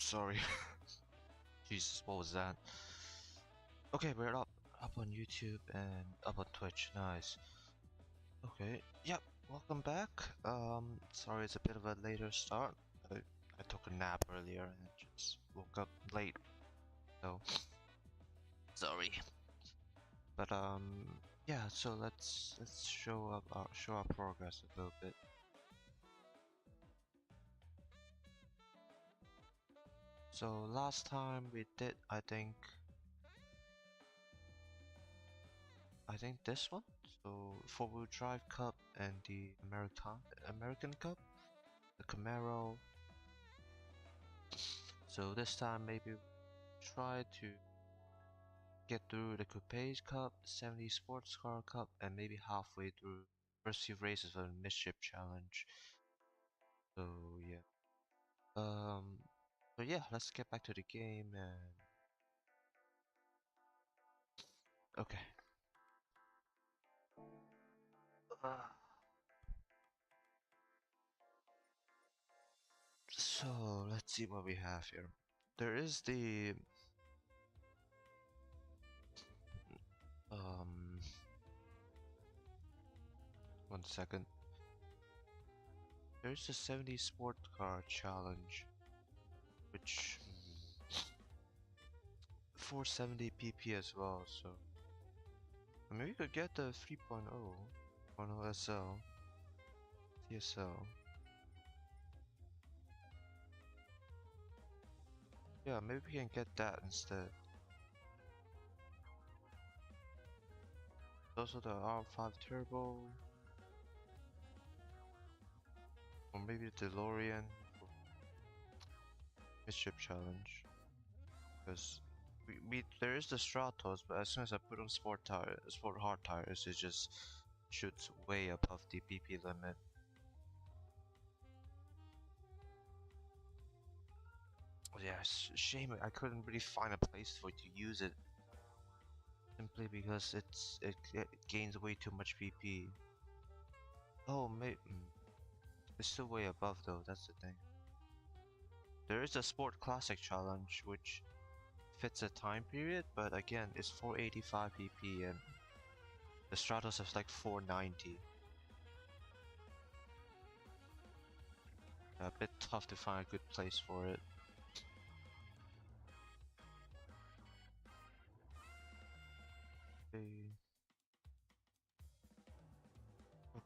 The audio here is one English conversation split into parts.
Sorry. Jesus, what was that? Okay, we're up on YouTube and up on Twitch. Nice. Okay, yep. Welcome back. Sorry it's a bit of a later start. I took a nap earlier and just woke up late. So sorry. But yeah. So let's show our progress a little bit. So last time we did, I think this one. So four-wheel drive cup and the American cup, the Camaro. So this time maybe try to get through the Coupe's cup, 70 sports car cup, and maybe halfway through first few races of the midship challenge. So yeah. So yeah, let's get back to the game and okay. So let's see what we have here. There is the um 1 second. There's the 70 sport car challenge, which 470 pp as well. So I mean we could get the 3.0 SL TSL. Yeah, maybe we can get that instead. Also the R5 Turbo, or maybe the DeLorean for midship challenge. Because there is the Stratos, but as soon as I put on sport hard tires, it just shoots way above the PP limit. Yeah, shame I couldn't really find a place for it to use it. Simply because it gains way too much PP. Oh, maybe it's still way above though. That's the thing. There is a Sport Classic challenge which fits a time period, but again, it's 485 pp and the Stratos is like 490. A bit tough to find a good place for it.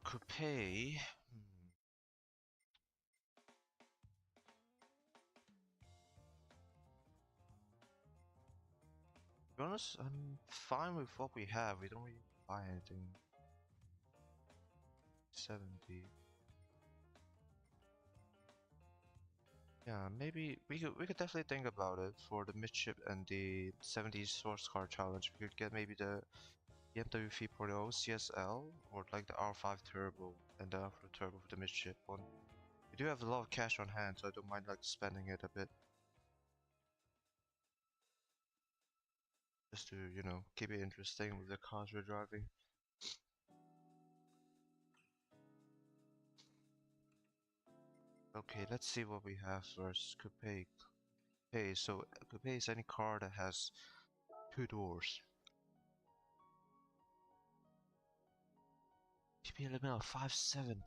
Coupe. To be honest, I'm fine with what we have. We don't really buy anything. 70. Yeah, maybe we could definitely think about it for the midship and the 70 source car challenge. We could get maybe the BMW 3.0 CSL or like the R5 Turbo and the R5 Turbo for the midship one. We do have a lot of cash on hand, so I don't mind like spending it a bit. Just to, you know, keep it interesting with the cars we're driving. Okay, let's see what we have first. Coupe. Okay, so Coupe is any car that has 2 doors. PP limit of 570.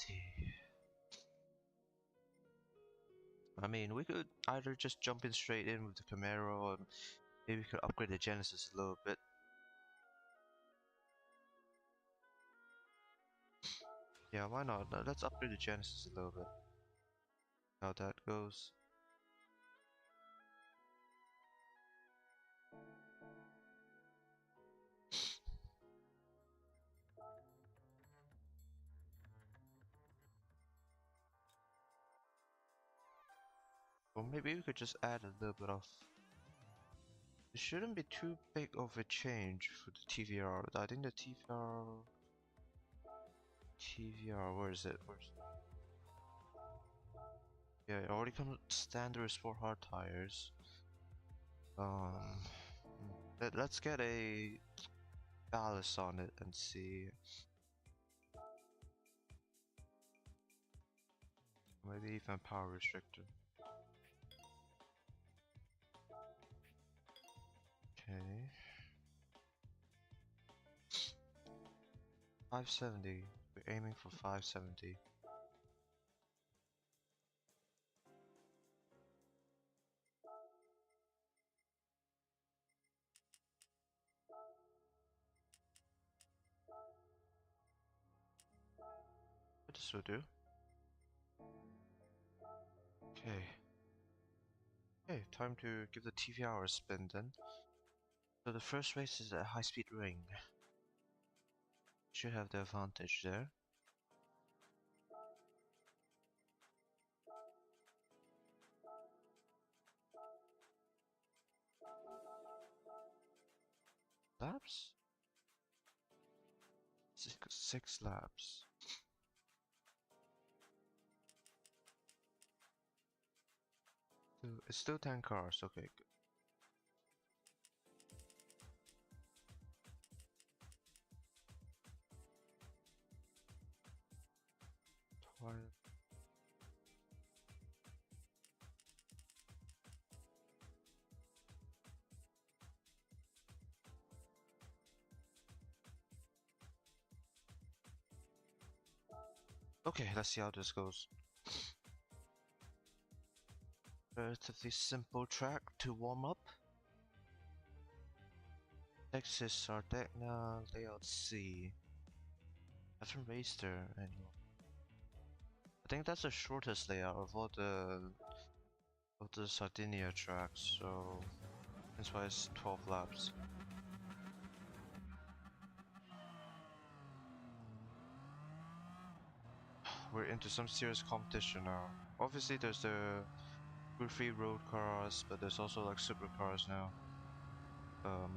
I mean, we could either just jump in straight in with the Camaro, or maybe we could upgrade the Genesis a little bit. Yeah, why not? Let's upgrade the Genesis a little bit. How that goes. Or maybe we could just add a little bit of... It shouldn't be too big of a change for the TVR. I think the TVR, where is it? Yeah, it already comes with standard sport hard tires. Let's get a ballast on it and see. Maybe even power restrictor. Okay. 570. We're aiming for 570. This will do. Okay. Okay, time to give the TVR a spin then. So the first race is a high-speed ring. Should have the advantage there. Laps? Six laps. It's still 10 cars, okay, good. Okay, let's see how this goes. Relatively simple track to warm up. Texas Sardegna layout C. Haven't raced there anymore. I think that's the shortest layout of all the Sardinia tracks, so that's why it's 12 laps. We're into some serious competition now. Obviously there's the goofy road cars, but there's also like supercars now.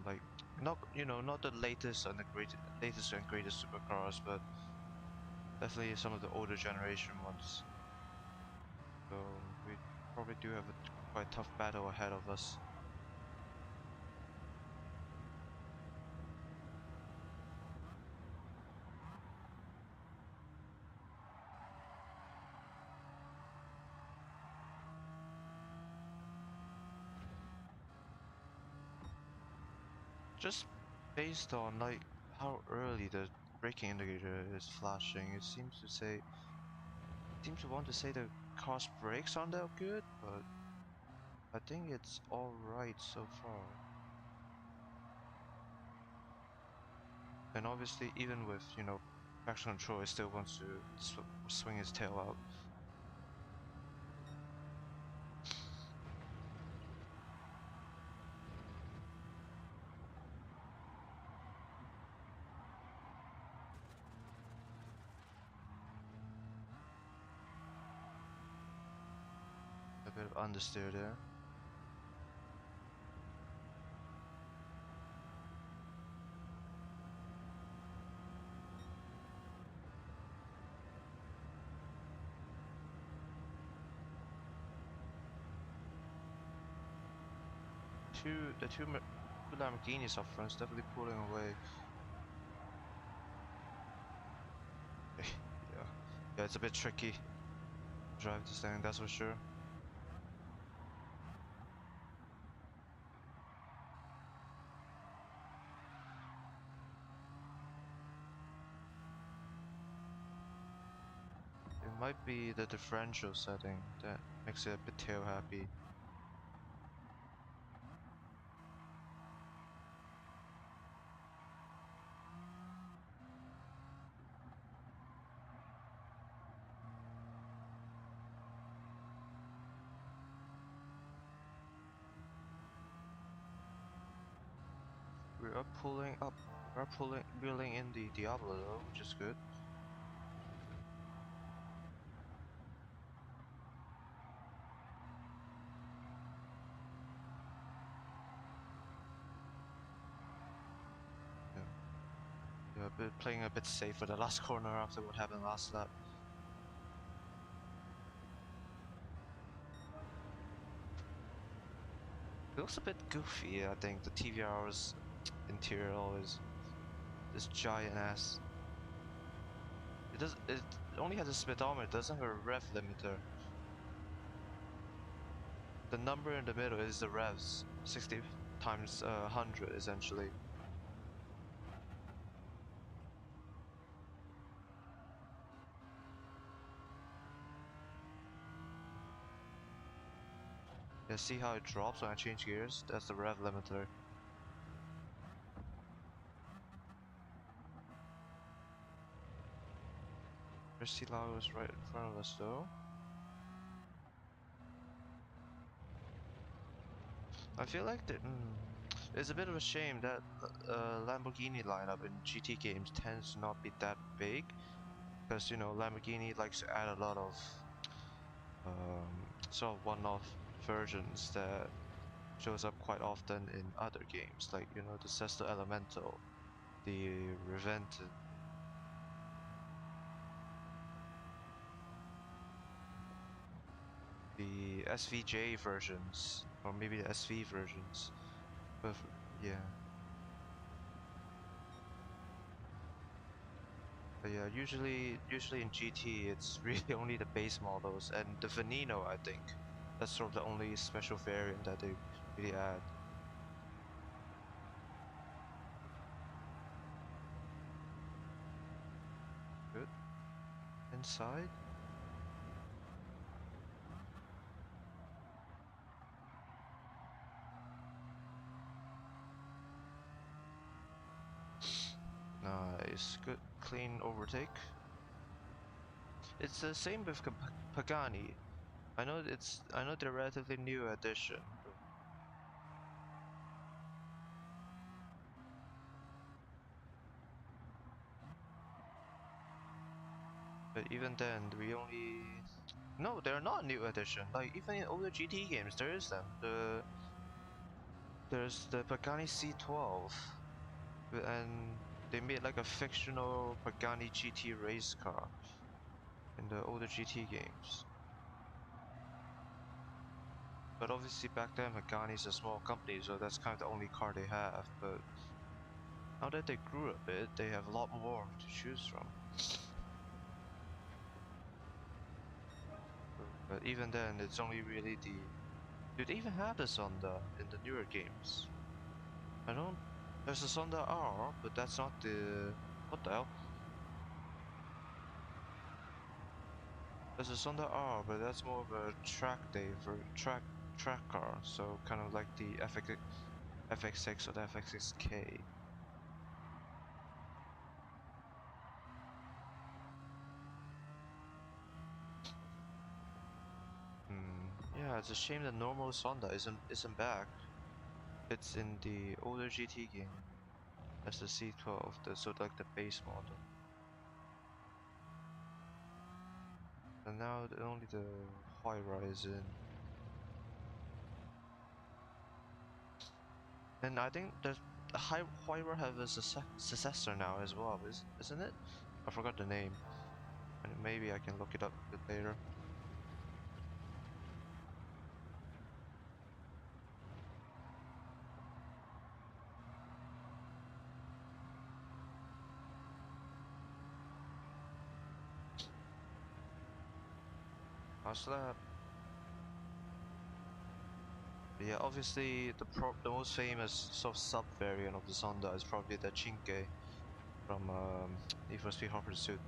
Like not not the latest and greatest supercars, but definitely some of the older generation ones. So we probably do have a quite tough battle ahead of us. Just based on like how early the braking indicator is flashing, it seems to want to say the car's brakes aren't that good, but I think it's alright so far. And obviously even with, traction control, it still wants to swing his tail out. A bit of understeer there. The two Lamborghinis up front is definitely pulling away. Yeah, it's a bit tricky to drive this thing, that's for sure. It might be the differential setting that makes it a bit tail happy. We're reeling in the Diablo though, which is good. Yeah, playing a bit safe for the last corner after what happened last lap. It looks a bit goofy, I think, the TVR's interior always. This giant ass. It only has a speedometer, it doesn't have a rev limiter. The number in the middle is the revs, 60 times 100 essentially. Yeah, see how it drops when I change gears? That's the rev limiter. Christy Lago is right in front of us though. I feel like it's a bit of a shame that Lamborghini lineup in GT games tends to not be that big, because you know Lamborghini likes to add a lot of sort of one-off versions that shows up quite often in other games, like you know the Sesto Elemental, the Reventon. The SVJ versions, or maybe the SV versions, but yeah. But yeah, usually in GT it's really only the base models and the Veneno, I think. That's sort of the only special variant that they really add. Good. Inside? Nice. Good clean overtake. It's the same with Pagani. I know they're a relatively new addition, but even then we only no, they're not a new addition. Like even in older GT games there is them. There's the Pagani C12 and they made like a fictional Pagani GT race car in the older GT games. But obviously back then Pagani's a small company, so that's kind of the only car they have. But now that they grew a bit, they have a lot more to choose from. But even then, it's only really the... Do they even have the Sonda in the newer games? I don't... There's a Sonda R, but that's not the... What the hell? There's a Sonda R, but that's more of a track day for track car, so kind of like the FX6 or the FX6K. Yeah, it's a shame that normal Sonda isn't back. It's in the older GT game. That's the C12, the sort of like the base model. And now only the Huayra is in. And I think the Huayra have a successor now as well, isn't it? I forgot the name. And maybe I can look it up a bit later. How's that? But yeah, obviously the most famous sort of sub variant of the Sonda is probably the Chinke from Need for Speed Hot Pursuit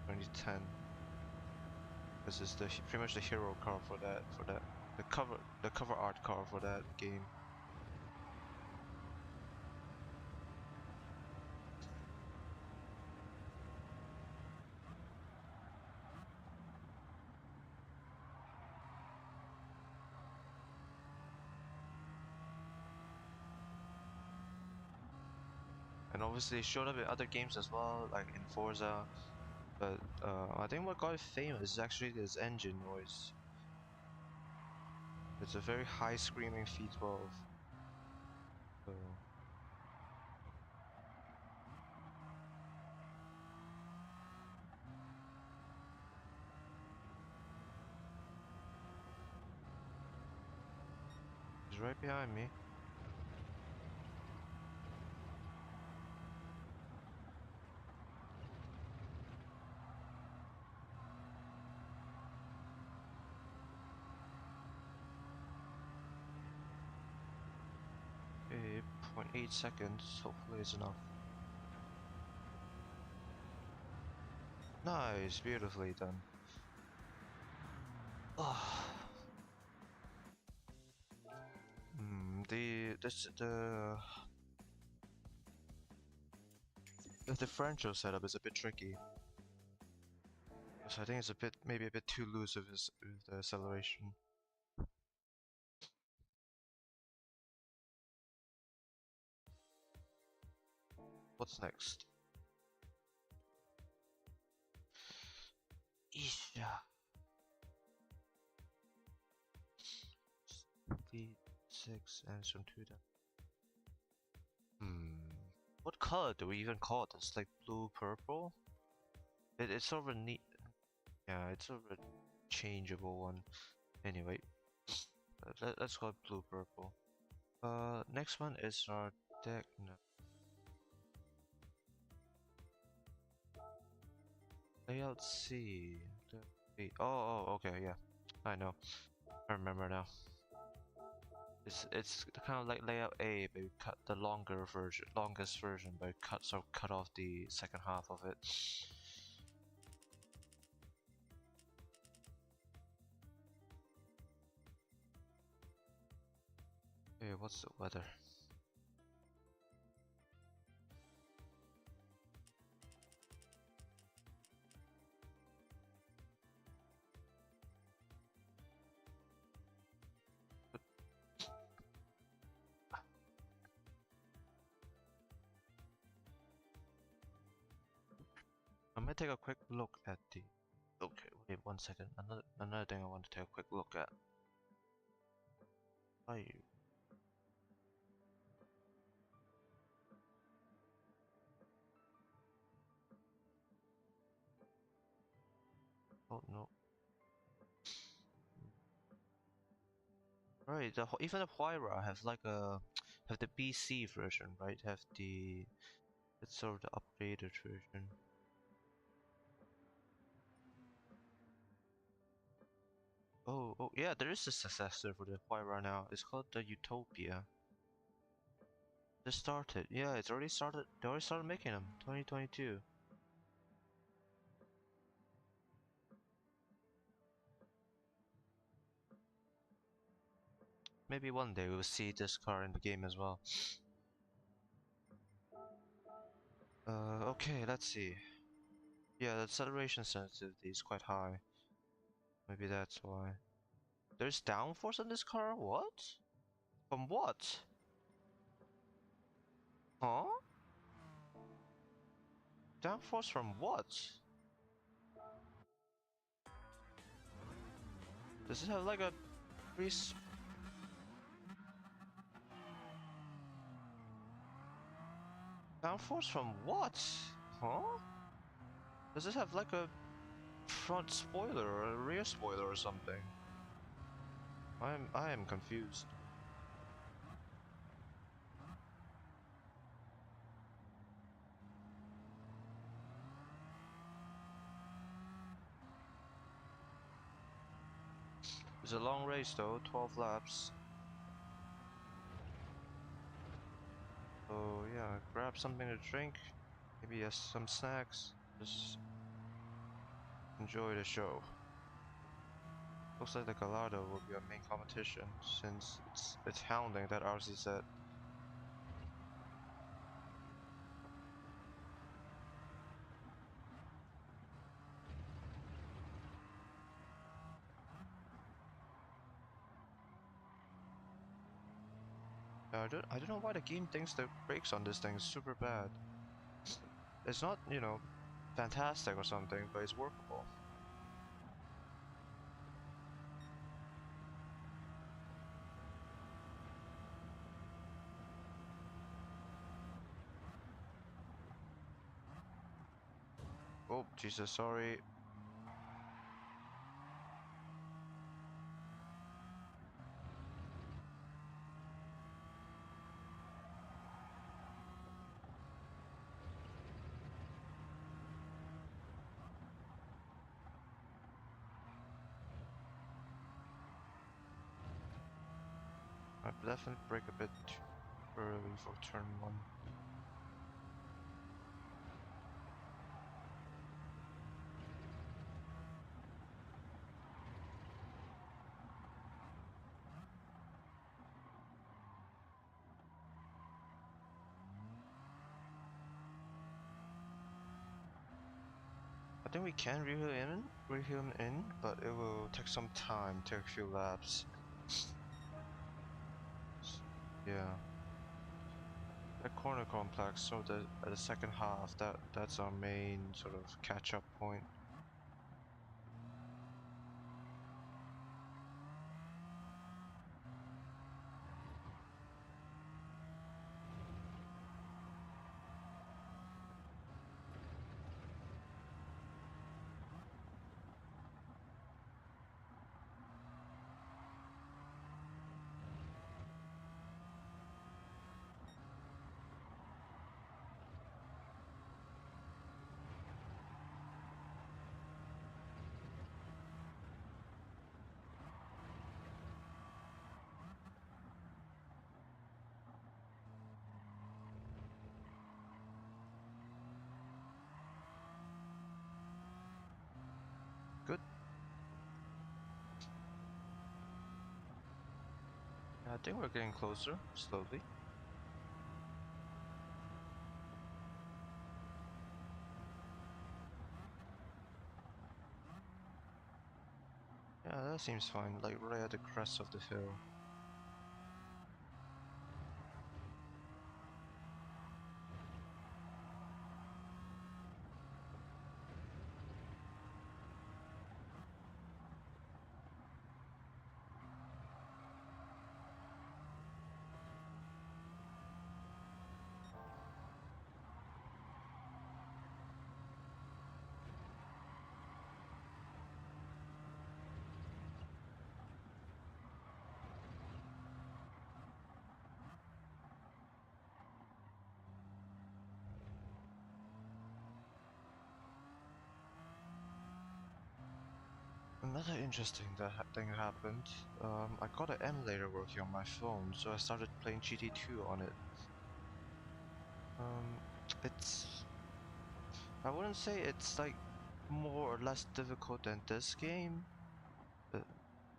2010. This is the pretty much the hero car for that the cover art car for that game. And obviously it showed up in other games as well, like in Forza. But I think what got it famous is actually this engine noise. It's a very high screaming V12. So it's right behind me. Okay, 0.8 seconds, hopefully it's enough. Nice, beautifully done. The differential setup is a bit tricky. So I think it's maybe a bit too loose with the acceleration. What's next? Isha. D6 and some 2 down. What color do we even call this? Like blue, purple? It's sort of a neat. Yeah, it's sort of a changeable one. Anyway, let's call it blue, purple. Next one is our deck. No. Layout C. Oh, okay, yeah. I know. I remember now. It's kind of like layout A, but we cut the longest version, but cut off the second half of it. Okay, what's the weather? I'm gonna take a quick look at the. Okay, wait 1 second. Another thing I want to take a quick look at. Are you? Oh no. Right, even the Huayra have have the BC version, right? Have the it's sort of the updated version. Oh yeah, there is a successor for the Huayra now. It's called the Utopia. Just started. Yeah, it's already started. They already started making them. 2022. Maybe one day we'll see this car in the game as well. Okay, let's see. Yeah, the acceleration sensitivity is quite high. Maybe that's why. There's downforce on this car? What? From what? Huh? Downforce from what? Does it have like a downforce from what? Huh? Does it have like a front spoiler or a rear spoiler or something? I am confused. It's a long race though, 12 laps. So yeah, grab something to drink, maybe some snacks, just enjoy the show. Looks like the Gallardo will be our main competition since it's hounding that RC set. I don't know why the game thinks the brakes on this thing is super bad. It's not, you know, fantastic or something, but it's workable. Oh, Jesus, sorry. I definitely brake a bit. early for turn 1. I think we can reel him in, but it will take some time, take a few laps. Yeah. That corner complex, so the second half, that's our main sort of catch-up point. Good. I think we're getting closer, slowly. Yeah, that seems fine, like right at the crest of the hill. Another interesting thing happened. I got an emulator working on my phone, so I started playing GT2 on it. It's... I wouldn't say it's like more or less difficult than this game,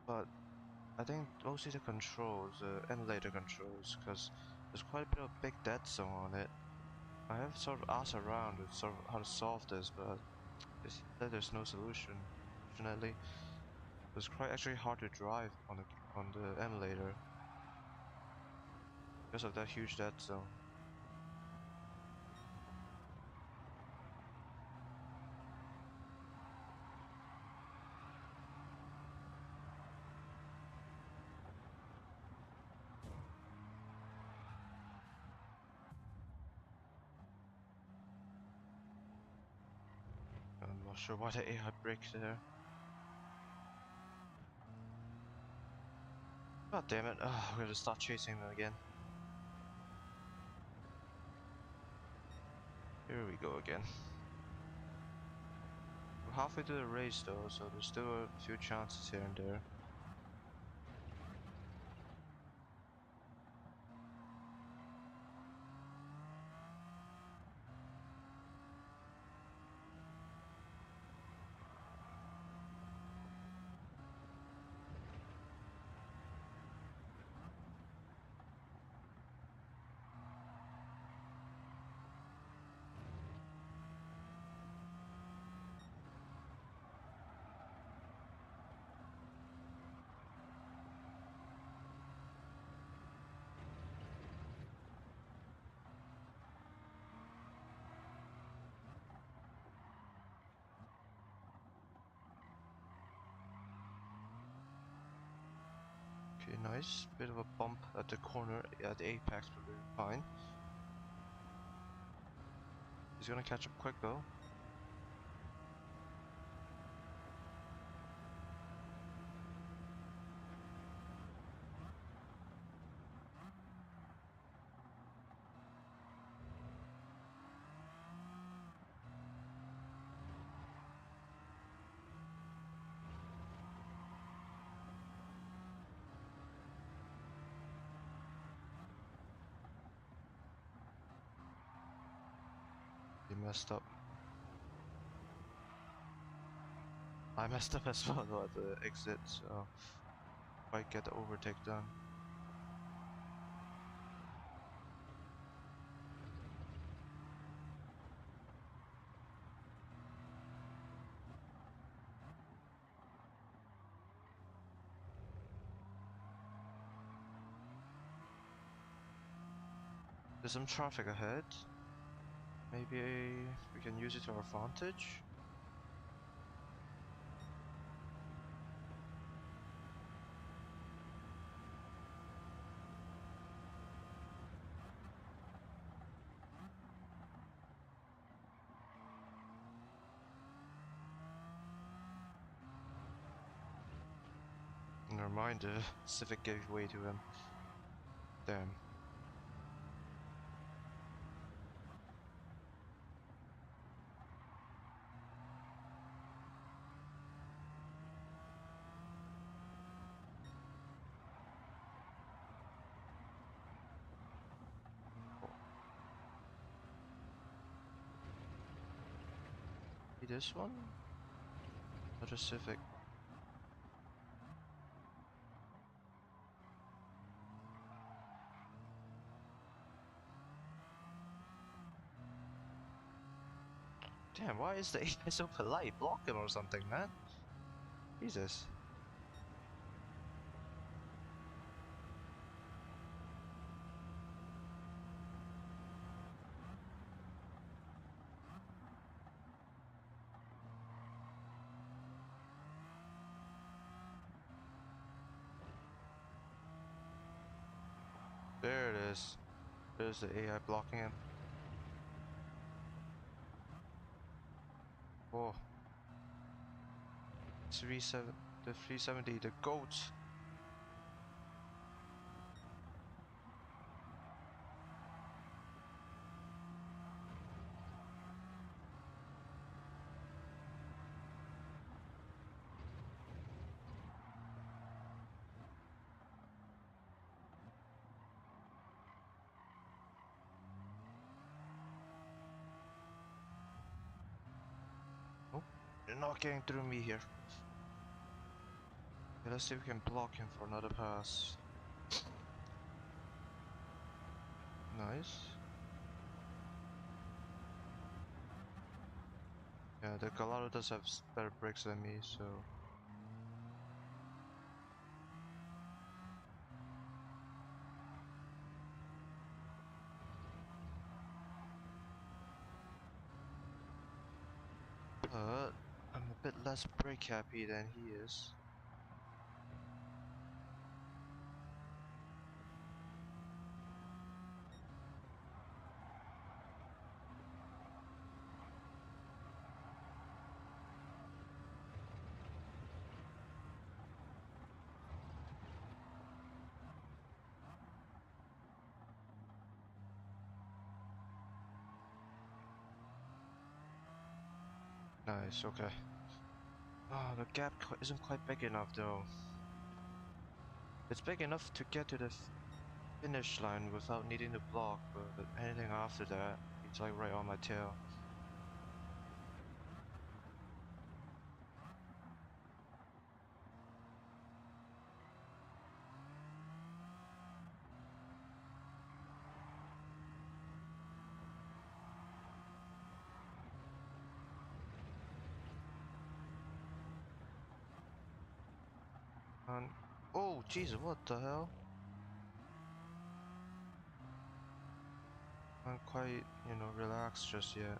but I think mostly the controls, emulator controls, because there's quite a bit of big dead zone on it. I have sort of asked around with sort of how to solve this, but it seems that there's no solution, unfortunately. It's quite actually hard to drive on the emulator because of that huge dead zone. I'm not sure why the AI braked there. God damn it, we're gonna start chasing them again. Here we go again. We're halfway through the race though, so there's still a few chances here and there. Okay, nice. Bit of a bump at the corner at the apex, but we're fine. He's gonna catch up quick though. messed up. I messed up as well though at the exit, so I get the overtake done. There's some traffic ahead. Maybe we can use it to our advantage. Never mind, the Civic gave way to him. Damn. This one? Another Civic. Damn, why is the AI so polite? Block him or something, man. Jesus. There it is. There's the AI blocking him. Oh. 370, the goat. Oh, you're not getting through me here. Okay, let's see if we can block him for another pass. Nice. Yeah, the Gallardo does have better brakes than me, so... But I'm a bit less brake happy than he is. Nice, okay. Oh, the gap isn't quite big enough though. It's big enough to get to the finish line without needing to block, but anything after that, it's like right on my tail. And oh Jesus, what the hell? I'm quite, relaxed just yet.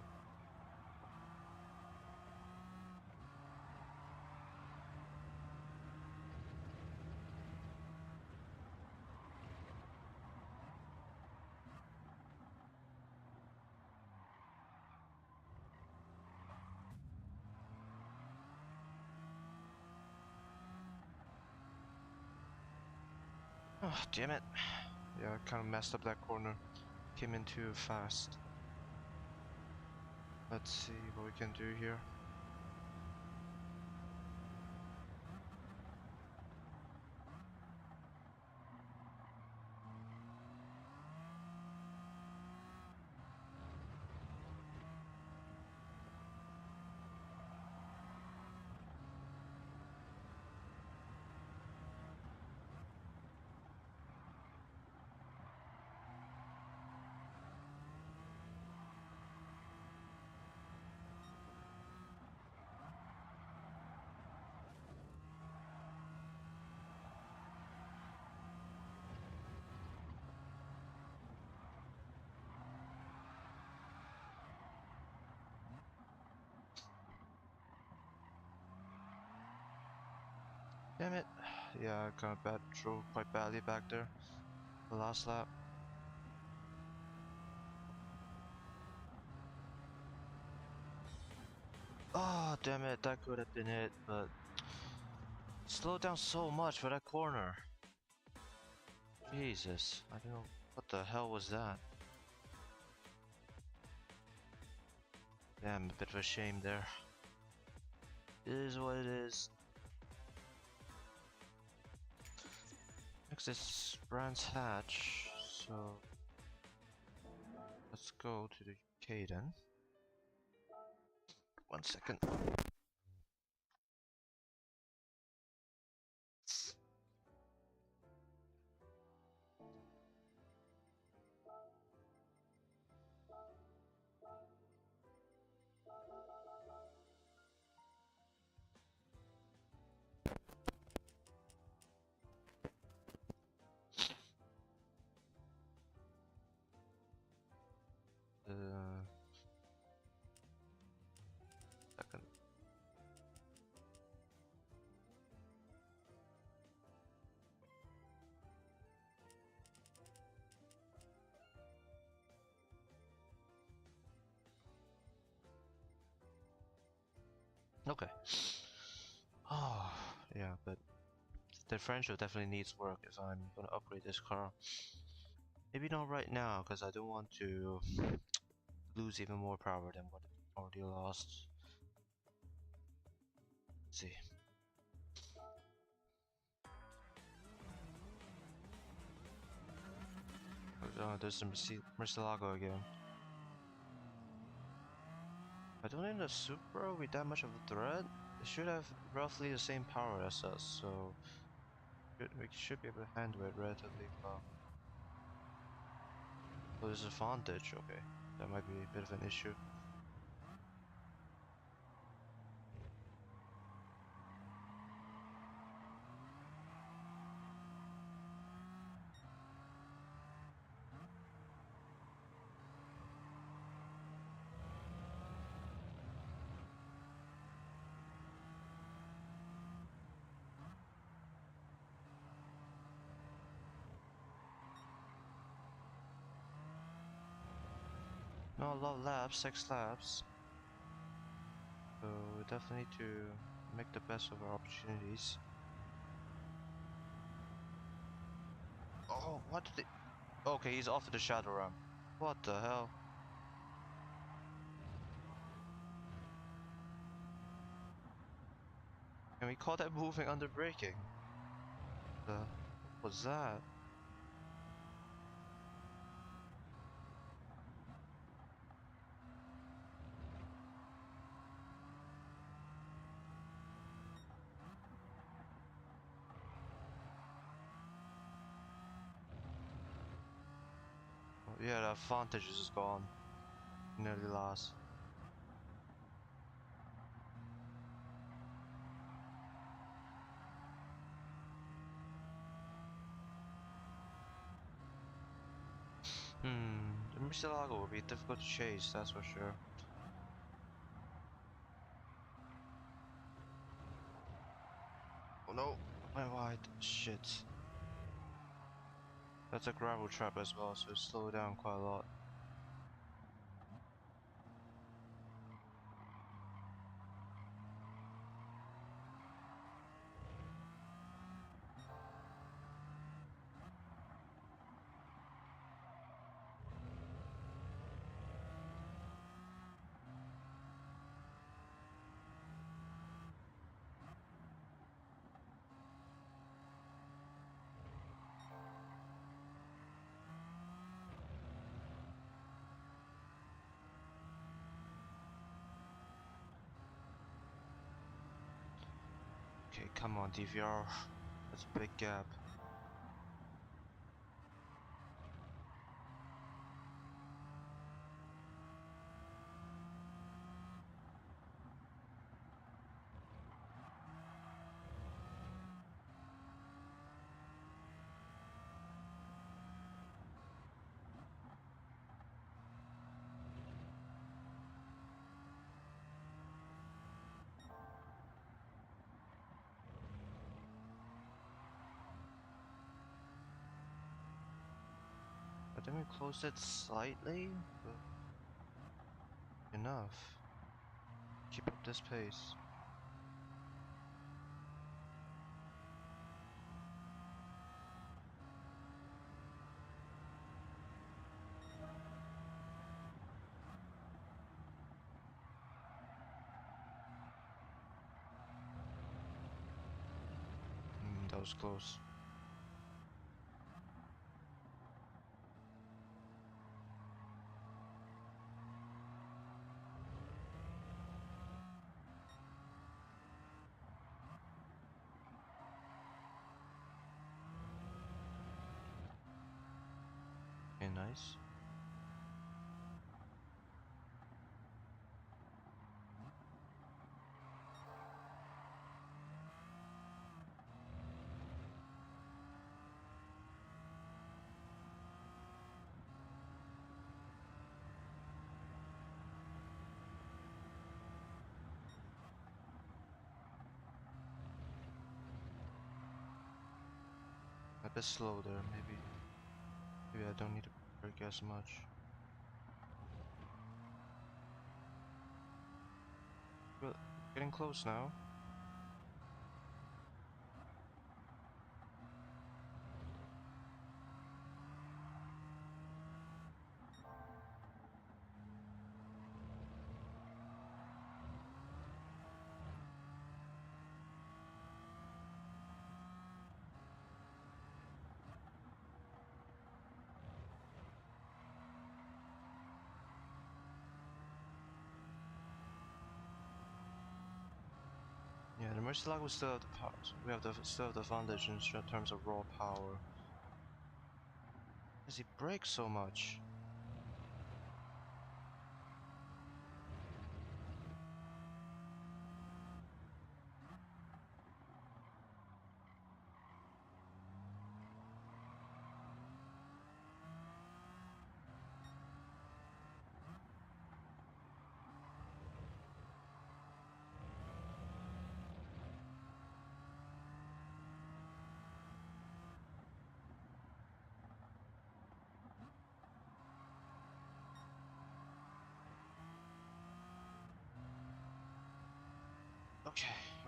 Oh, damn it. Yeah, I kind of messed up that corner. Came in too fast. Let's see what we can do here. Damn it. Yeah, I kind of drove quite badly back there. The last lap. Oh, damn it. That could have been it, but slowed down so much for that corner. Jesus. I don't know. What the hell was that? Damn, a bit of a shame there. It is what it is. Next is Brands Hatch, so let's go to the UK then. 1 second. Second. Okay. Oh, yeah, but the differential definitely needs work if I'm gonna upgrade this car. Maybe not right now, because I don't want to lose even more power than what it already lost. Let's see. There's some Murcielago again. I don't think the Supra will be that much of a threat. It should have roughly the same power as us, so we should be able to handle it relatively well. Oh, there's advantage, okay. That might be a bit of an issue. Not a lot of laps, 6 laps. So we definitely need to make the best of our opportunities. Oh, what did they... Okay, he's off to the shadow ramp. What the hell? Can we call that moving under braking? What was that? Oh, yeah, the advantage is gone. Nearly lost. The Murcielago will be difficult to chase, that's for sure. Oh no, went wide. Shit. That's a gravel trap as well, so it slowed down quite a lot. Okay, come on, DVR. That's a big gap. think we closed it slightly, but enough. Keep up this pace. That was close. Okay, nice. A bit slow there, maybe I don't need to brake as much. Well, getting close now. Yeah, the Murcielago we still have the power. Still have the advantage in terms of raw power. Does he brake so much?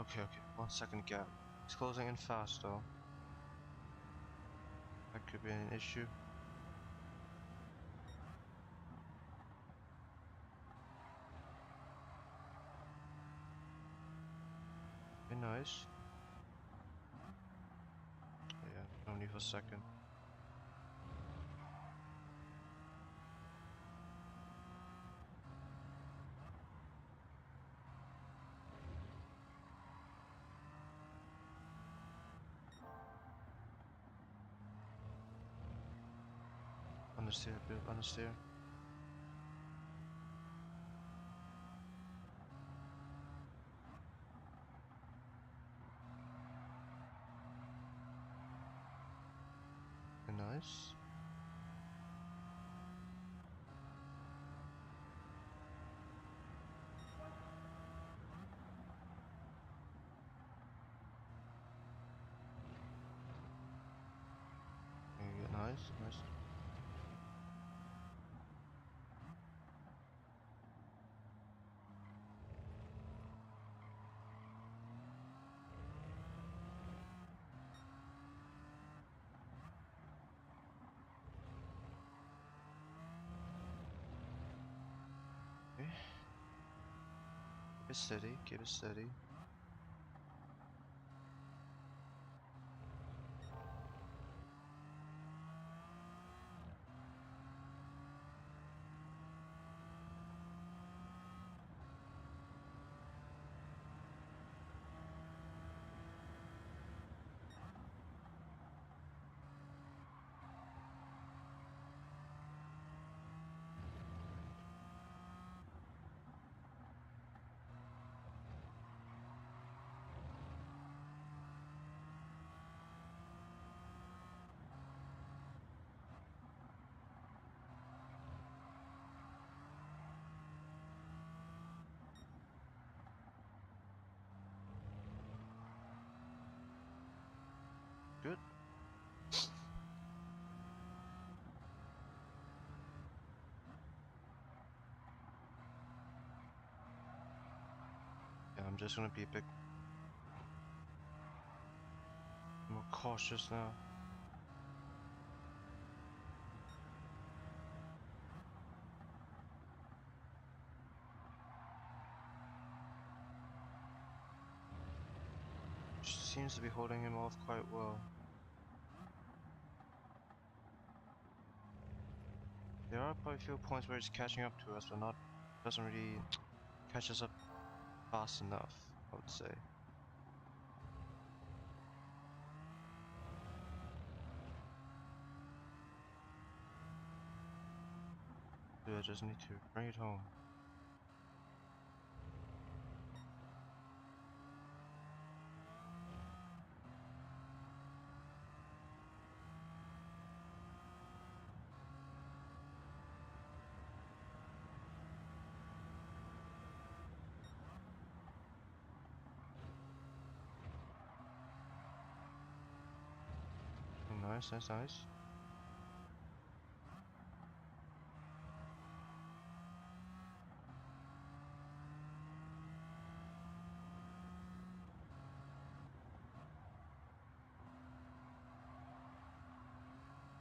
Okay. 1 second gap. He's closing in fast though. That could be an issue. Be nice. Yeah, only for a second. Understeer, bit of understeer. Be nice. Yeah, nice. Okay. Keep it steady. just gonna be a bit more cautious now. Seems to be holding him off quite well. There are quite a few points where he's catching up to us, but doesn't really catch us up fast enough, I would say. Dude, I just need to bring it home. Nice, nice, nice.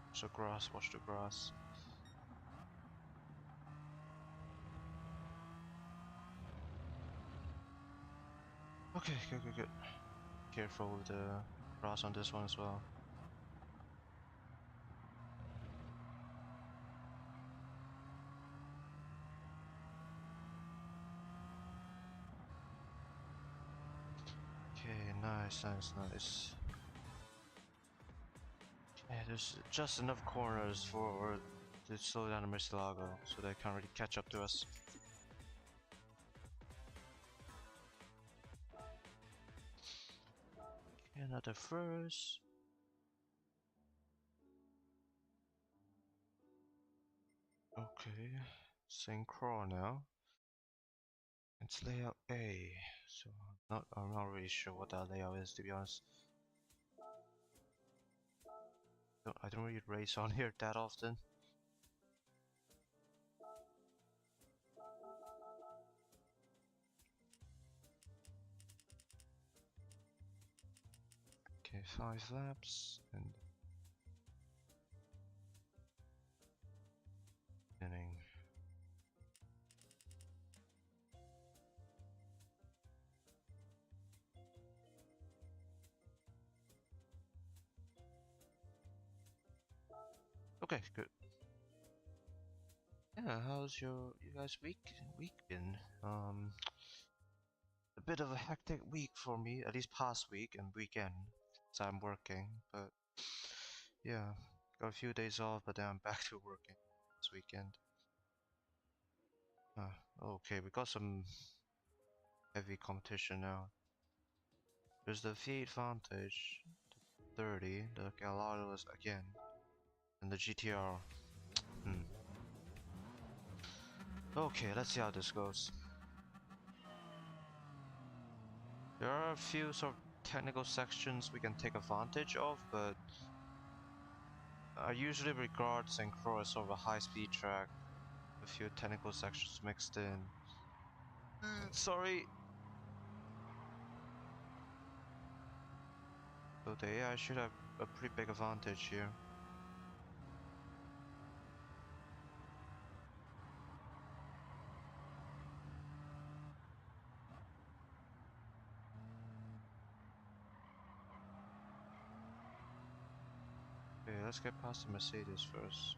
Watch the grass, watch the grass. Okay, good, good, good. Careful with the grass on this one as well. Okay, nice, nice, nice. Yeah, there's just enough corners for to slow down the Murcielago, so they can't really catch up to us. Okay, another first. Okay, synchro now. It's layout A, so I'm not really sure what that layout is, to be honest. I don't really race on here that often. Okay, 5 laps and inning. Okay, good. Yeah, how's you guys week been? A bit of a hectic week for me, at least past week and weekend, so I'm working. But yeah, got a few days off, but then I'm back to working this weekend. Okay, we got some heavy competition now. There's the V8 Vantage, the 30, the Galados again, and the GTR. Okay, let's see how this goes. There are a few sort of technical sections we can take advantage of, but I usually regard Synchro as sort of a high-speed track, a few technical sections mixed in. Sorry. So the AI should have a pretty big advantage here. Okay, let's get past the Mercedes first.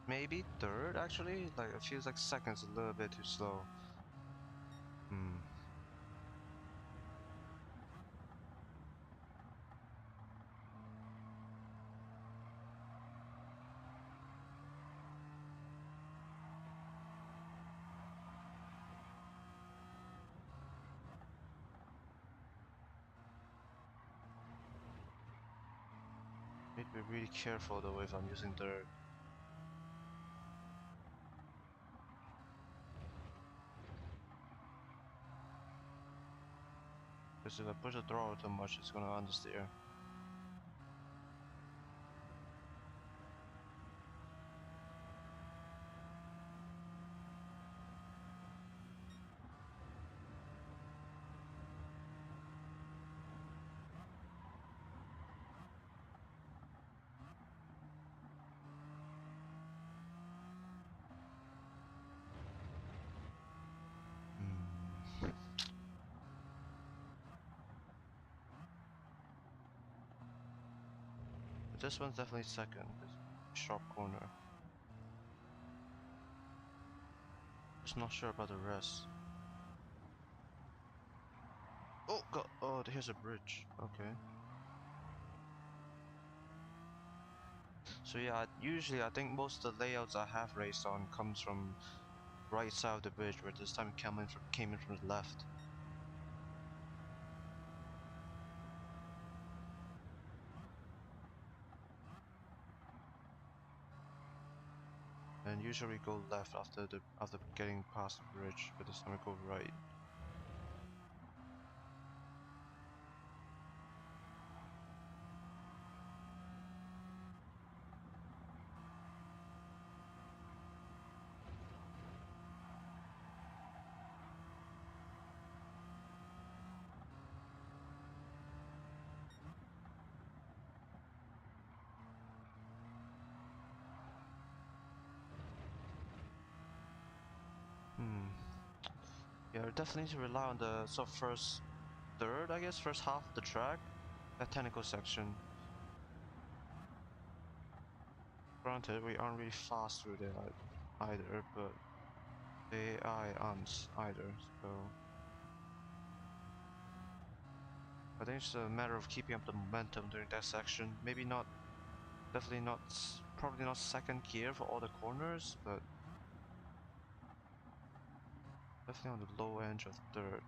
Maybe third, actually? Like, it feels like second's a little bit too slow. Need to be really careful though if I'm using dirt. Because if I push the throttle too much, it's gonna understeer. But this one's definitely second, because sharp corner. Just not sure about the rest. Oh god, oh here's a bridge. Okay. So yeah, usually I think most of the layouts I have raced on comes from right side of the bridge, where this time it came in from the left. And usually go left after getting past the bridge, but this time we go right. Yeah, we definitely need to rely on the sort of first third, I guess, first half of the track, that technical section. Granted, we aren't really fast through there either, but the AI aren't either, so I think it's a matter of keeping up the momentum during that section. Maybe not, definitely not, probably not second gear for all the corners, but definitely on the low edge of third.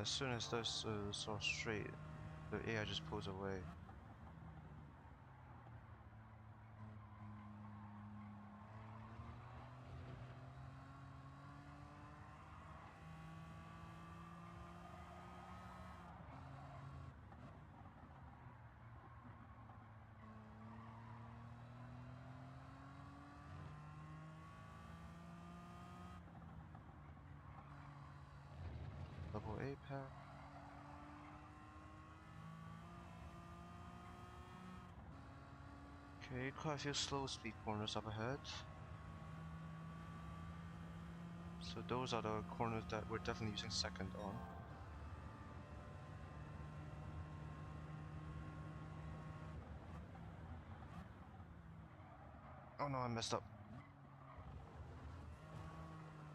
As soon as those sort of straight, the AI just pulls away. Double apex. Okay, quite a few slow speed corners up ahead. So those are the corners that we're definitely using second on. Oh no, I messed up.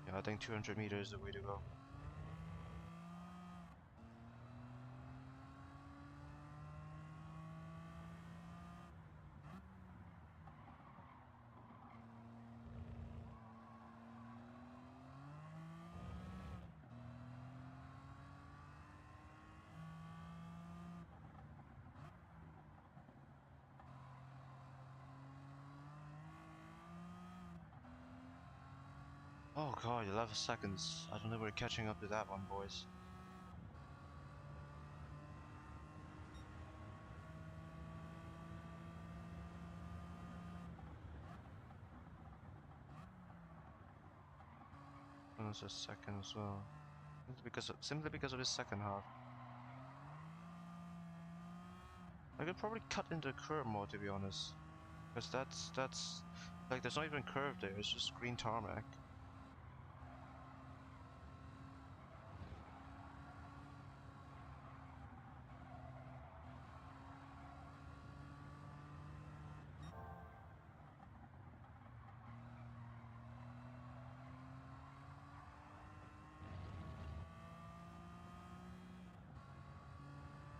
Yeah, I think 200 meters is the way to go. Oh god, 11 seconds. I don't know we're catching up to that one, boys. a second as well. Simply because of his second half. I could probably cut into curve more, to be honest, because that's like there's not even curve there. It's just green tarmac.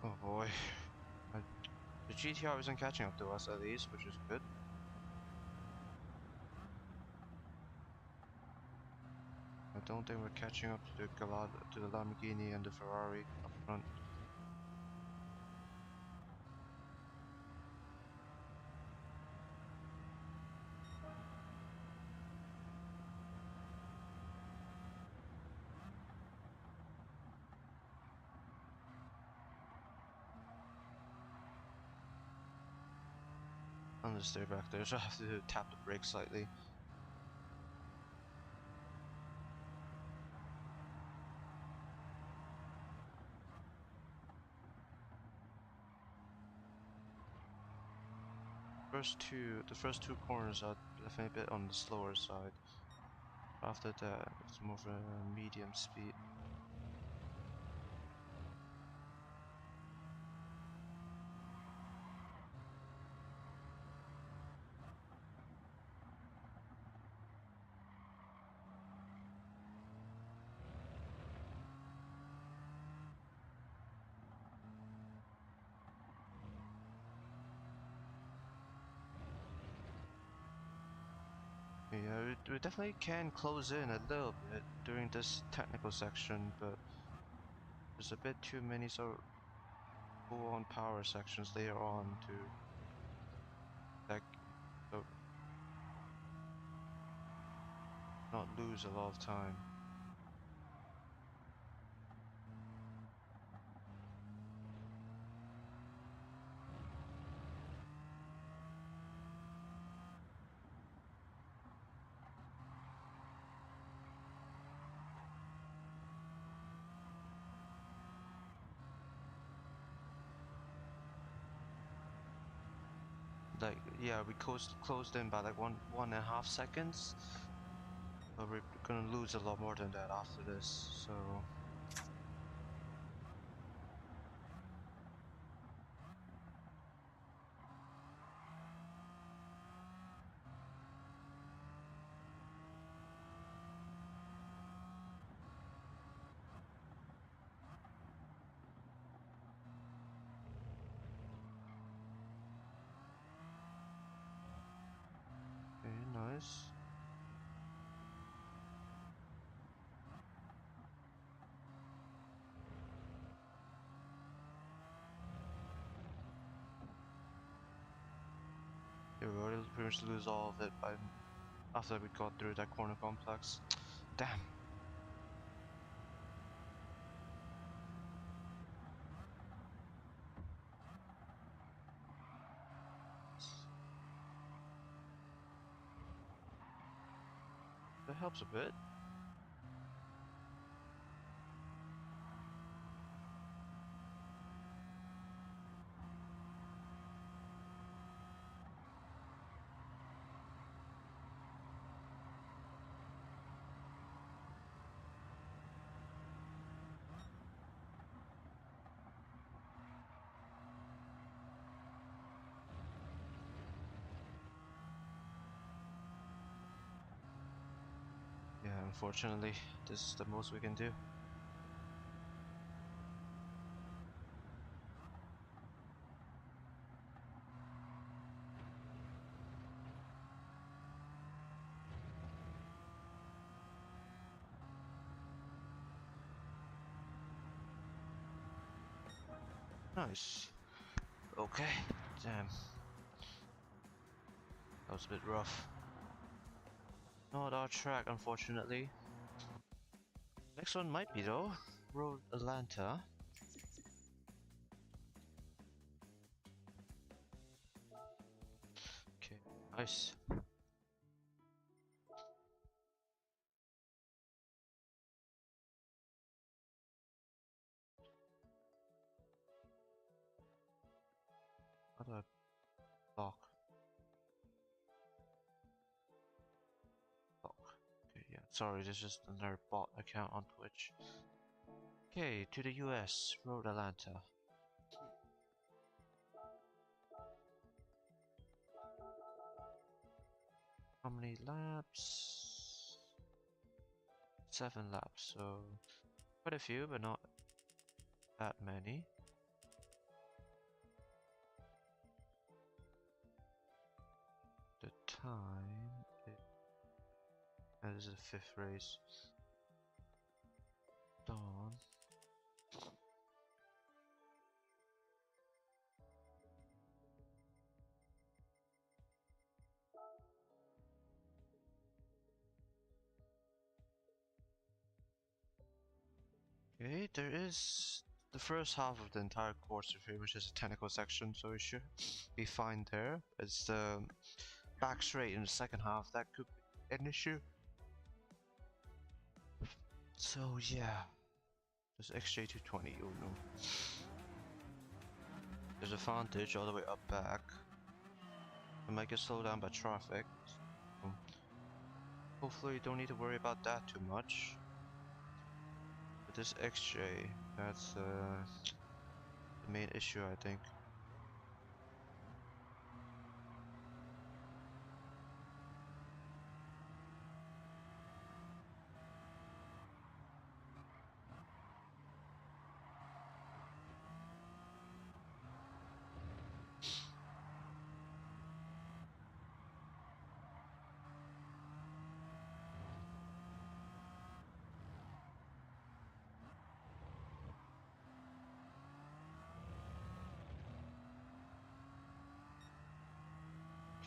Oh boy. The GTR isn't catching up to us at least, which is good. I don't think we're catching up to the Lamborghini and the Ferrari up front. Understeer back there, so I have to tap the brake slightly. The first two corners are definitely a bit on the slower side. After that, it's more of a medium speed. Yeah, we definitely can close in a little bit during this technical section, but there's a bit too many sort of full-on power sections later on to like so not lose a lot of time. Like, yeah, we closed in by like 1.5 seconds, but we're gonna lose a lot more than that after this, so. Okay, nice. Yeah, we already pretty much lose all of it after we got through that corner complex. Damn. That helps a bit. Yeah, unfortunately, this is the most we can do. Nice. Okay. Damn. That was a bit rough. Not our track, unfortunately. Next one might be though. Road Atlanta. Okay, nice. How do I block? Block. Okay, yeah. Sorry, this is just another bot account on Twitch. Okay, to the US, Road Atlanta. How many laps? 7 laps, so quite a few, but not that many. The time is... this is the 5th race. Dawn. Okay, there is the first half of the entire course of here, which is a technical section, so we should be fine there. It's the back straight in the second half that could be an issue. So yeah, there's XJ220, oh no. There's a advantage all the way up back. It might get slowed down by traffic. So hopefully you don't need to worry about that too much. But this XJ, that's the main issue, I think.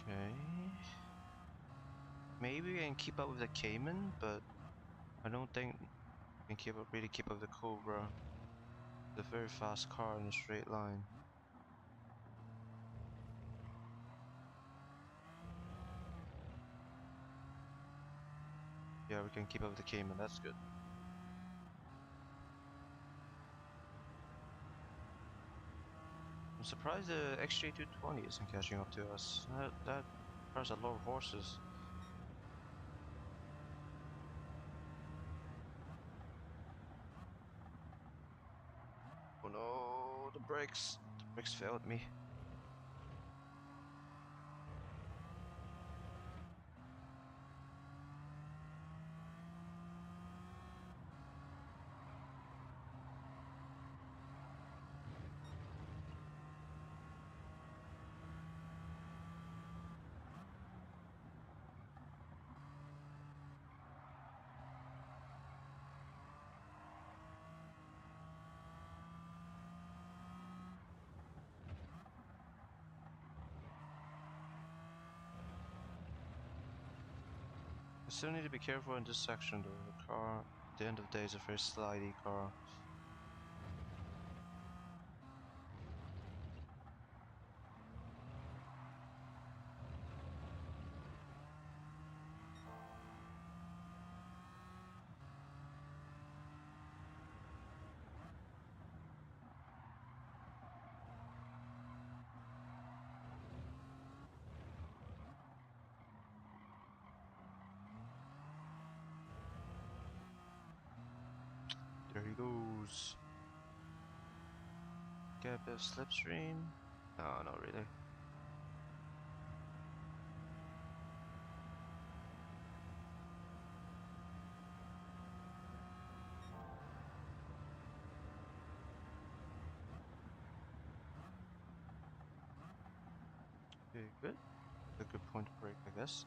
Okay. Maybe I can keep up with the Cayman, but I don't think I can really keep up with the Cobra. It's a very fast car in a straight line. Yeah, we can keep up with the Cayman, that's good. I'm surprised the XJ220 isn't catching up to us. That car's a lot of horses. Oh no, the brakes failed me. I still need to be careful in this section though. The car, at the end of the day, is a very slidey car. There he goes. Get a bit of slipstream? No, not really. Okay, good. A good point to break, I guess.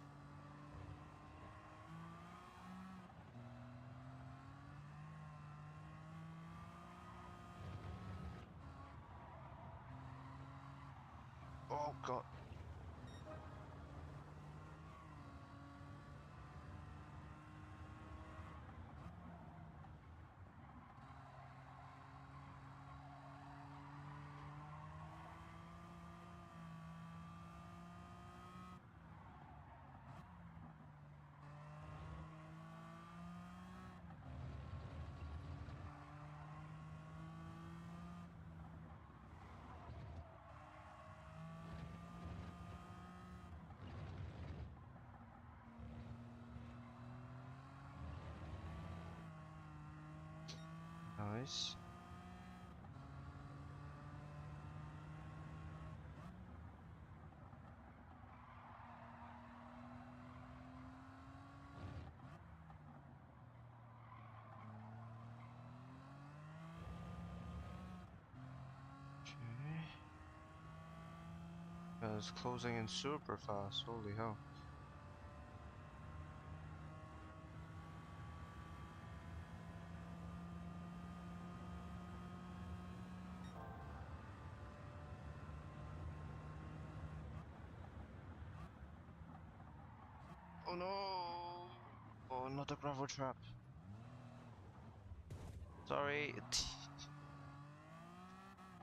Oh god. Nice. Okay. It's closing in super fast. Holy hell. Oh no! Oh, not a gravel trap. Sorry.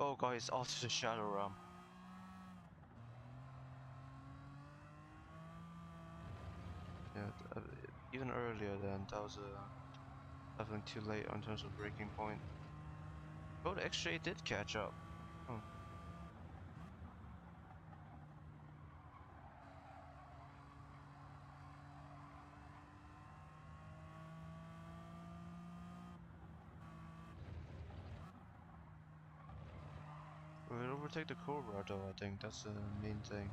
Oh, guys, off to the shadow realm. Yeah, even earlier then, that was definitely too late in terms of breaking point. Oh, the X-ray did catch up. Oh. We'll overtake the Cobra though, I think. That's the main thing.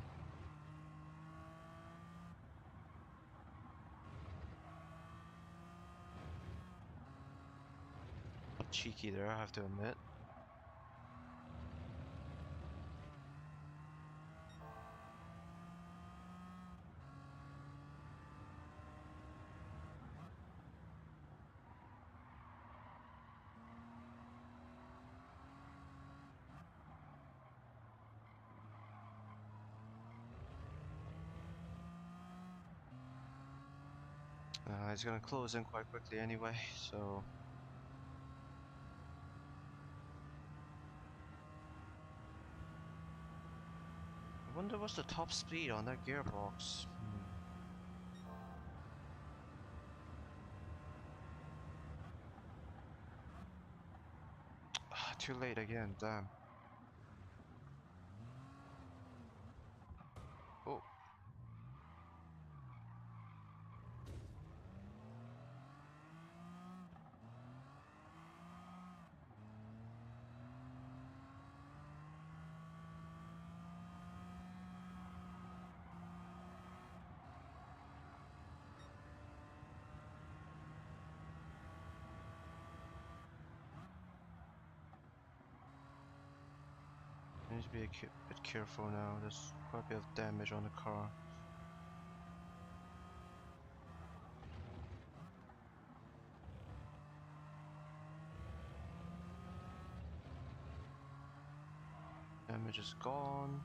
Cheeky there, I have to admit. It's gonna close in quite quickly anyway, so... I wonder what's the top speed on that gearbox. Too late again, damn. Oh. I need to be a bit careful now, there's quite a bit of damage on the car. Damage is gone.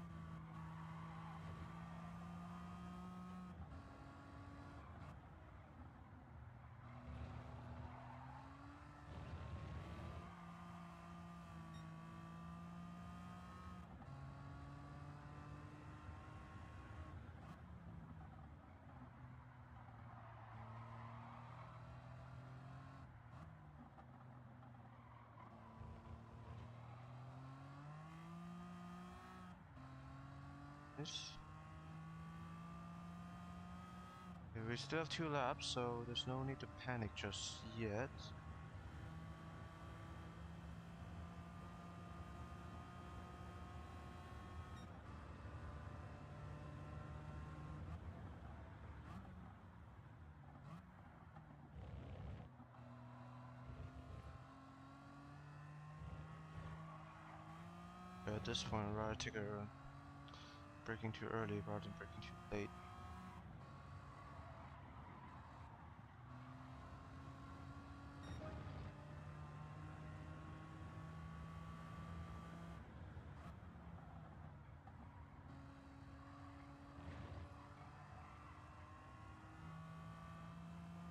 Nice. Okay, we still have 2 laps, so there's no need to panic just yet. At this point, I'd rather take a braking too early rather than braking too late.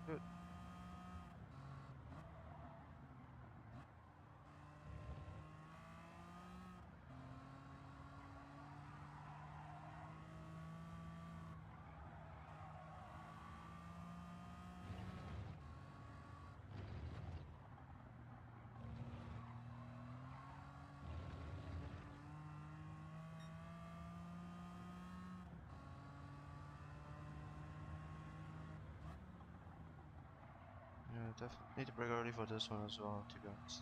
Good. Yeah, definitely need to brake early for this one as well, to be honest.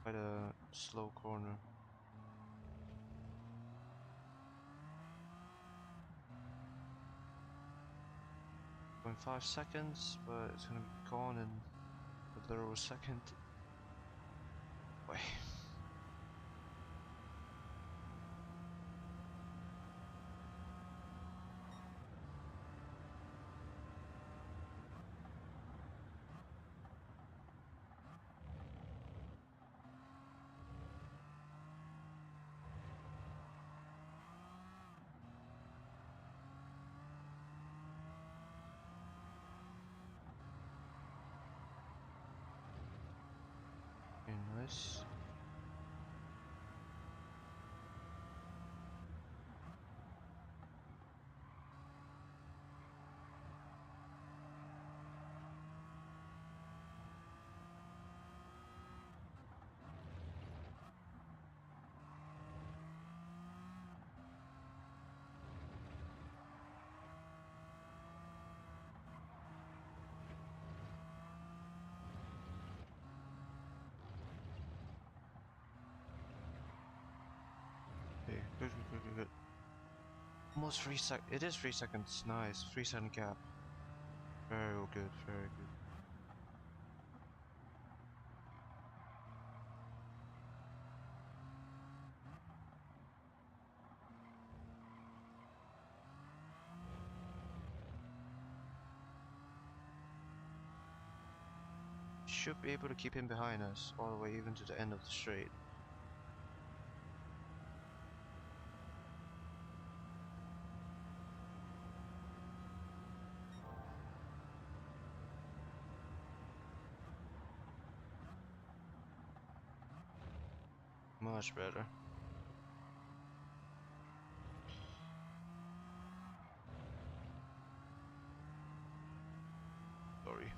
quite a slow corner. Going 5 seconds, but it's gonna be gone in a literal second. Wait. Okay, nice. Okay, good. Almost 3 sec. It is 3 seconds. Nice. 3-second gap. Very good. Very good. Should be able to keep him behind us all the way even to the end of the straight. Much better. Sorry.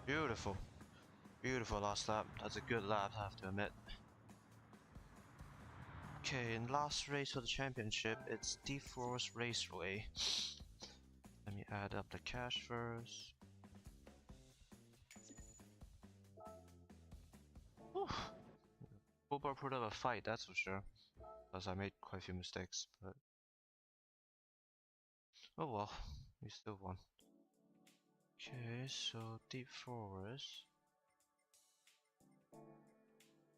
Beautiful. Beautiful last lap. That's a good lap, I have to admit. Okay, in last race for the championship, it's D4's Raceway. Let me add up the cash first. Bobar put up a fight, that's for sure. Because I made quite a few mistakes, but... Oh well, we still won. Okay, so Deep Forest...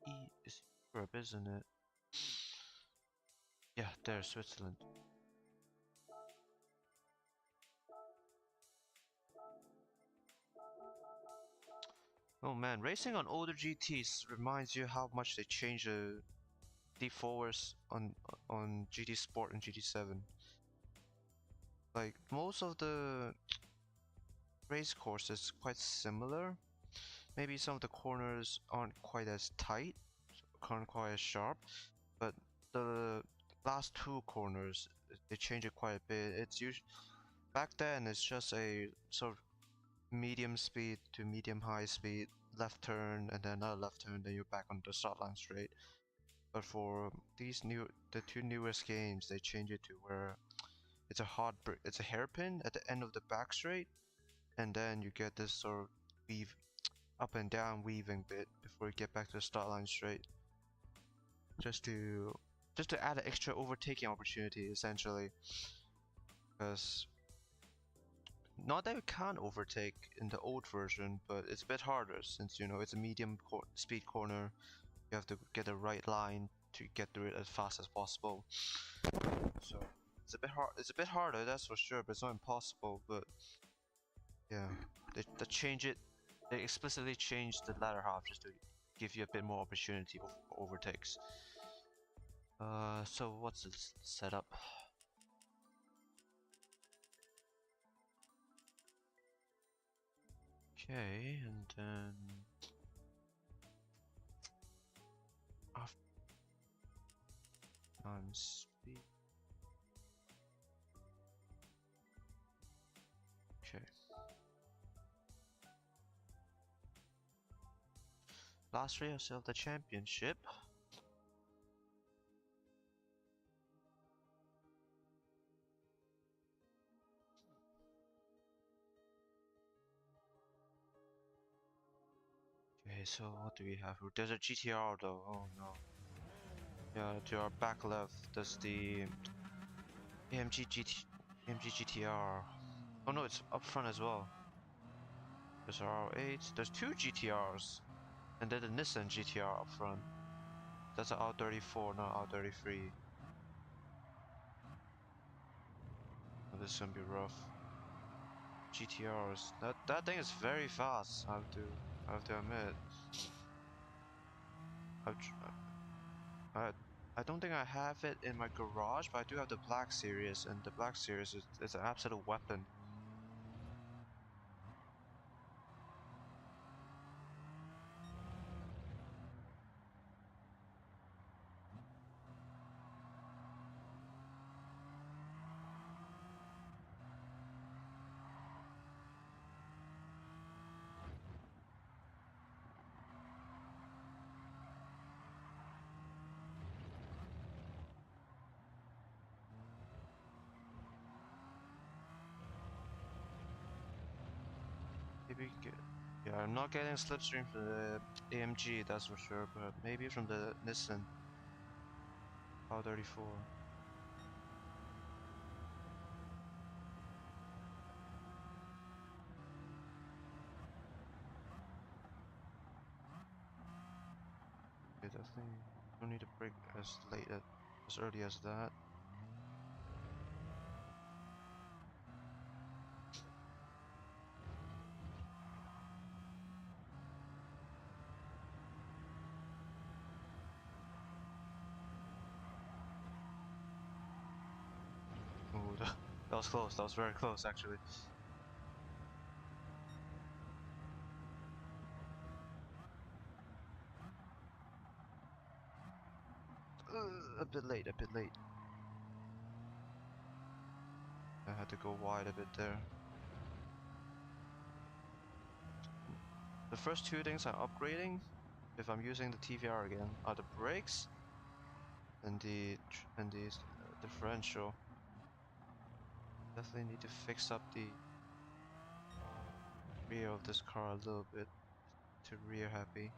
E is Europe, isn't it? Yeah, there's Switzerland. Oh man, racing on older GTs reminds you how much they changed the Deep Forest on GT Sport and GT7. Like most of the race courses quite similar. Maybe some of the corners aren't quite as tight, aren't quite as sharp, but the last two corners they change it quite a bit. It's usually back then it's just a sort of medium speed to medium high speed left turn and then another left turn, then you're back on the start line straight. But for the two newest games, they change it to where it's a hairpin at the end of the back straight, and then you get this sort of weave up and down weaving bit before you get back to the start line straight. Just to add an extra overtaking opportunity essentially, because not that you can't overtake in the old version, but it's a bit harder since it's a medium speed corner. You have to get the right line to get through it as fast as possible. So it's a bit hard. It's a bit harder, that's for sure, but it's not impossible. But yeah, they change it. They explicitly changed the latter half just to give you a bit more opportunity for overtakes. So what's the setup? Okay, and then after times speed. Okay. Last race of the championship. Okay, so what do we have? There's a GTR though. Oh no. Yeah, to our back left, there's the AMG GTR. Oh no, it's up front as well. There's R8. There's two GTRs, and then the Nissan GTR up front. That's an R34, not R33. Oh, this is gonna be rough. GTRs. That thing is very fast. I have to admit. I've, I I don't think I have it in my garage, but I do have the Black Series, and the Black Series is an absolute weapon. Maybe get, yeah, I'm not getting slipstream from the AMG, that's for sure, but maybe from the Nissan R34. Okay, definitely don't need to brake as early as that. Ooh, that was close. That was very close, actually. A bit late, a bit late. I had to go wide a bit there. The first two things I'm upgrading, if I'm using the TVR again, are the brakes and the differential. Definitely need to fix up the rear of this car a little bit to rear happy.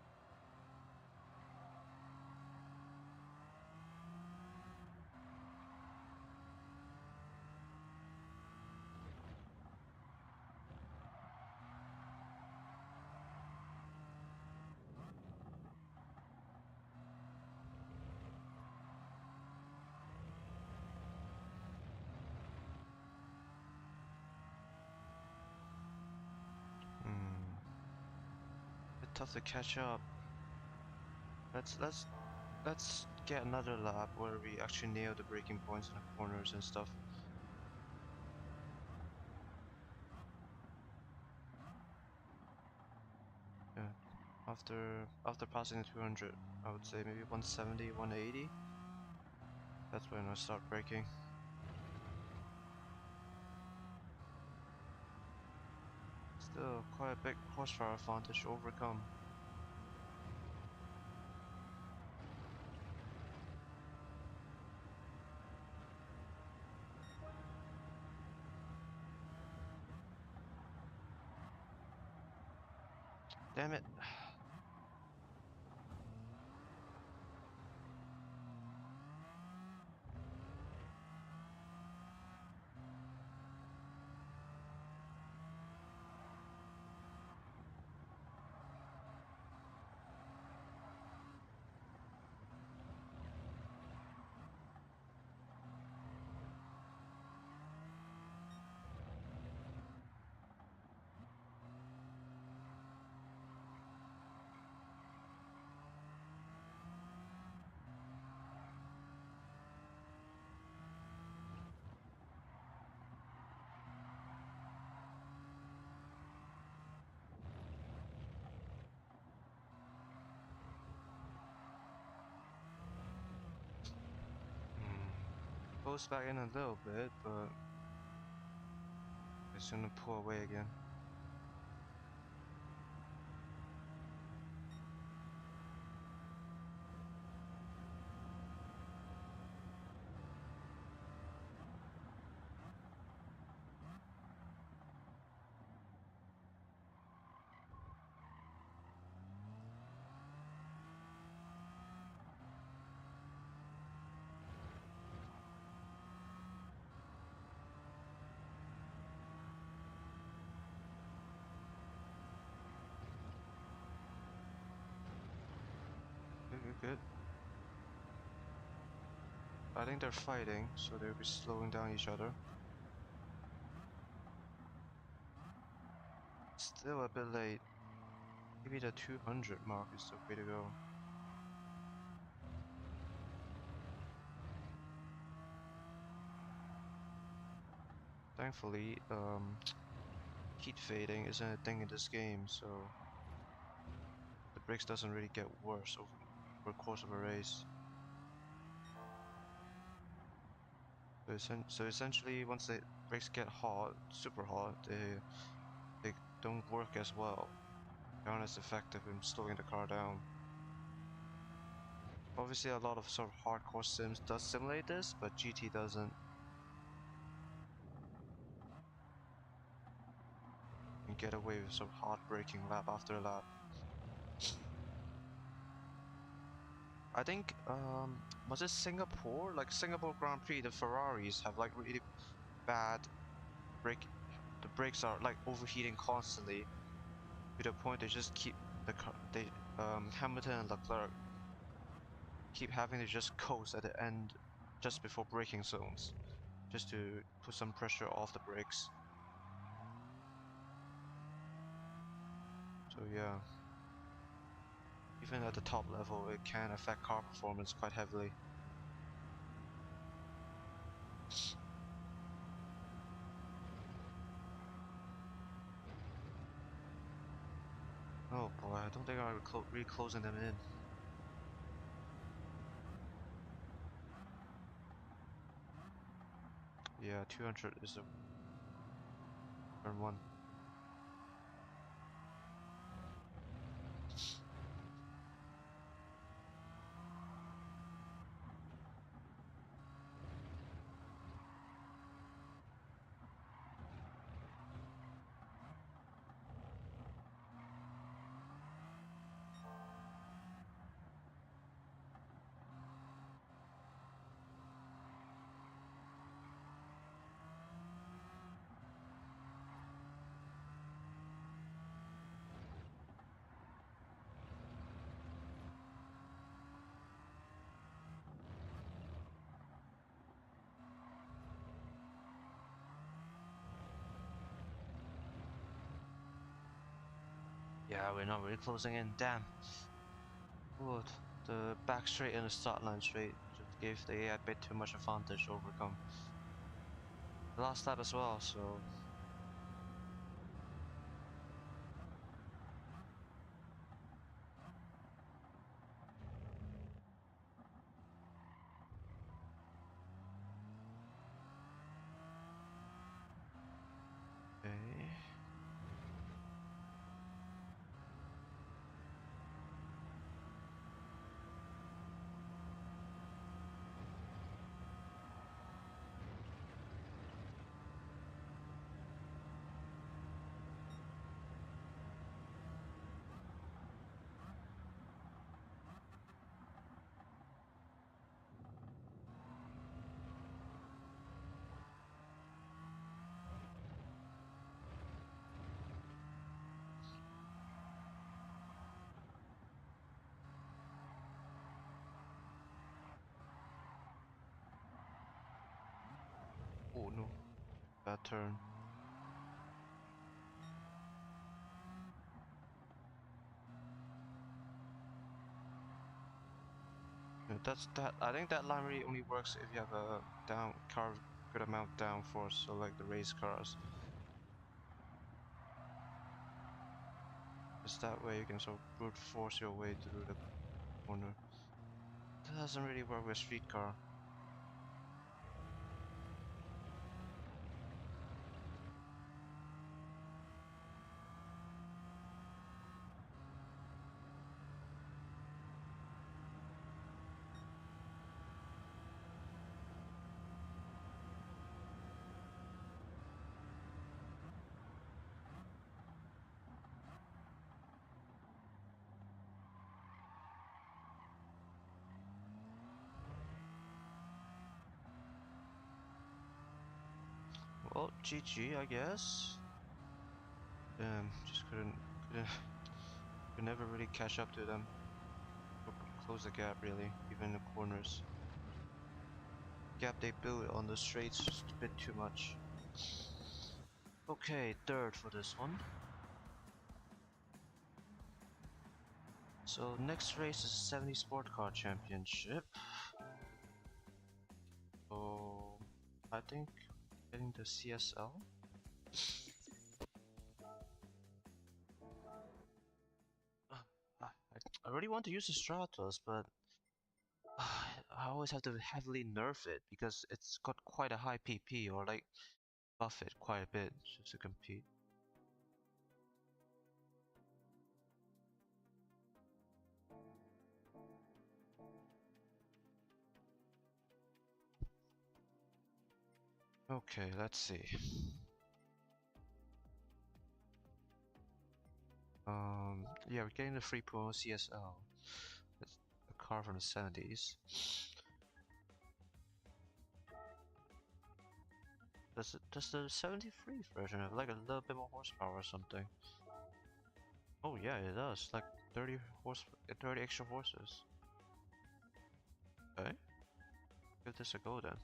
Bit tough to catch up. Let's get another lap where we actually nail the braking points in the corners and stuff. Yeah. After passing the 200, I would say maybe 170, 180. That's when I start braking. Still quite a big horsepower advantage to overcome. Damn it. Goes back in a little bit, but it's gonna pull away again. good. I think they're fighting, so they'll be slowing down each other. Still a bit late. Maybe the 200 mark is the way to go. Thankfully, heat fading isn't a thing in this game, so the brakes doesn't really get worse over the course of a race. So essentially, once the brakes get hot, super hot, they don't work as well. They aren't as effective in slowing the car down. Obviously, a lot of sort of hardcore sims does simulate this, but GT doesn't. You get away with sort of hard braking lap after lap. I think was it Singapore? Like Singapore Grand Prix, the Ferraris have like really bad brake. The brakes are like overheating constantly, to the point they just keep the car. Hamilton and Leclerc keep having to just coast at the end, just before braking zones, just to put some pressure off the brakes. So yeah, even at the top level, it can affect car performance quite heavily. Oh boy, I don't think I'm really closing them in. Yeah, 200 is a turn one. Yeah, we're not really closing in. Damn. Good. The back straight and the start line straight just gave the AI a bit too much advantage to overcome. The last lap as well, so. Okay. Oh no, bad turn. Yeah, I think that line really only works if you have a good amount of downforce, so like the race cars. Just that way you can sort of brute force your way through the corner. That doesn't really work with street car. Well, GG, I guess. Just could never really catch up to them. close the gap really, even in the corners. Gap they built on the straights just a bit too much. Okay, third for this one. So next race is 70 Sport Car Championship. So I think getting the CSL. I really want to use the Stratos, but I always have to heavily nerf it because it's got quite a high PP, or like buff it quite a bit just to compete. Okay, let's see. Yeah, we're getting the free promo CSL. It's a car from the 70s. Does the 73 version have like a little bit more horsepower or something? Oh yeah, it does. Like 30 extra horses. Okay, give this a go then.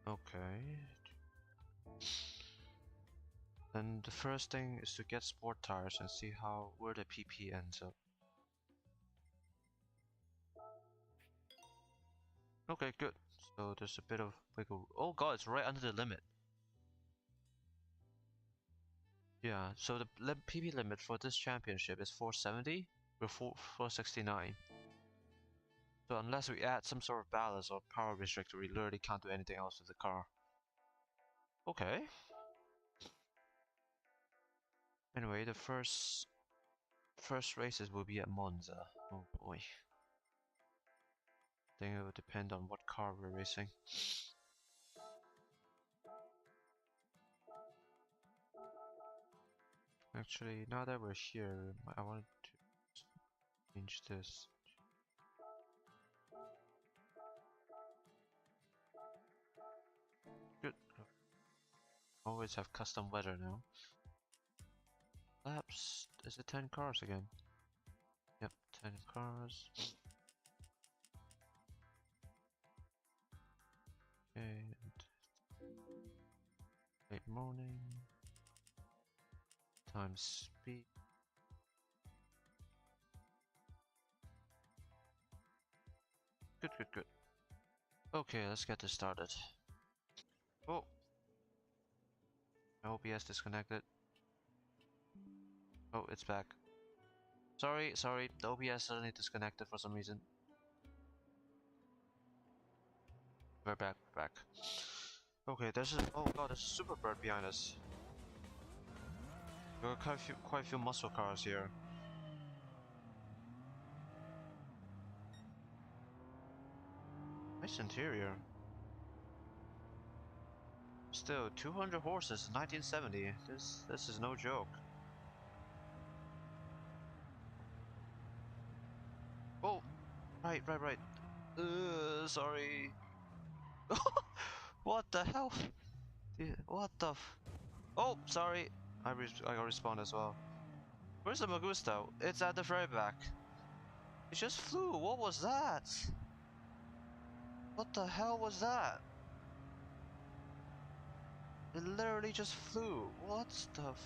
Okay. Then the first thing is to get sport tires and see where the PP ends up. Okay, good. So there's a bit of wiggle. Oh god, it's right under the limit. Yeah, so the PP limit for this championship is 470. We're 469. So unless we add some sort of ballast or power restrictor, we literally can't do anything else with the car. Okay. Anyway, the first races will be at Monza. Oh boy. I think it will depend on what car we're racing. Actually, now that we're here, I wanted to change this. Good. Always have custom weather now. Laps. Is it 10 cars again? Yep, 10 cars. And late morning. Times speed. Good, good, good. Okay, let's get this started. Oh! My OBS disconnected. Oh, it's back. Sorry, the OBS suddenly disconnected for some reason. We're back, Okay, oh god, there's a super bird behind us. There are quite a few muscle cars here. Nice interior. Still, 200 horses in 1970. This is no joke. Oh, right. Sorry. What the hell? What the Oh, sorry. I got respawned as well. Where's the Magusta? It's at the very back. It just flew. What was that? What the hell was that? It literally just flew. What stuff?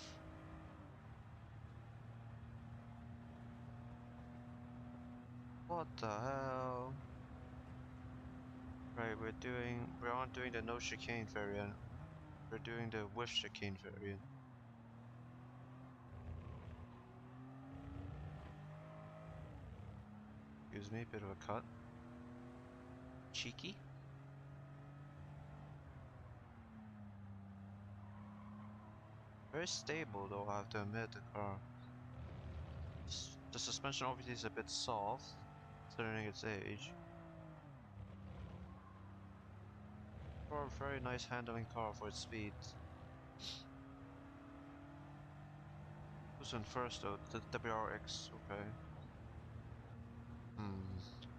What the hell? Right, we aren't doing the no chicane variant. We're doing the with chicane variant. Excuse me, bit of a cut. Cheeky. Very stable though, I have to admit, the car. The suspension obviously is a bit soft, considering its age. For a very nice handling car for its speed. Who's in first though? The WRX, okay.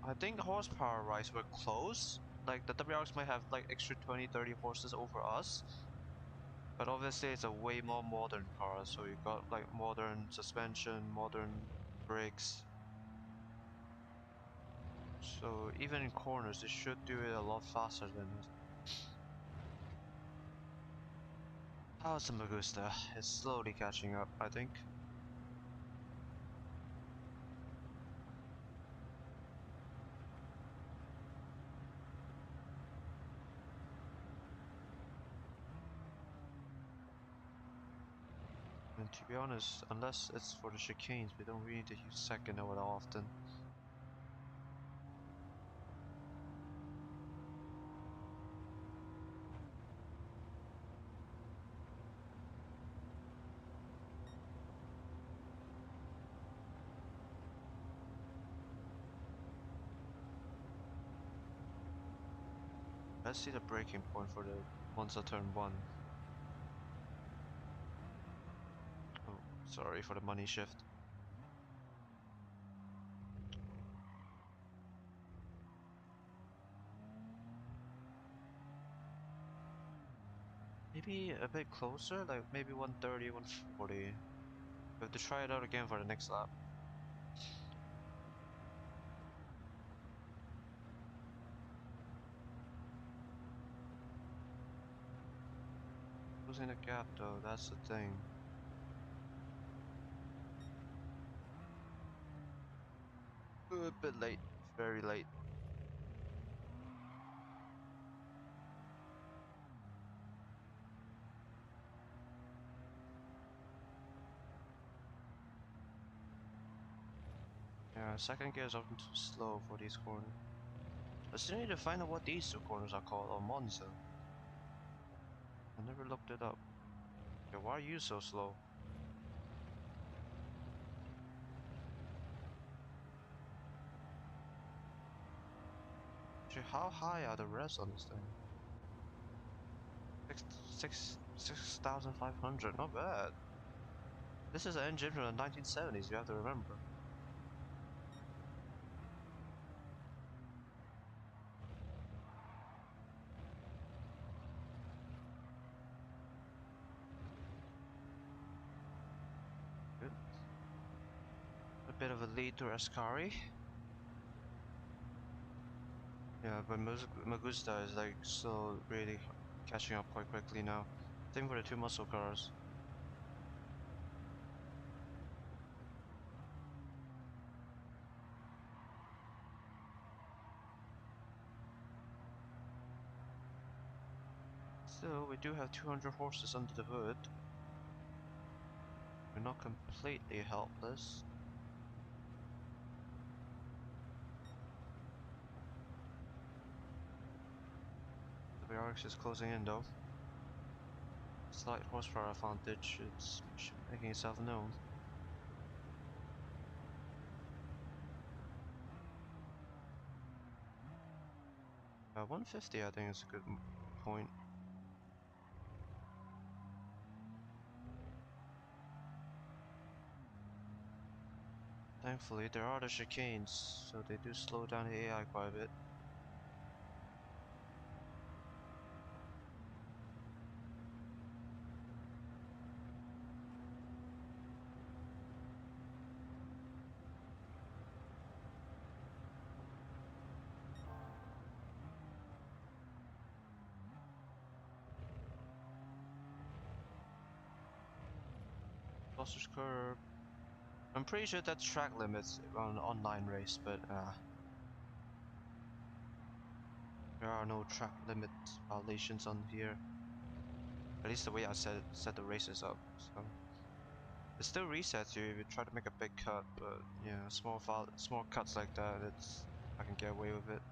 I think horsepower wise we're close. Like the WRX might have like extra 20-30 horses over us, but obviously it's a way more modern car, so you got like modern suspension, modern brakes. So even in corners, it should do it a lot faster than us. How's the Magusta? It's slowly catching up, I think. And to be honest, unless it's for the chicanes, we don't really need to use second over that often. Let's see the braking point for the Monza turn 1. Oh, sorry for the money shift. Maybe a bit closer, like maybe 130, 140. We have to try it out again for the next lap. Closing the gap though, that's the thing. A bit late, very late. Yeah, second gear is often too slow for these corners. I still need to find out what these two corners are called on Monza. I never looked it up. Yeah, why are you so slow? Actually, how high are the revs on this thing? 6,500, not bad. This is an engine from the 1970s, you have to remember. Good. A bit of a lead to Ascari. Yeah, but Magusta is like still really catching up quite quickly now. Same for the two muscle cars. Still, we do have 200 horses under the hood. We're not completely helpless. The BRX is closing in though. Slight horsepower advantage, it's making itself known. 150 I think is a good point. Thankfully, there are the chicanes, so they do slow down the AI quite a bit. Foster's curve. I'm pretty sure that's track limits on an online race, but there are no track limit violations on here. At least the way I set the races up. So it still resets you if you try to make a big cut, but yeah, small cuts like that, it's I can get away with it.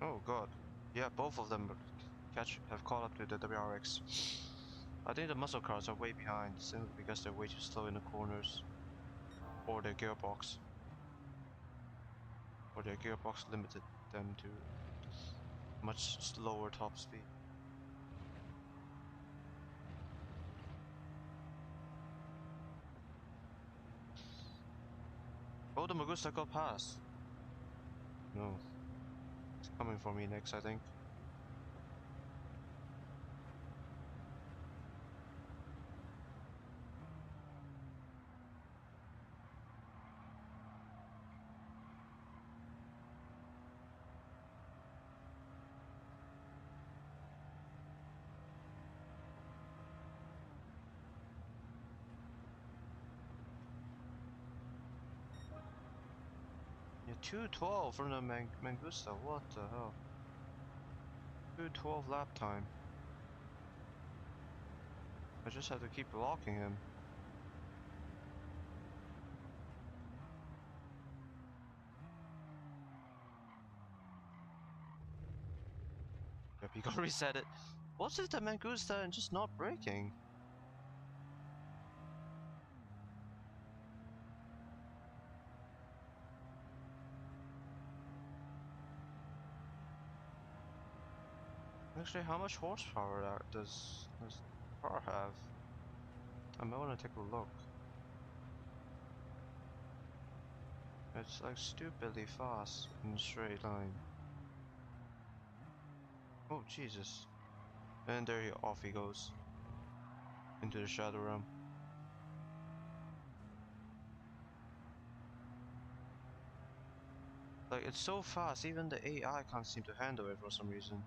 Oh god, yeah, both of them have caught up to the WRX. I think the muscle cars are way behind simply because they're way too slow in the corners, or their gearbox, limited them to much slower top speed. Oh, the Magusta got past. No. It's coming for me next, I think. Yeah, 2:12 from the Mangusta. What the hell? 2:12 lap time. I just have to keep blocking him. Yep, you gotta reset it. What's with the Mangusta and just not braking? Actually, how much horsepower does this car have? I might want to take a look. It's like stupidly fast in a straight line. Oh Jesus! And off he goes into the shadow realm. Like it's so fast, even the AI can't seem to handle it for some reason.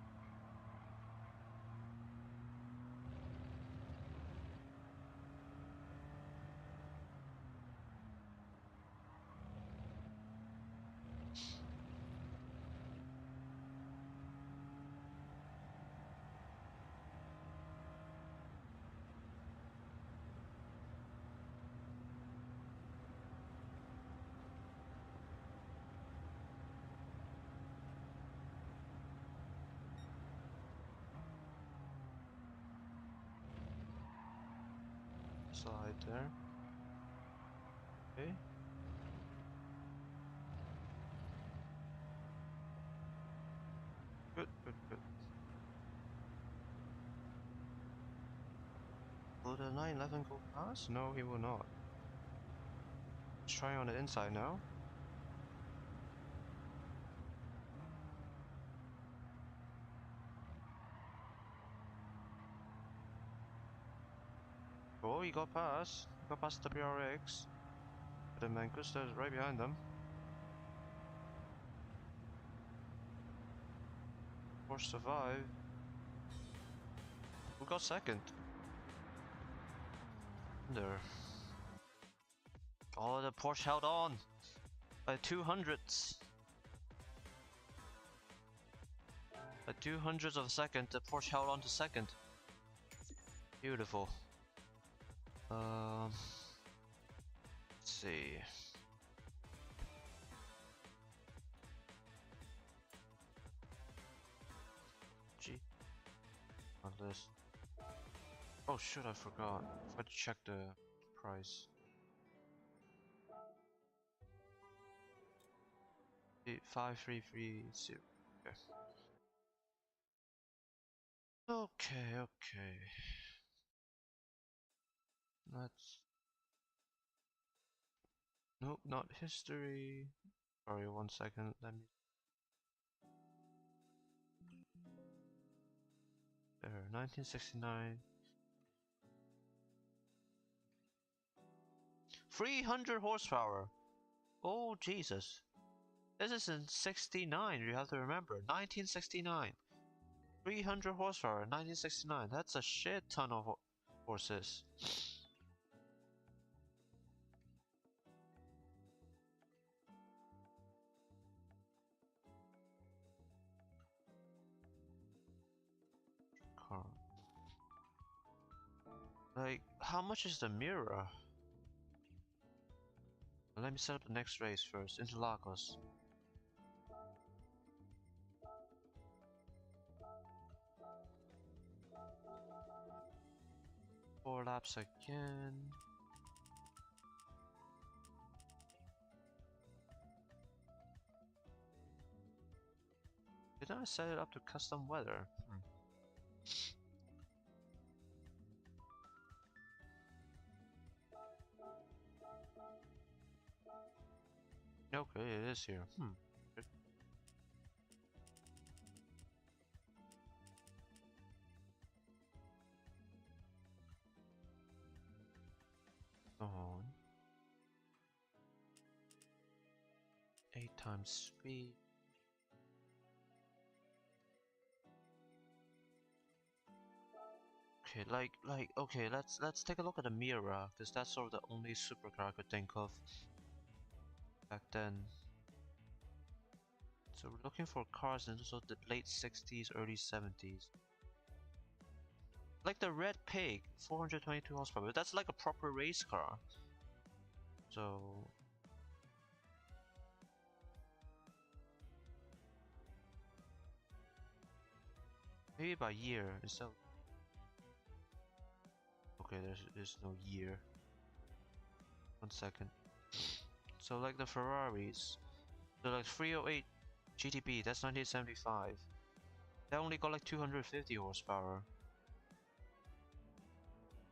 Slide there. Okay. Good, good, good. Will the 911 go past? No, he will not. Let's try on the inside now. Oh, he got past. He got past the WRX. But the Mangusta is right behind them. Porsche survive. Who got second? There. Oh, the Porsche held on by 200ths. By 200ths of a second, the Porsche held on to second. Beautiful. Let's see. Gee, on this. Oh shit, I forgot. I forgot to check the price. 5330. Okay. Okay. Let's. Nope, not history. Sorry, 1 second. Let me. There, 1969. 300 horsepower. Oh Jesus. This is in 69. You have to remember, 1969. 300 horsepower, 1969. That's a shit ton of horses. Car. Like, how much is the mirror? Let me set up the next race first. Interlagos. 4 laps again. Didn't I set it up to custom weather? Okay, it is here. Good. On 8 times speed. Okay, okay, let's take a look at the mirror, because that's sort of the only supercar I could think of back then. So we're looking for cars in sort of the late 60s, early 70s. Like the Red Pig, 422 horsepower. That's like a proper race car. So maybe by year instead. Okay, there's no year. 1 second. So like the Ferraris, so like 308 GTB, that's 1975. That only got like 250 horsepower.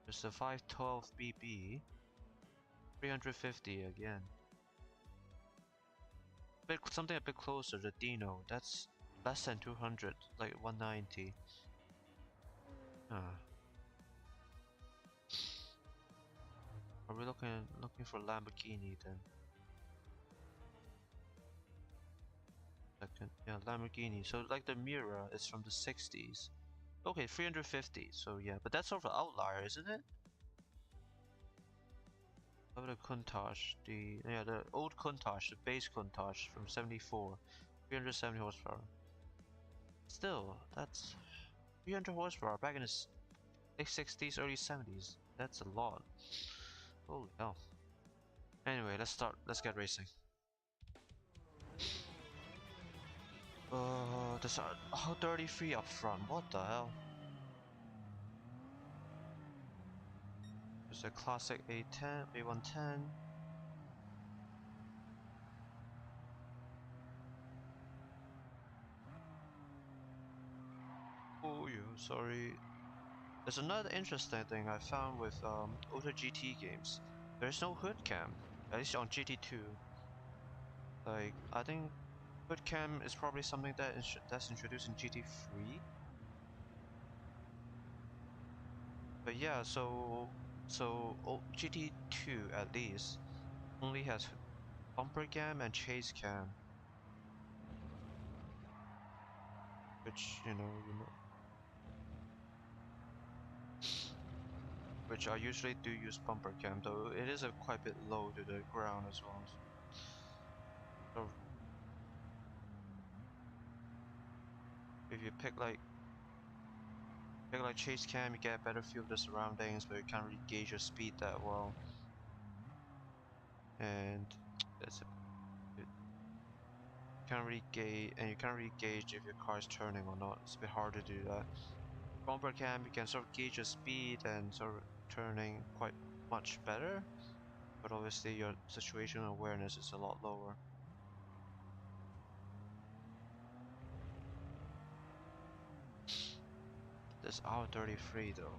There's the 512 BB, 350 again. Something a bit closer, the Dino, that's less than 200, like 190. Are we looking for Lamborghini then? Second, yeah, Lamborghini. So like the Miura is from the 60s. Okay, 350. So yeah, but that's sort of an outlier, isn't it? How about the Countach? The old Countach, the base Countach from 74, 370 horsepower. Still, that's 300 horsepower back in the late 60s, early 70s. That's a lot. Holy hell. Anyway, let's get racing. There's a 33 up front, what the hell? There's a classic A10, A110. Oh, yeah, sorry. There's another interesting thing I found with older GT games. There's no hood cam, at least on GT2. Like, I think hood cam is probably something that's introduced in GT3. But yeah, GT2 at least only has bumper cam and chase cam, which which I usually do use bumper cam, though it is a quite a bit low to the ground as well. So if you pick like chase cam, you get a better feel of the surroundings, but you can't really gauge your speed that well. And that's a bit, you can't really gauge if your car is turning or not. It's a bit hard to do that. Bumper cam, you can sort of gauge your speed and sort of turning quite much better, but obviously your situational awareness is a lot lower. This R33 though,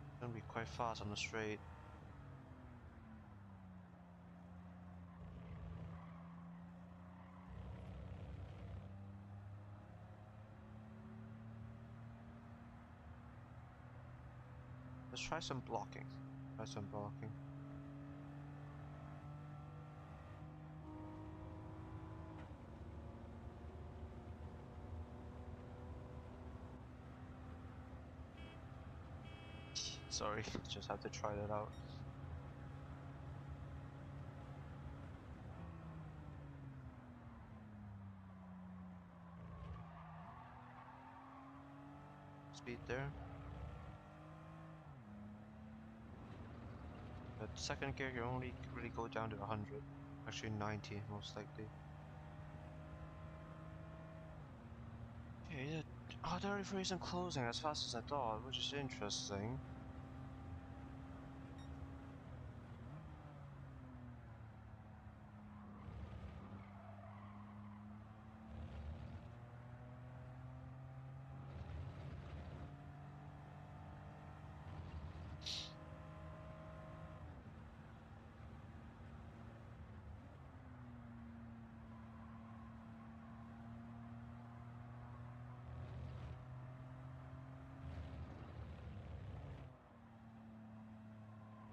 it's gonna be quite fast on the straight. Let's try some blocking. Sorry, just have to try that out. Speed there. But second gear you only really go down to 100. Actually 90 most likely. Okay, the R33 isn't closing as fast as I thought, which is interesting.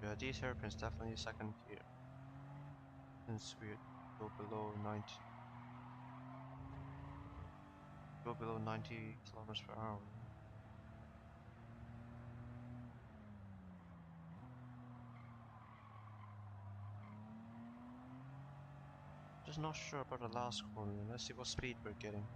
Yeah, these hairpins definitely second gear. Since we go below 90 kilometers per hour. Just not sure about the last corner. Let's see what speed we're getting.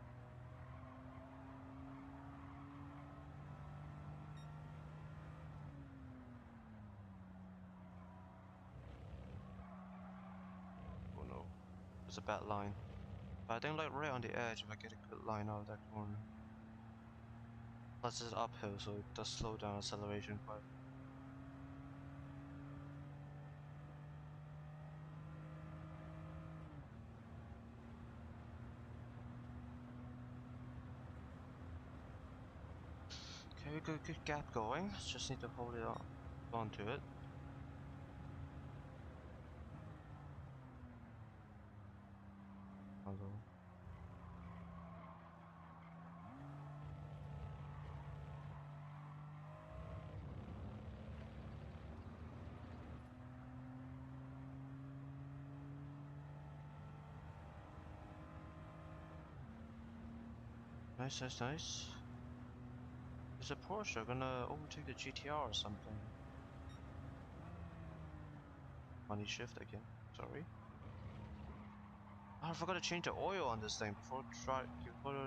Oh no, it's a bad line. But I think like right on the edge if I get a good line out of that corner. Plus it's uphill, so it does slow down acceleration quite. Okay, we got a good gap going. Just need to hold it on to it. Hello. Nice, nice, nice. Is a Porsche gonna overtake the GTR or something? Money shift again. Sorry. Oh, I forgot to change the oil on this thing before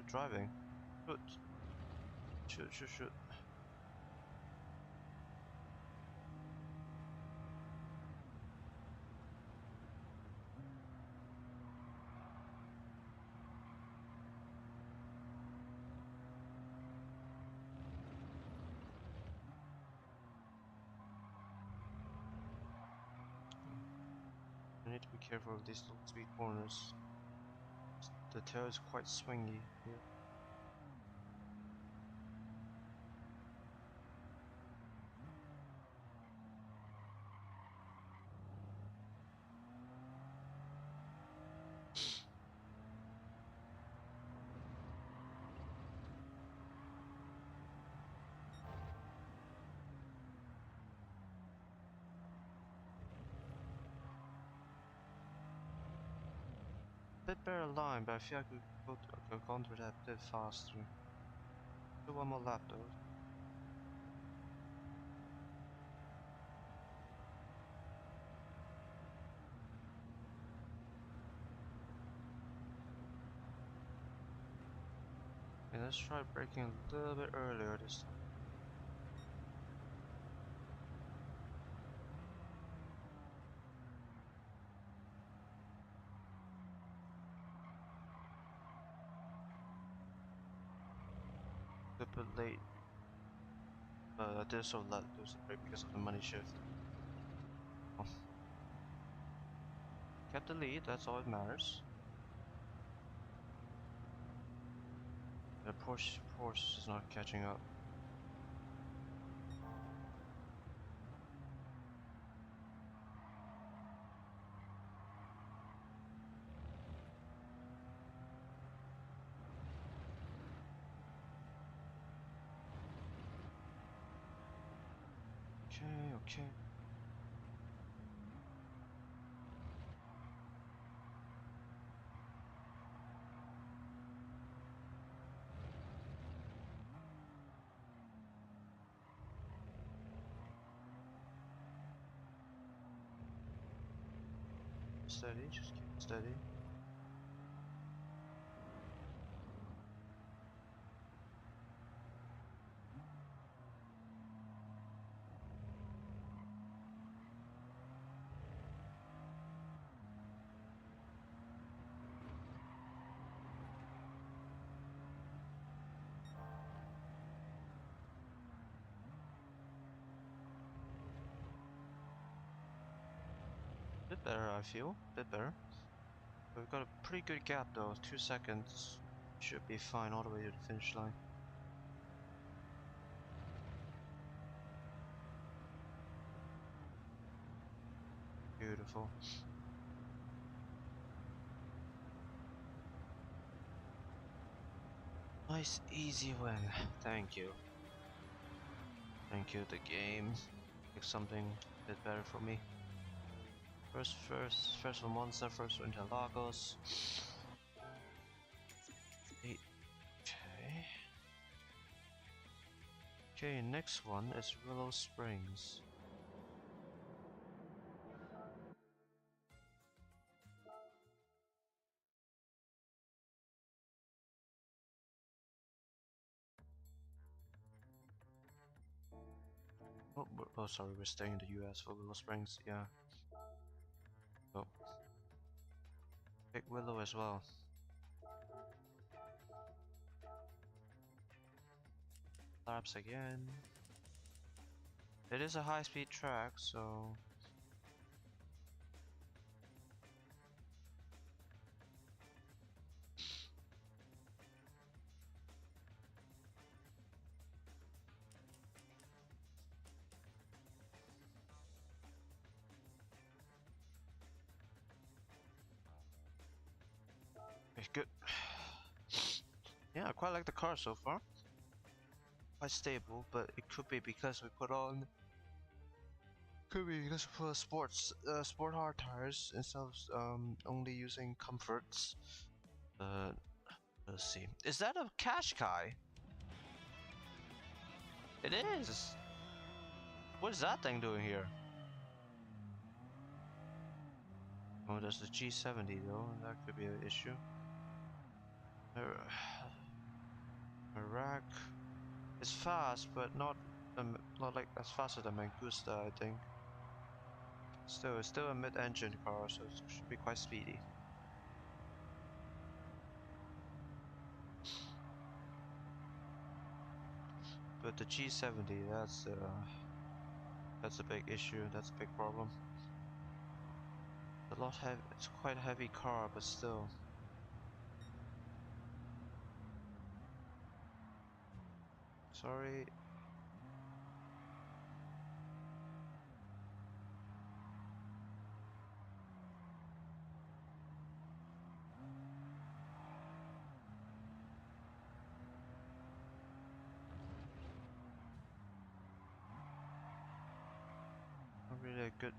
driving. Shoot. Shoot, shoot, shoot. I need to be careful of these little speed corners. The tail is quite swingy here. Bit better line, but I feel I could go counter that a bit faster. Do one more lap though. Okay, let's try braking a little bit earlier this time. A bit late. I did so let lose the brake because of the money shift. Oh. Kept the lead, that's all that matters. The Porsche is not catching up. Okay, okay. Steady, just keep it steady. Bit better, I feel. Bit better. We've got a pretty good gap though, 2 seconds. Should be fine all the way to the finish line. Beautiful. Nice, easy win. Thank you. Thank you, the game. Like something a bit better for me. First for Monza, first for Interlagos. 8. Okay. Okay, next one is Willow Springs. Oh, sorry, we're staying in the US for Willow Springs, yeah. Oh. Pick Willow as well. Laps again. It is a high-speed track, so... Okay, good. Yeah, I quite like the car so far. Quite stable, but it could be because we put on... Could be because we put sport hard tires instead of only using comforts. Let's see. Is that a Qashqai? It is! What is that thing doing here? Oh, there's the G70 though, that could be an issue. Iraq is fast, but not like as faster than Mangusta, I think. Still, it's still a mid-engine car, so it should be quite speedy. But the G70, that's a big issue. That's a big problem. It's quite a heavy car, but still. Sorry. Not really a good.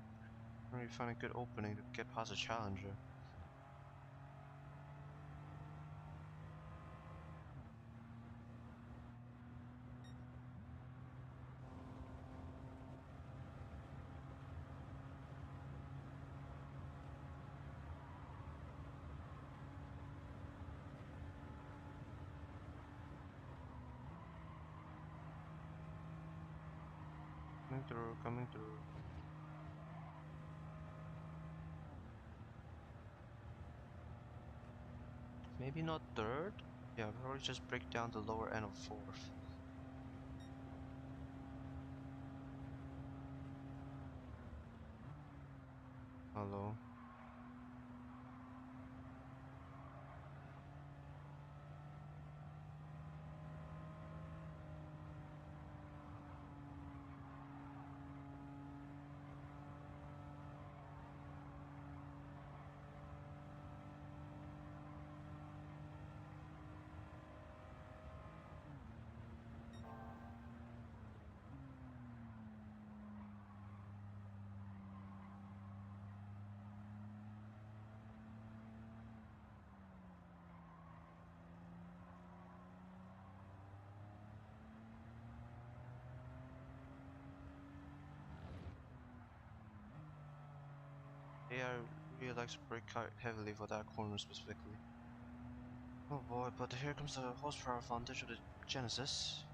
Not really find a good opening to get past a challenger. Coming through. Maybe not third? Yeah, probably just break down the lower end of fourth. Hello. Yeah, I really like to brake quite heavily for that corner specifically. Oh boy, but here comes the horsepower advantage of the Genesis.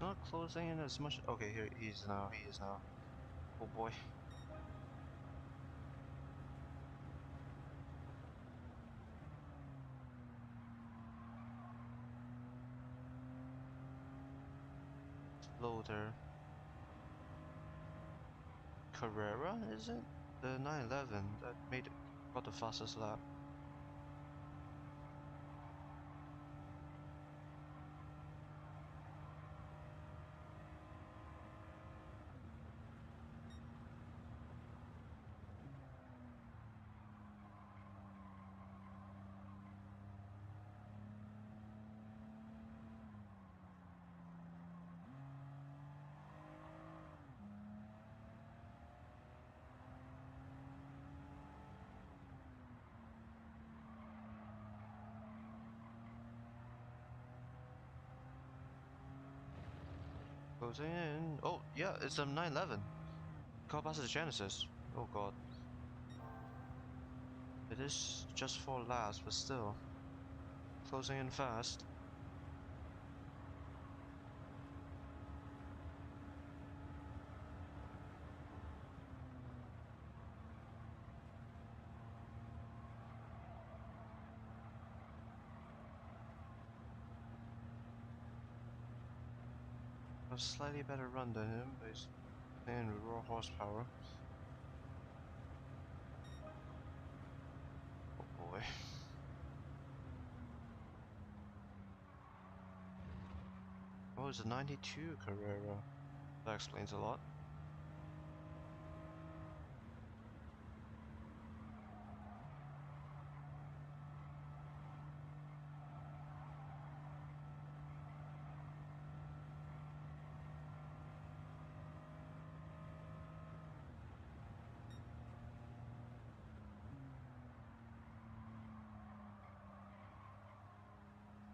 Not closing in as much. Okay, here he is now. He is now. Oh boy. Slow there. Carrera, is it? The 911 that made it, got the fastest lap. Goes in. Oh, yeah, it's a 911. Car passes Genesis. Oh god. It is just 4 laps, but still. Closing in fast. A slightly better run than him, but he's playing with raw horsepower. Oh boy. Oh, it's a 92 Carrera. That explains a lot.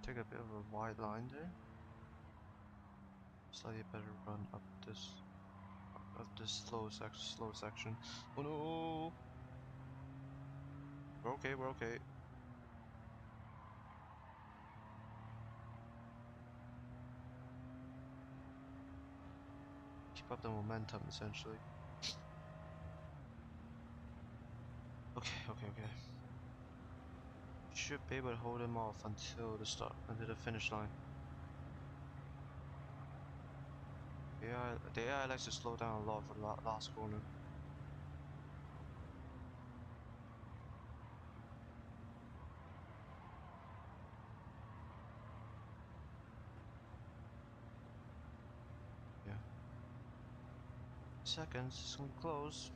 Take a bit of a wide line there. Slightly better run up this slow section. Oh no! We're okay, we're okay. Keep up the momentum essentially. Okay. Should be able to hold him off until the finish line. The AI likes to slow down a lot for the last corner. Yeah. Seconds, it's gonna be close.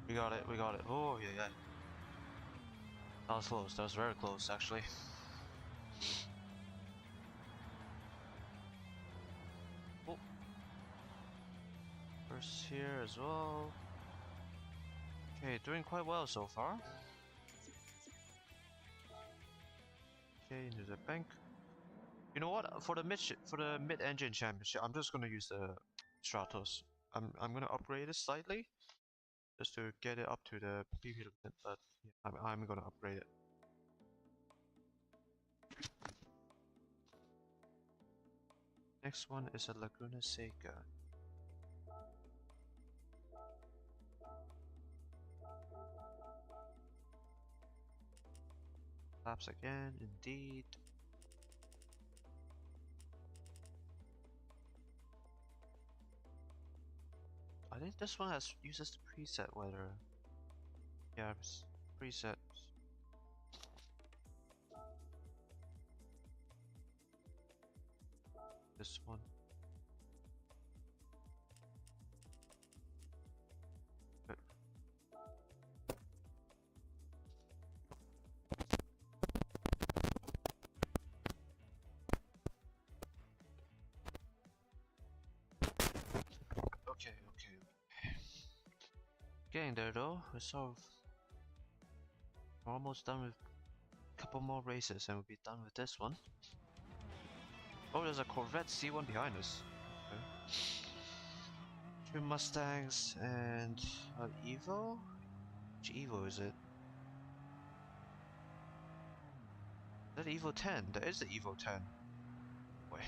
We got it. Oh yeah. That was close, that was very close actually. Oh. First here as well. Okay, doing quite well so far. Okay, into the bank. You know what? For the mid-engine championship, I'm just gonna use the Stratos. I'm gonna upgrade it slightly, just to get it up to the PP limit. But yeah, I'm gonna upgrade it. Next one is a Laguna Seca. Laps again, indeed. I think this one uses the preset weather. Yeah, preset. This one. But okay. Getting there though. We're almost done with a couple more races and we'll be done with this one. Oh, there's a Corvette C1 behind us. Okay. Two Mustangs and an Evo? Which Evo is it? Is that Evo 10? That is the Evo 10. Boy.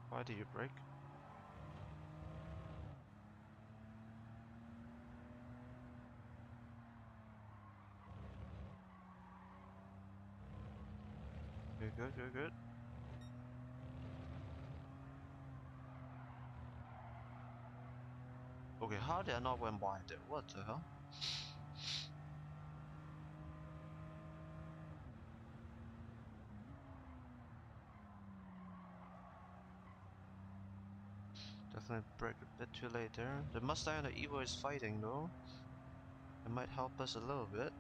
Why did you break? good, good, good. Okay, how did I not went by there? What the hell? Definitely break a bit too late there. The Mustang and the Evo is fighting though. It might help us a little bit.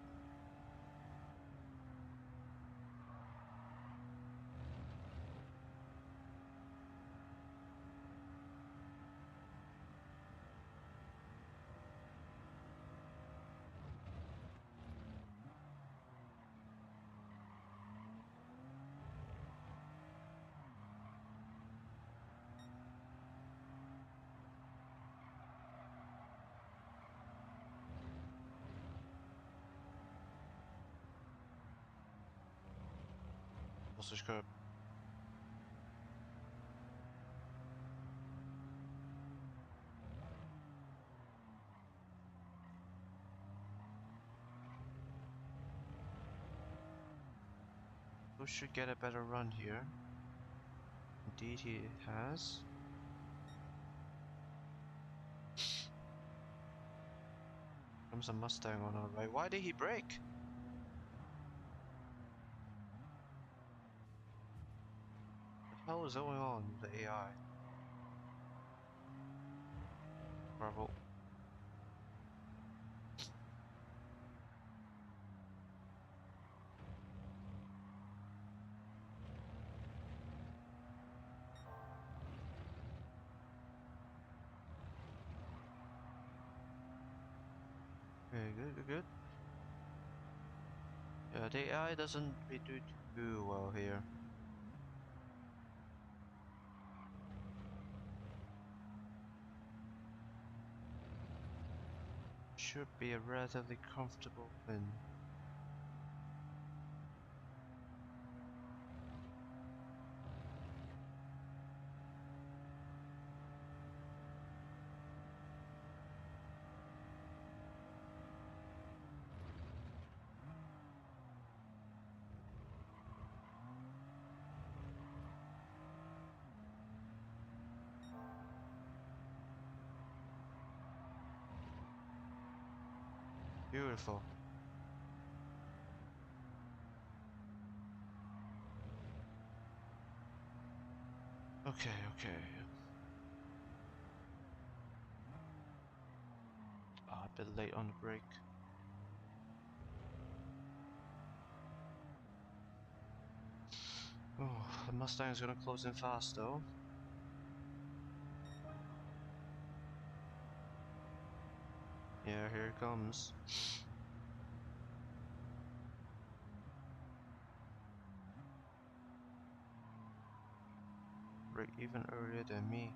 Sausage curb. Who should get a better run here? Indeed he has. Comes a Mustang on our right. Why did he brake? What the hell is going on with the AI? Bravo. Okay, good, good, good. Yeah, the AI doesn't really do too well here. Should be a relatively comfortable win. Beautiful. Okay, okay. A bit late on the break. Oh, the Mustang's gonna close in fast though. Yeah, here it comes. Break even earlier than me.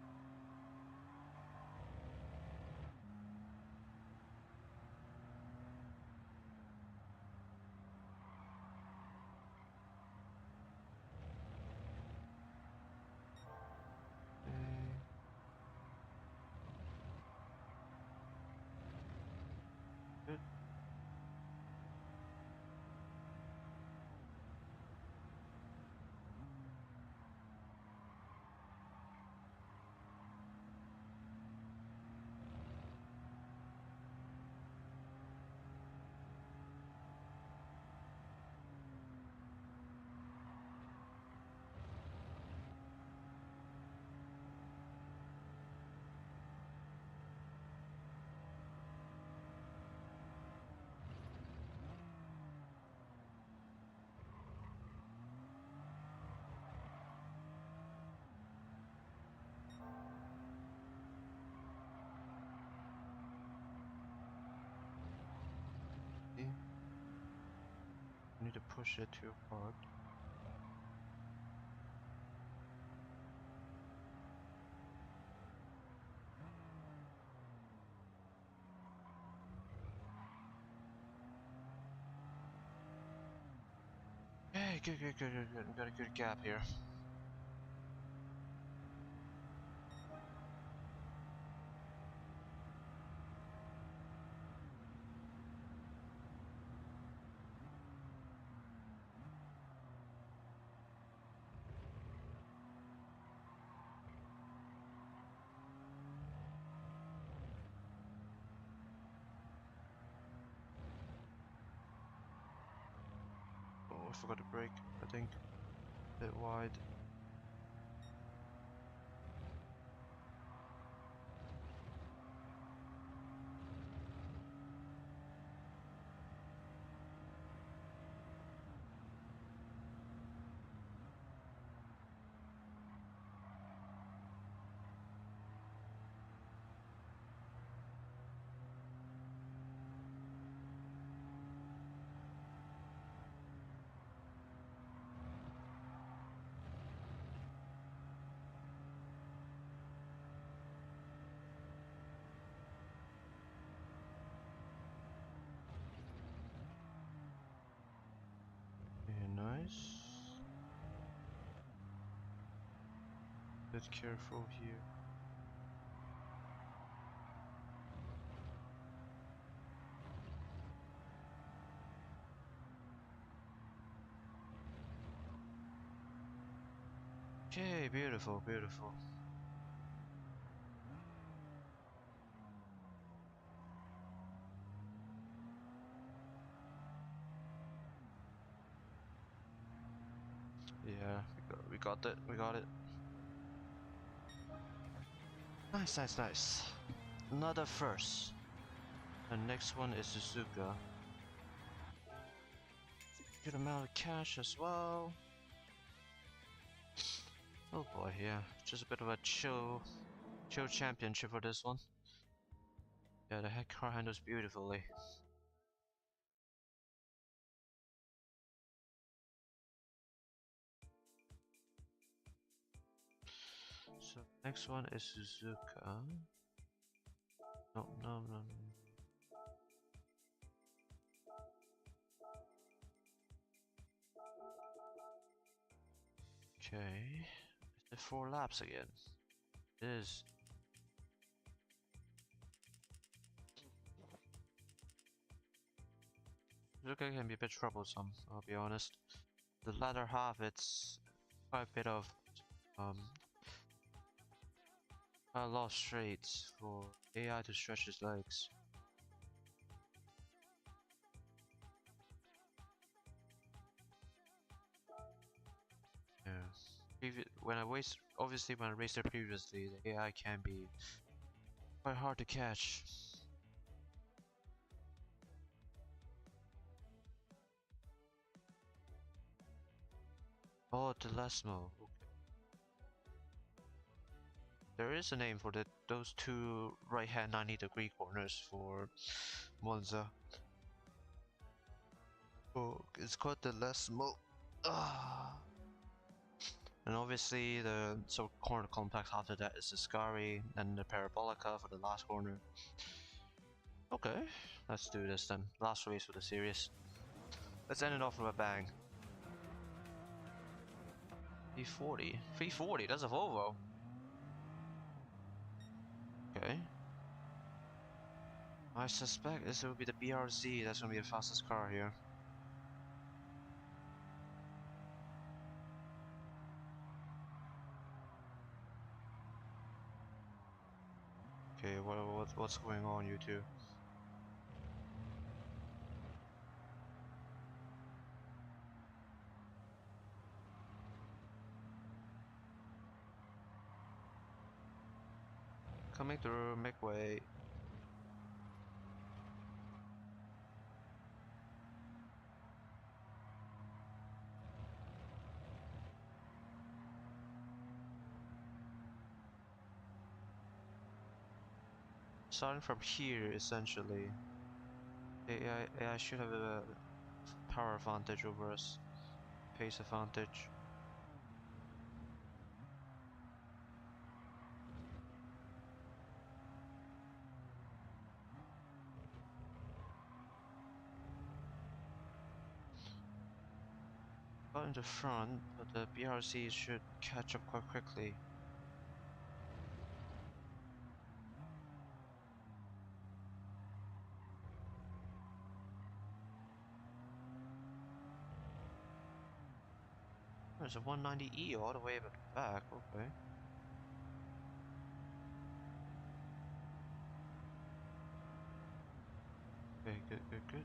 Good. See? Need to push it too hard. Hey, good, good, good, good, good. We got a good gap here. forgot to brake, I think. A bit wide. Very nice. Bit careful here. Okay, beautiful, beautiful. Yeah, we got it, we got it. Nice, nice, nice. Another first. The next one is Suzuka. Good amount of cash as well. Oh boy, yeah, just a bit of a chill championship for this one. Yeah, the heck car handles beautifully. So next one is Suzuka. No, no, no. Okay, is it 4 laps again? It is. Suzuka can be a bit troublesome, I'll be honest. The latter half, it's quite a bit of lost straights for AI to stretch his legs. Yeah. Obviously when I raced it previously, the AI can be quite hard to catch. Oh, Telesmo. Okay. There is a name for those two right-hand 90-degree corners for Monza. Oh, it's called Telesmo. Ah. And obviously the corner complex after that is the Scari and the Parabolica for the last corner. Okay, let's do this then. Last race for the series. Let's end it off with a bang. 340? 340, that's a Volvo. Okay. I suspect this will be the BRZ, that's gonna be the fastest car here. Okay, what's going on, you two? Coming through, make way. Starting from here, essentially, AI should have a power advantage over us, pace advantage. Got in the front, but the BRC should catch up quite quickly. There's a 190E all the way back, okay. Okay, good, good, good.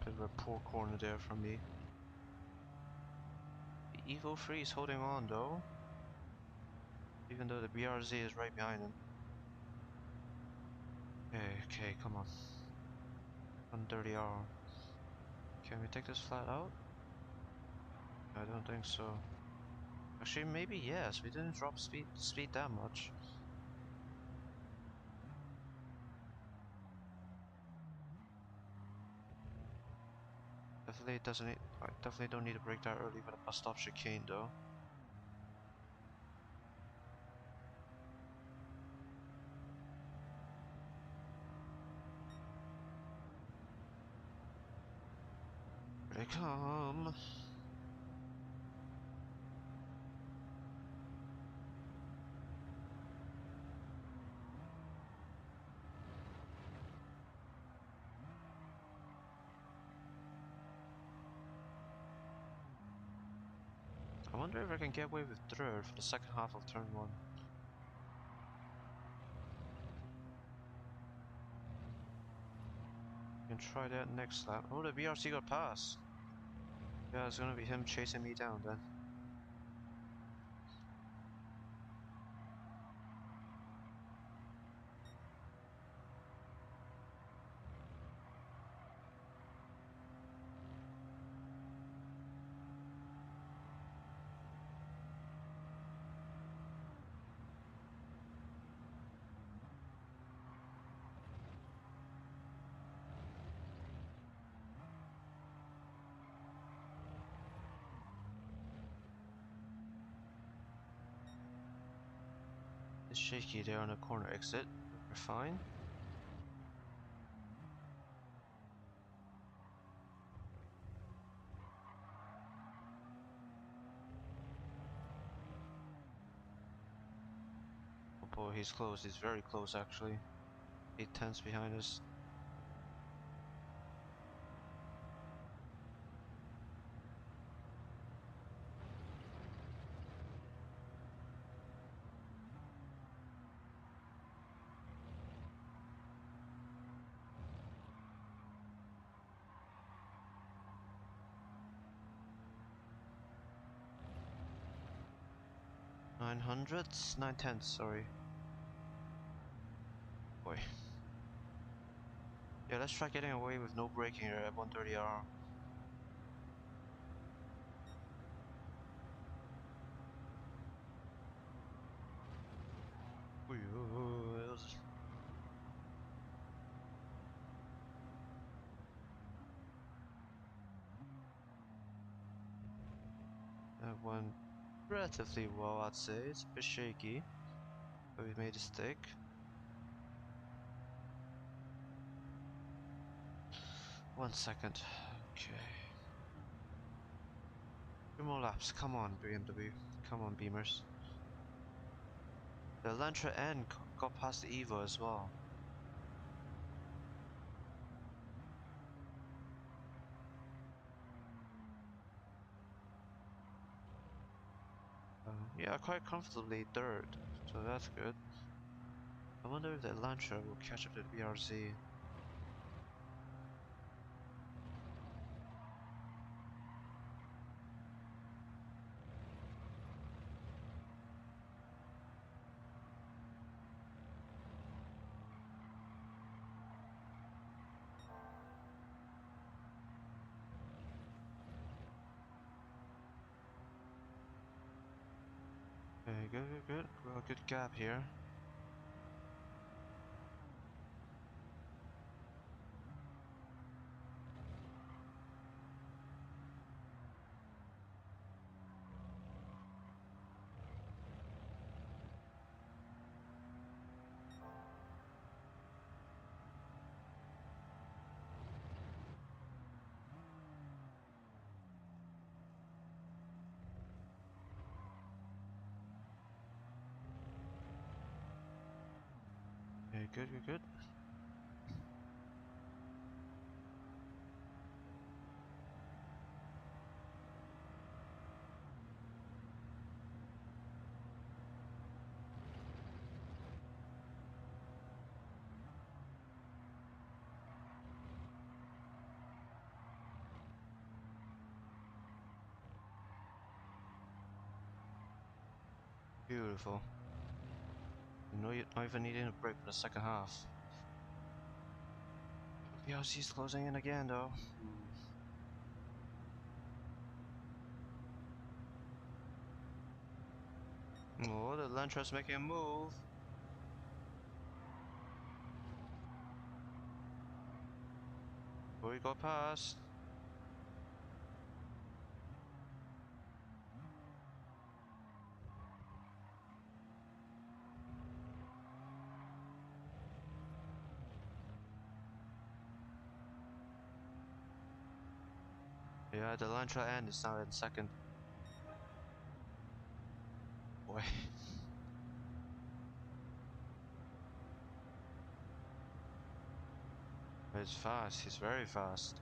Bit of a poor corner there from me. The Evo 3 is holding on though, even though the BRZ is right behind him. Okay, come on. 130R. Can we take this flat out? I don't think so. Actually, maybe yes. We didn't drop speed that much. Definitely doesn't need, I definitely don't need to break that early with a bus stop chicane though. Here they come. I wonder if I can get away with third for the second half of turn 1. Can try that next lap. Oh, the BRC got past. Yeah, it's gonna be him chasing me down then. It's shaky there on the corner exit. We're fine. Oh boy, he's close. He's very close actually. 8 tenths behind us. Nine hundredths? 9 tenths, sorry. Boy. Yeah, let's try getting away with no braking here at 130R. That went relatively well, I'd say. It's a bit shaky, but we made a stick. One second. Okay. 2 more laps. Come on, BMW. Come on, Beamers. The Elantra N got past the Evo as well. Yeah, quite comfortably third, so that's good. I wonder if the Elantra will catch up to the BRZ. Okay, good. Well, good gap here. Okay, good. Beautiful. You know, you're not even needing a break for the second half. PLC's closing in again, though. Oh, the Lantra's making a move. We got past. Yeah, the Lantra end is now in second. Boy. He's fast, he's very fast.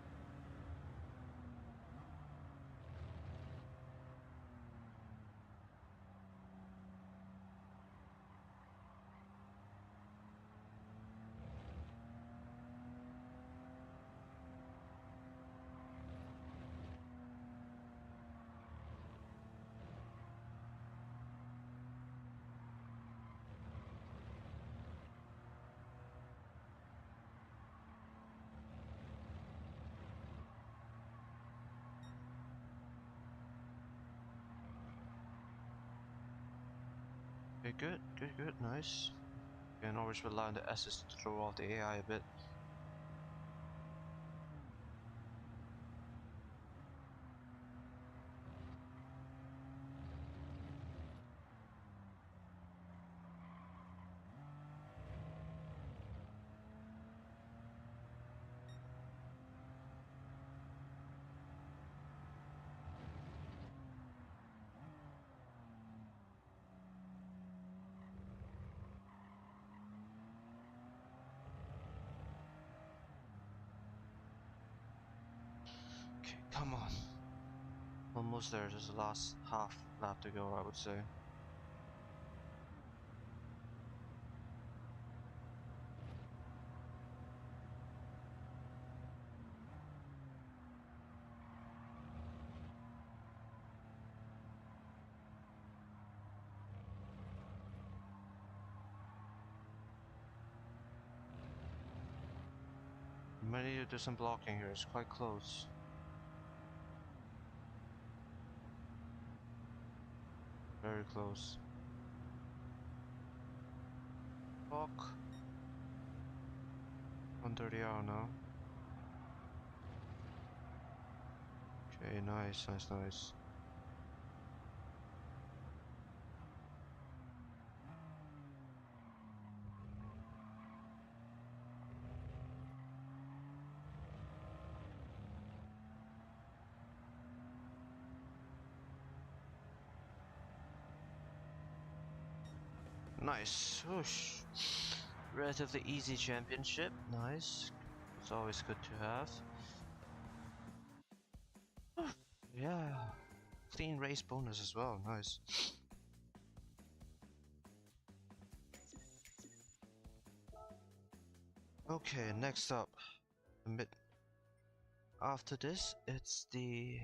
Okay, good, nice. You can always rely on the S's to throw off the AI a bit. Okay, come on. Almost there, there's the last half lap to go, I would say. We might need to do some blocking here, it's quite close. Very close. Block. 130 hour now. Okay, nice. Nice. Whoosh. Relatively easy championship. Nice. It's always good to have. Yeah. Clean race bonus as well. Nice. Okay, next up. Mid. After this, it's the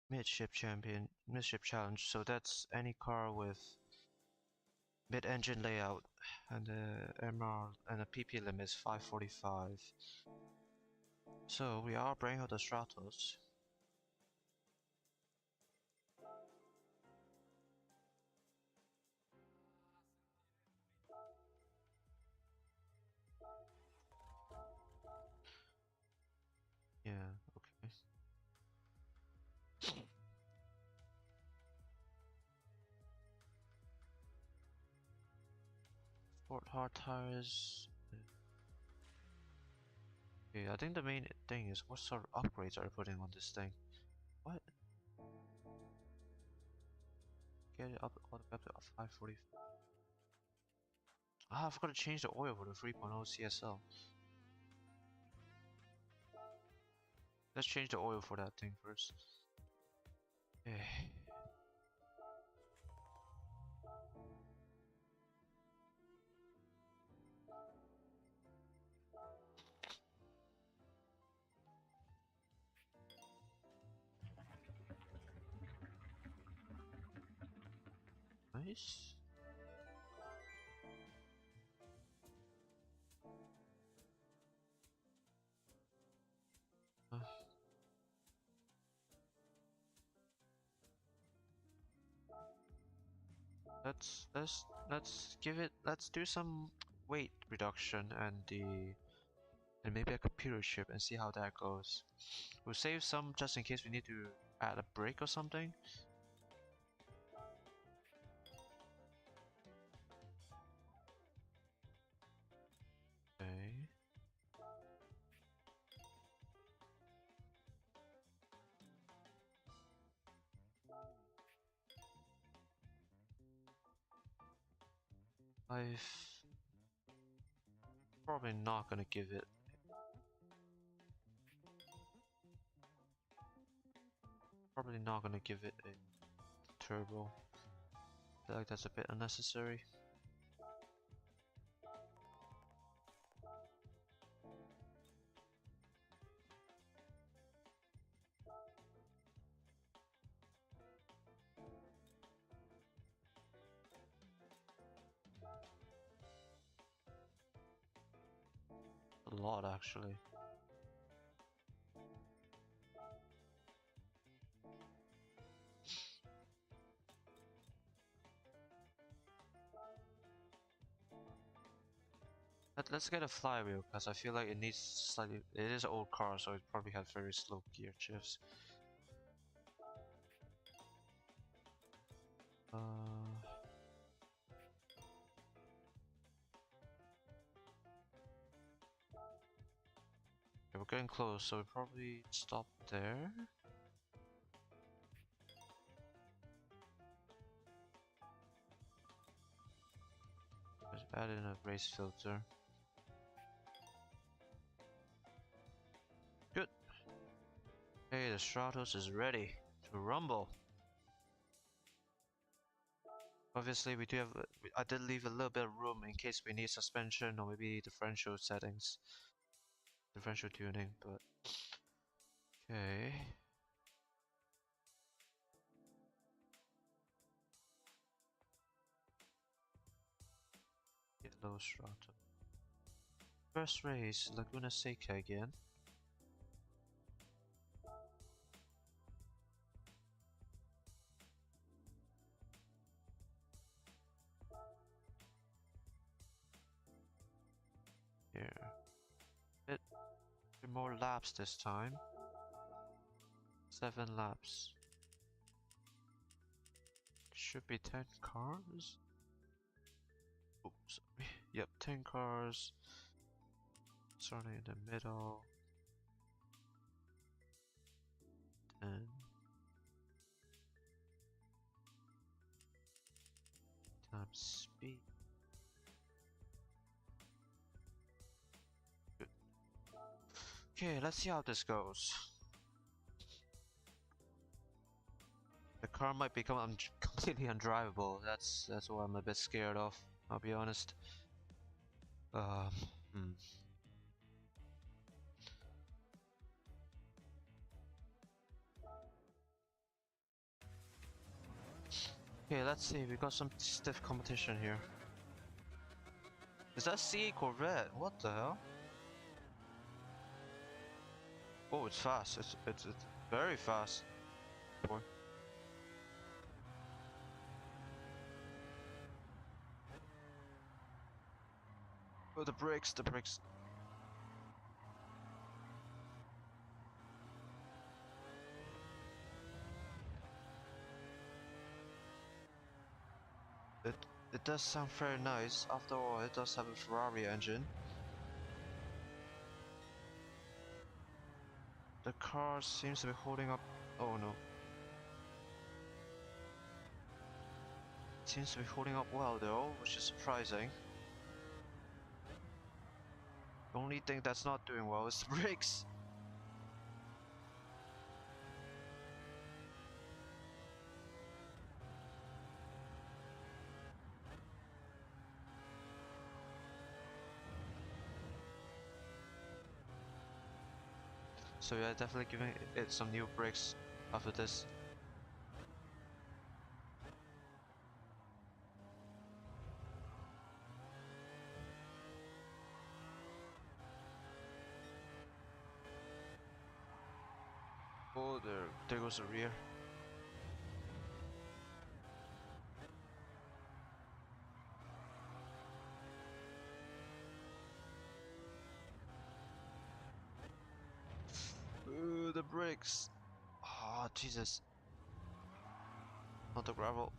midship challenge. So that's any car with mid-engine layout, and the MR and the PP limit is 545. So we are bringing out the Stratos. Yeah, okay. Sport hard tires. Okay, I think the main thing is what sort of upgrades are you putting on this thing? What? Get it up all the way up to 540. Ah, I forgot to change the oil for the 3.0 CSL. Let's change the oil for that thing first. Okay. nice. Uh, let's do some weight reduction and maybe a computer chip and see how that goes. We'll save some just in case we need to add a brake or something. Okay. I've probably not gonna give it. Probably not gonna give it a turbo. I feel like that's a bit unnecessary. A lot actually. Let's get a flywheel because I feel like it needs slightly. It is an old car, so it probably has very slow gear shifts. Okay, we're getting close, so we probably stop there. Just add in a race filter. Good. Hey, the Stratos is ready to rumble. Obviously, we do have. I did leave a little bit of room in case we need suspension or maybe differential settings, differential tuning. But okay. Yellow Strato. First race, Laguna Seca again. Here. Bit more laps this time. 7 laps. Should be 10 cars. Oh, sorry. Yep, 10 cars. Starting in the middle. 10. Times speed. Good. Okay, let's see how this goes. The car might become completely undrivable. That's what I'm a bit scared of. I'll be honest. Hmm. Okay, let's see. We got some stiff competition here. Is that C Corvette? What the hell? Oh, it's fast. It's very fast. Boy. Oh, the brakes, the brakes. It does sound very nice. After all, it does have a Ferrari engine. The car seems to be holding up. Oh no. It seems to be holding up well though, which is surprising. The only thing that's not doing well is the brakes. So yeah, definitely giving it some new brakes after this. Oh, there goes the rear. Ooh, the brakes. Oh, Jesus. Not the gravel.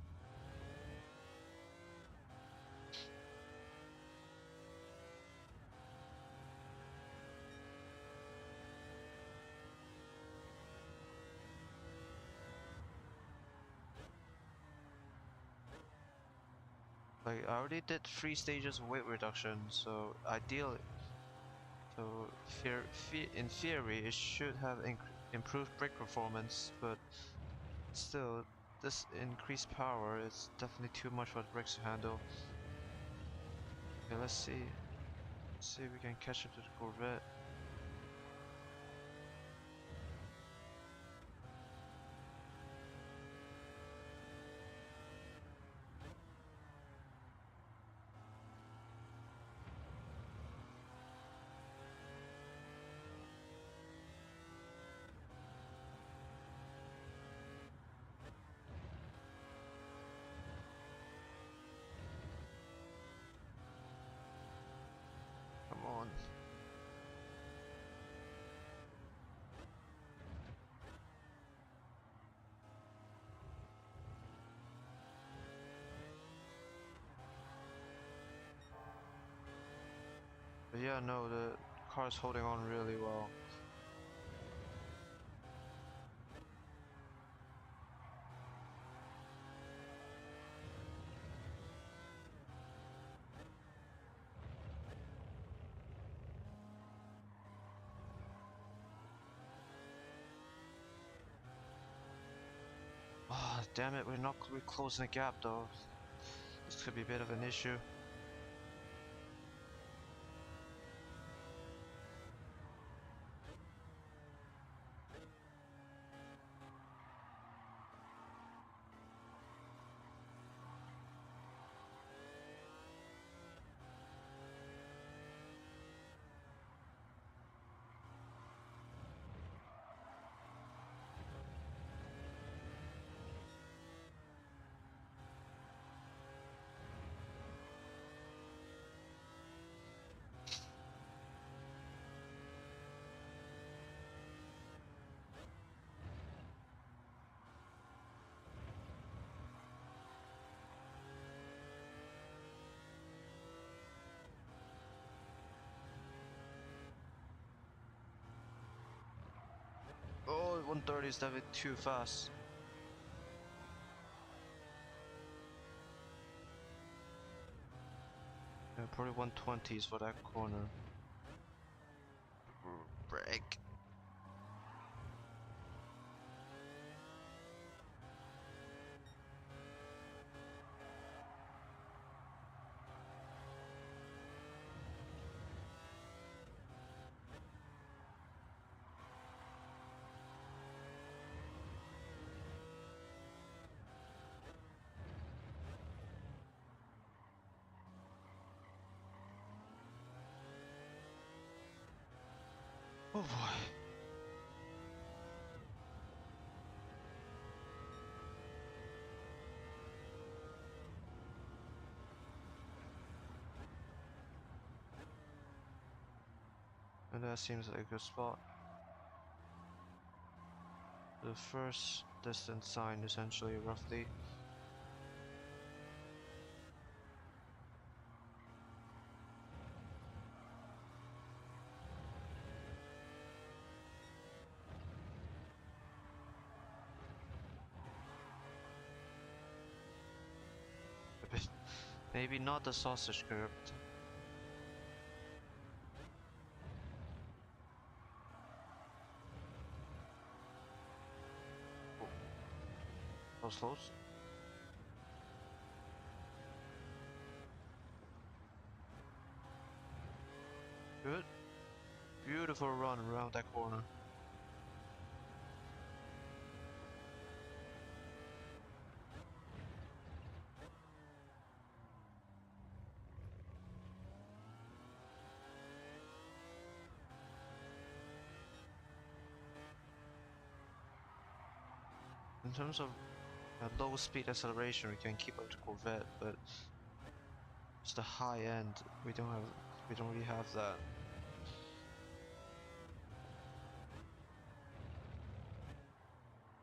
Like, I already did 3 stages of weight reduction, so ideally, so in theory, it should have improved brake performance, but still, this increased power is definitely too much for the brakes to handle. Okay, let's see. Let's see if we can catch up to the Corvette. Come on. But yeah, no, the car's holding on really well. Ah, damn it, we're closing the gap though. This could be a bit of an issue. Oh, 130 is definitely too fast. Yeah, probably 120s for that corner. Brake. Oh boy. And that seems like a good spot. The first distance sign, essentially, roughly. Maybe not the sausage curve. Oh, that was close. Good. Beautiful run around that corner. In terms of low speed acceleration, we can keep up to Corvette, but just the high end, we don't really have that.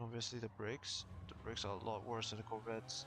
Obviously the brakes are a lot worse than the Corvettes.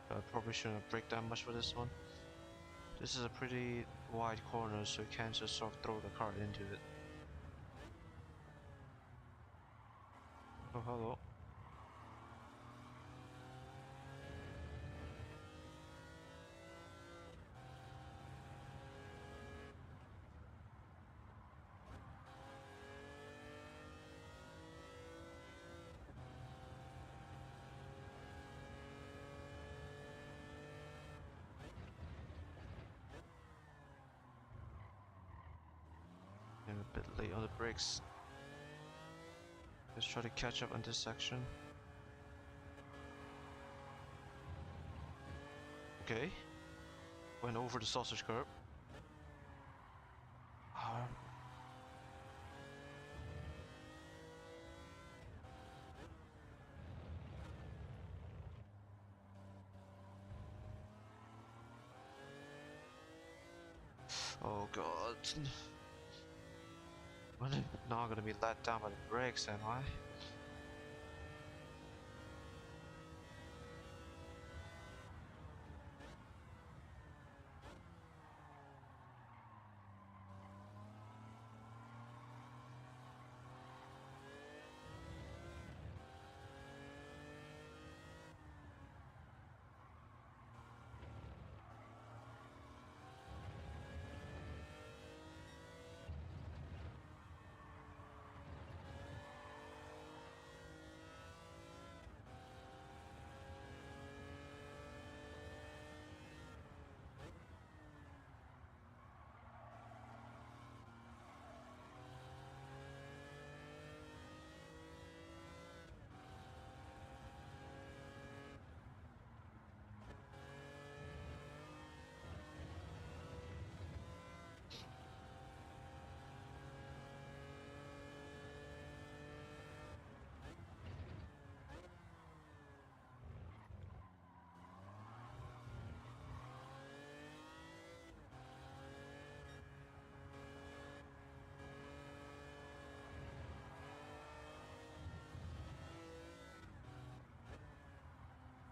I probably shouldn't brake that much for this one. This is a pretty wide corner, so you can't just sort of throw the car into it. Oh, hello. I'm a bit late on the brakes. Let's try to catch up on this section. Okay. Went over the sausage curb. Oh god. I'm not gonna be let down by the brakes, am I?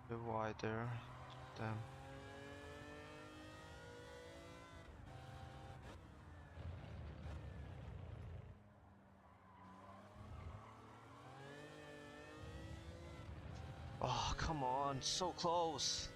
A bit wide there. Damn. Oh, come on, so close.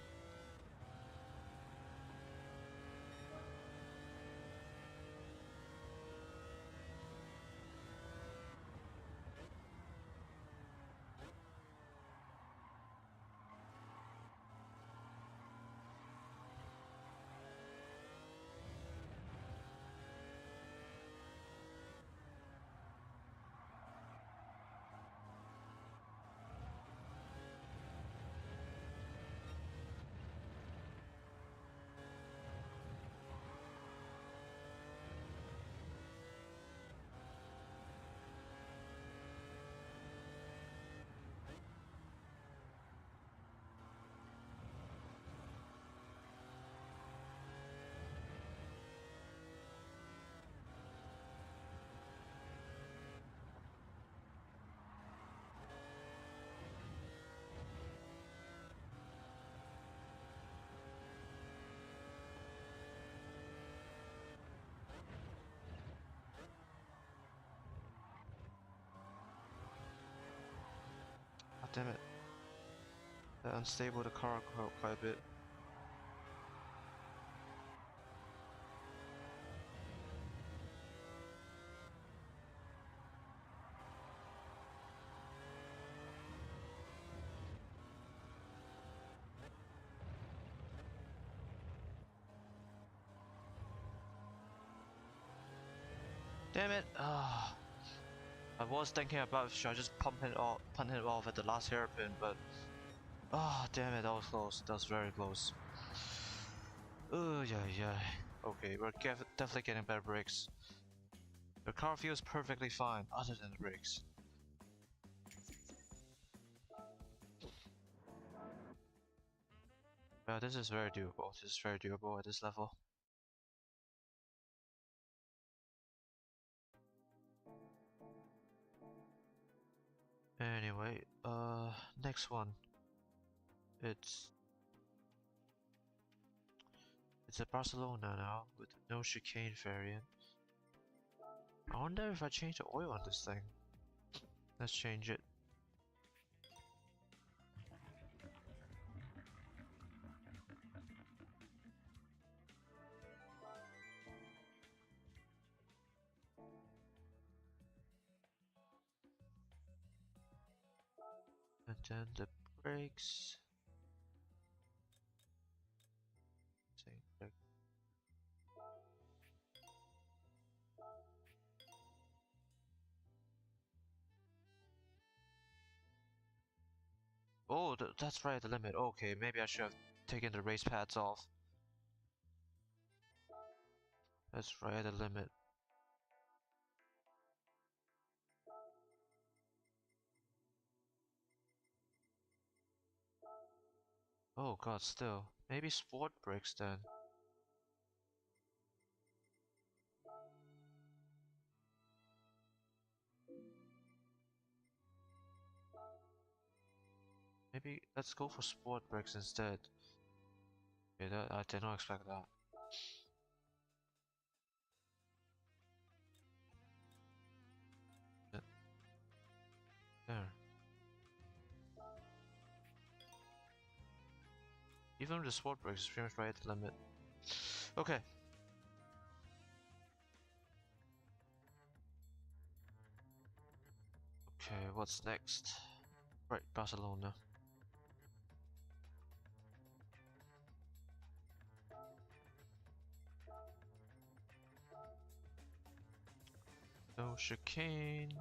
Oh, damn it. That unstable the car quite a bit. Damn it! I was thinking about should I just punt it off at the last hairpin, but damn it, that was close. That was very close. Oh yeah. Okay, we're definitely getting better brakes. The car feels perfectly fine, other than the brakes. Yeah, this is very doable. This is very doable at this level. Anyway, next one. It's a Barcelona now with no chicane variant. I wonder if I change the oil on this thing. Let's change it. And then the brakes. Same brake. Oh, that's right, the limit. Okay, maybe I should have taken the race pads off. That's right, the limit. Oh god, still. Maybe sport brakes then. Maybe let's go for sport brakes instead. Okay, I did not expect that. There. Even the sport brakes is pretty much right at the limit. Okay. Okay, what's next? Right, Barcelona. No chicane.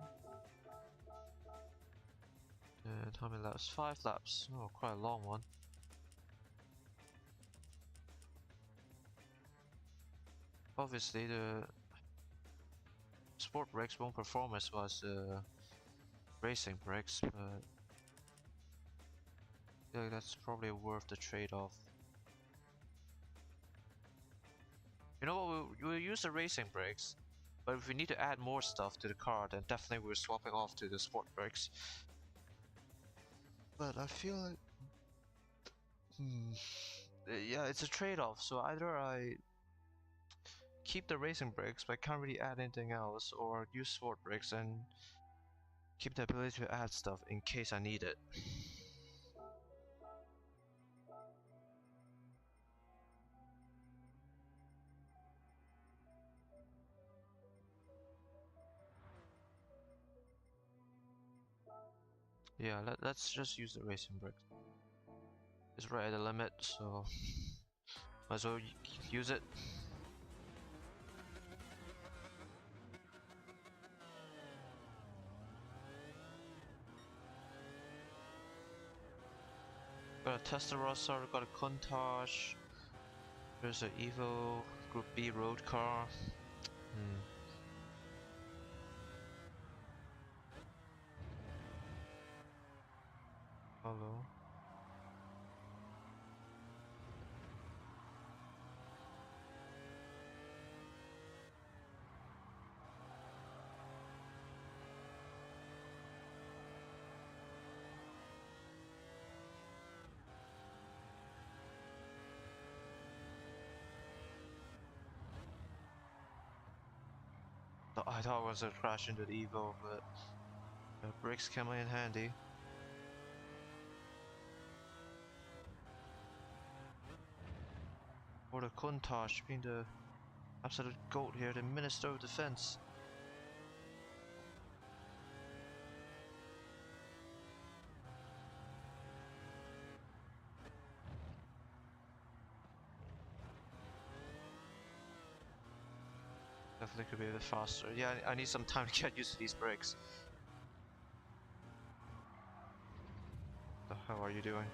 And how many laps? 5 laps. Oh, quite a long one. Obviously, the sport brakes won't perform as well as racing brakes, but I feel like that's probably worth the trade-off. You know what? We'll use the racing brakes, but if we need to add more stuff to the car, then definitely we're swapping off to the sport brakes. But I feel like, yeah, it's a trade-off. So either I keep the racing brakes, but can't really add anything else, or use sport brakes and keep the ability to add stuff in case I need it. Yeah, let's just use the racing brakes. It's right at the limit, so might as well use it. Got a Testarossa, got a Countach. There's an Evo Group B road car. Hello. I thought I was gonna crash into the Evo, but the brakes came in handy. Or the Countach being the absolute goat here, the Minister of Defense. Definitely could be a bit faster. Yeah, I need some time to get used to these brakes. The hell are you doing?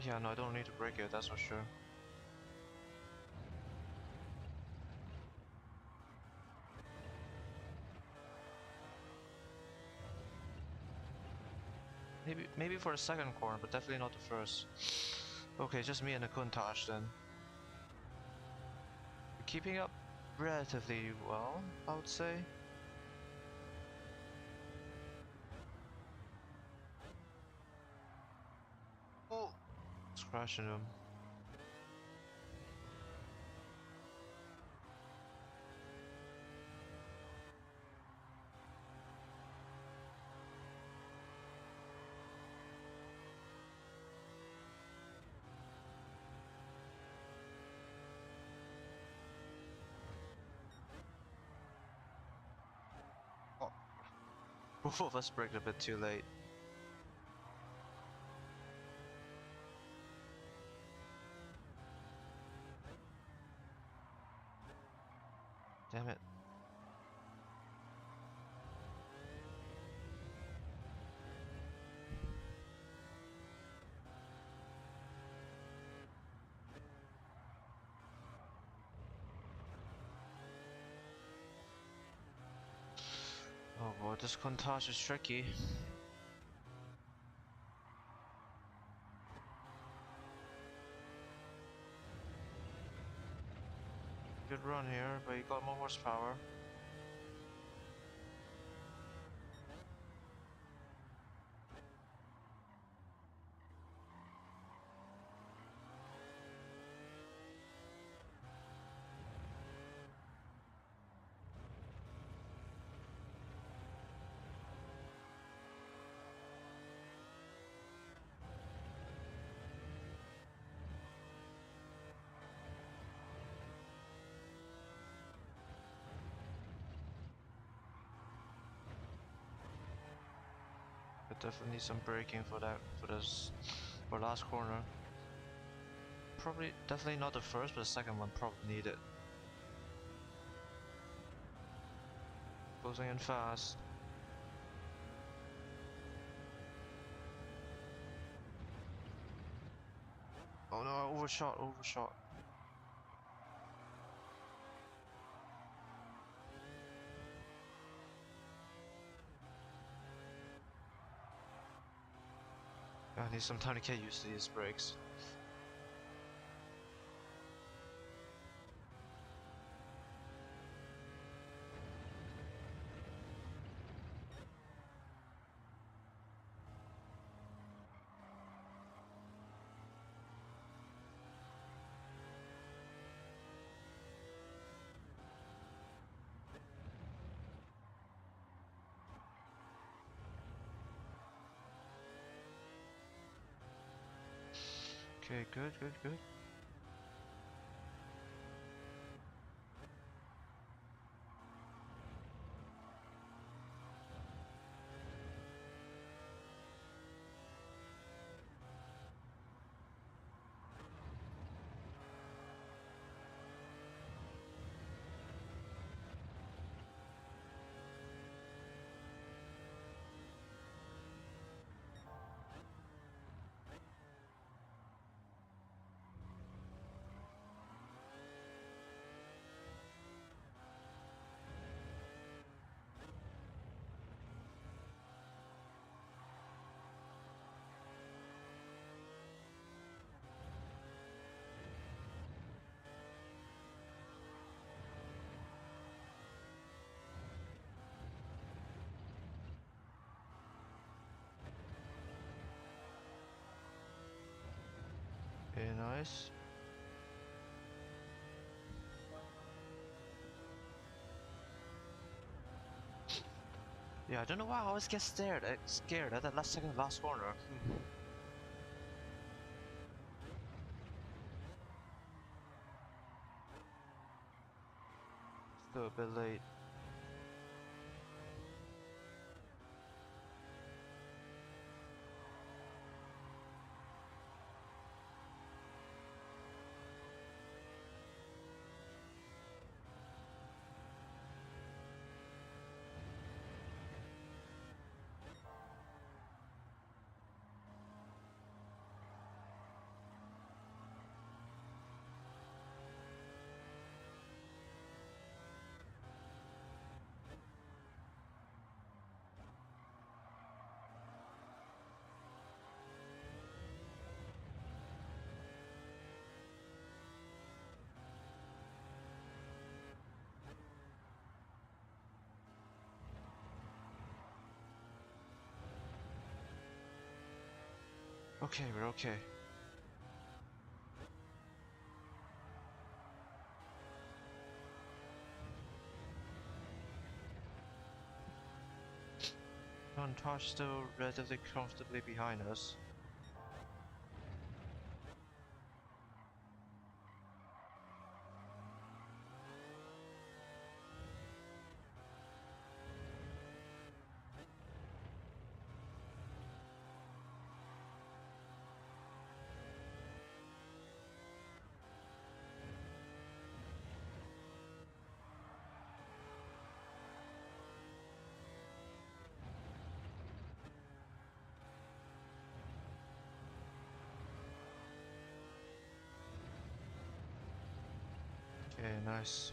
Yeah, no, I don't need to brake it, that's for sure. Maybe for the second corner, but definitely not the first. Okay, just me and the Countach then. Keeping up relatively well, I would say. Oh, it's crashing him. Oh, both of us braked a bit too late. Damn it. Oh boy, this Countach is tricky. Good run here, but he got more horsepower. But definitely need some braking for that, for last corner. Probably, definitely not the first, but the second one probably needed. Closing in fast. Oh no, I overshot. I need some time to get used to these brakes. Okay, good. Very nice. Yeah, I don't know why I always get scared at that last second, last corner. Still a bit late. Okay, we're okay. Montage still relatively comfortably behind us. Okay, nice.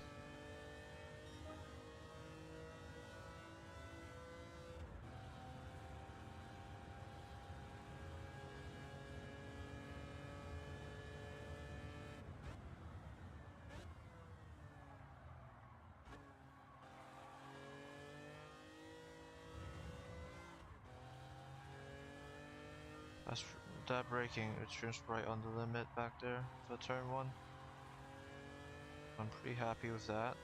That's that braking, it's just right on the limit back there for turn 1. I'm pretty happy with that.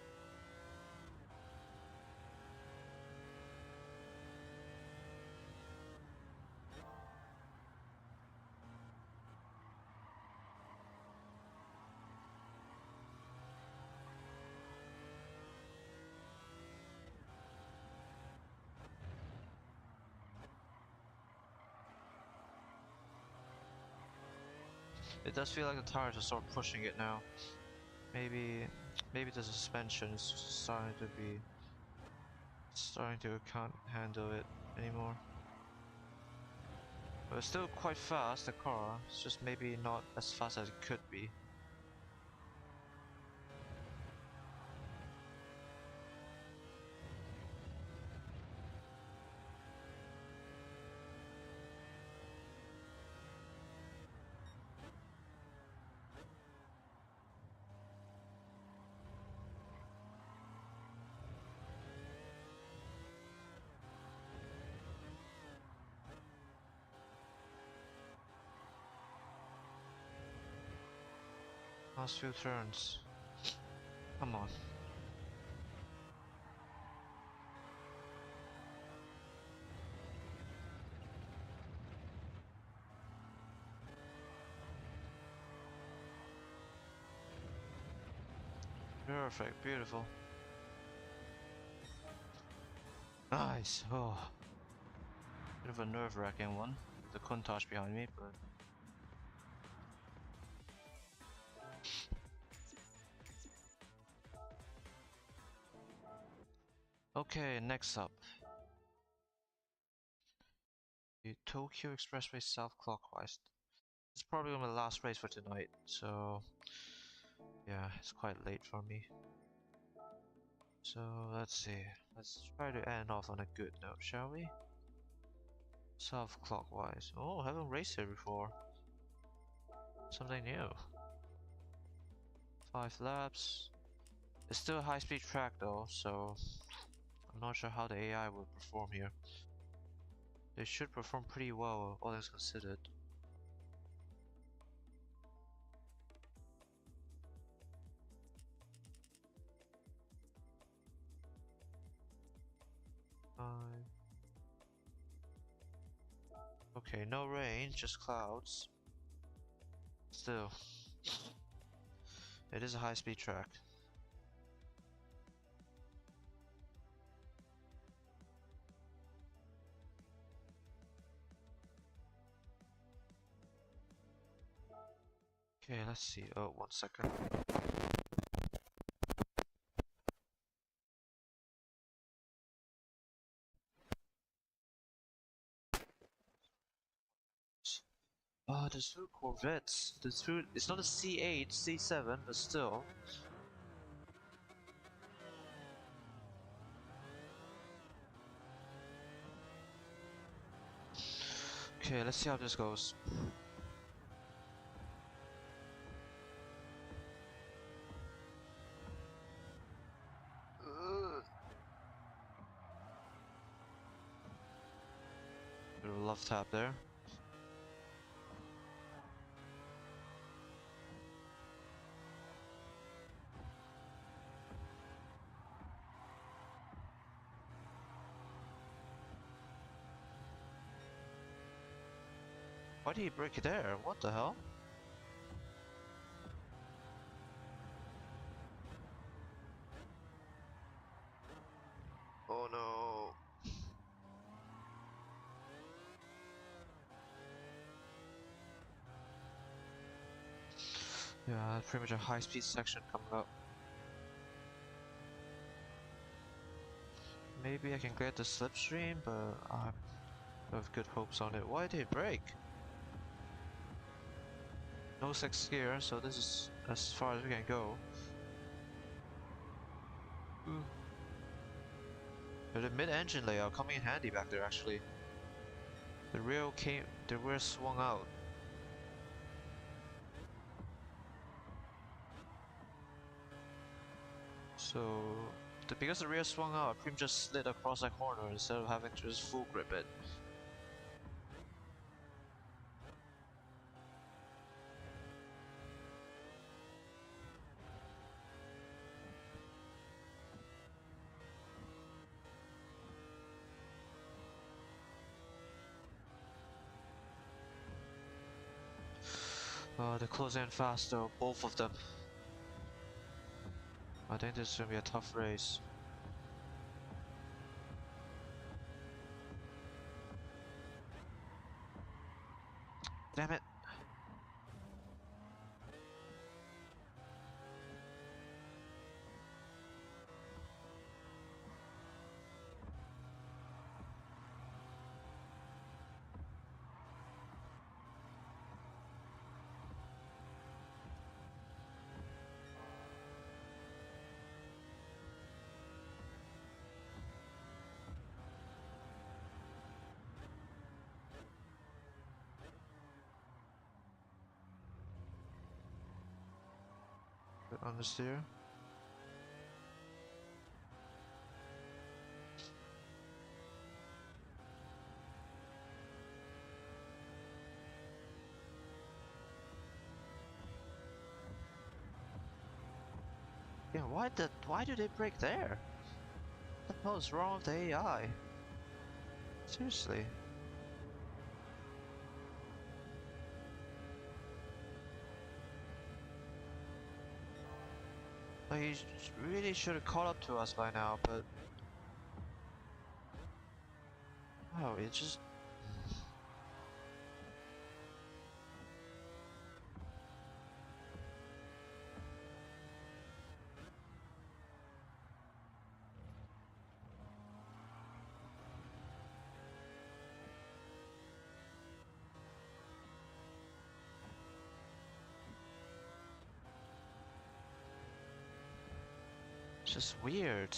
It does feel like the tires are sort of pushing it now. Maybe the suspension is starting to can't handle it anymore. But it's still quite fast, the car. It's just maybe not as fast as it could be. Last few turns. Come on. Perfect, beautiful. Nice. Oh, bit of a nerve-wracking one. The Countach behind me, but okay. Next up, the Tokyo Expressway south clockwise. It's probably my last race for tonight, so yeah, it's quite late for me. So let's see. Let's try to end off on a good note, shall we? South clockwise. Oh, haven't raced here before. Something new. 5 laps. It's still a high-speed track though, so I'm not sure how the AI will perform here. They should perform pretty well, all things considered. Five. Okay, no rain, just clouds. Still, it is a high-speed track. Okay, let's see. Oh, 1 second. There's two Corvettes. There's two. It's not a C8, C7, but still. Okay, let's see how this goes. Little love tap there. Why did he break it there? What the hell? Oh no. Yeah, pretty much a high-speed section coming up. Maybe I can get the slipstream, but I have good hopes on it. Why did it break? No 6th gear, so this is as far as we can go. Ooh. The mid-engine layout coming in handy back there actually. The rear swung out. So, because the rear swung out, I pretty much just slid across that corner instead of having to just full grip it. They're closing in fast though, both of them. I think this is gonna be a tough race. Damn it! Understeer. Yeah, why did it break there? What the hell is wrong with the AI? Seriously. Like, he really should have caught up to us by now, but... wow, it just... it's just weird.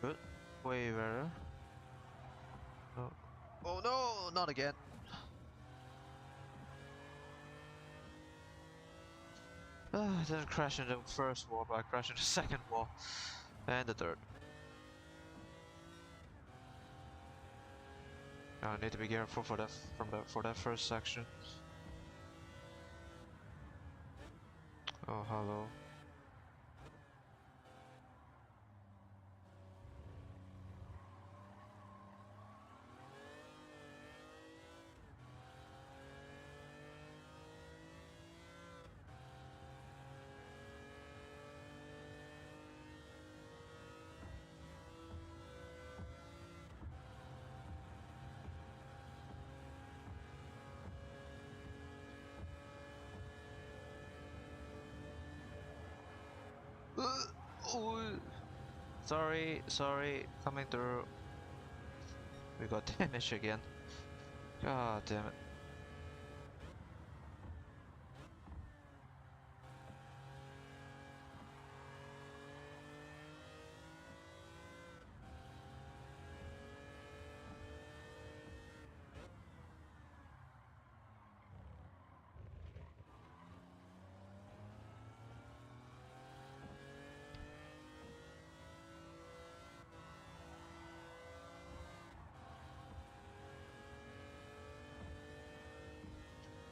Good. Way better. Oh. Oh no, not again. I didn't crash into the first wall, but I crashed into the second wall. And the third. I need to be careful for that for that first section. Oh, hello. Oh, sorry, coming through. We got damage again. God damn it.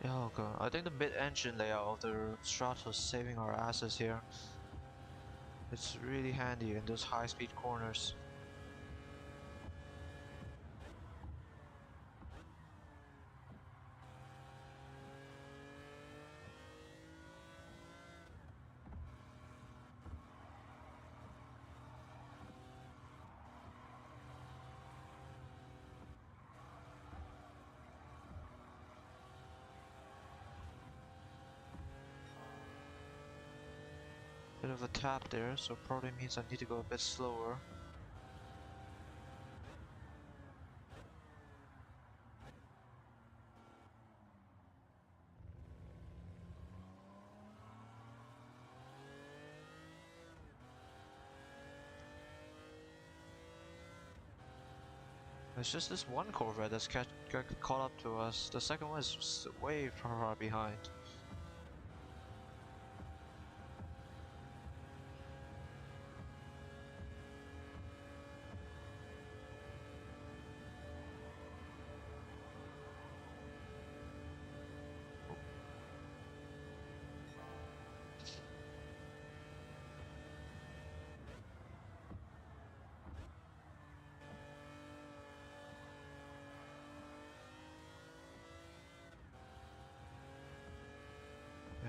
Yeah, okay. I think the mid-engine layout of the Stratos saving our asses here. It's really handy in those high-speed corners. Bit of a tap there, so probably means I need to go a bit slower. It's just this one Corvette that's got caught up to us. The second one is way far behind. Okay.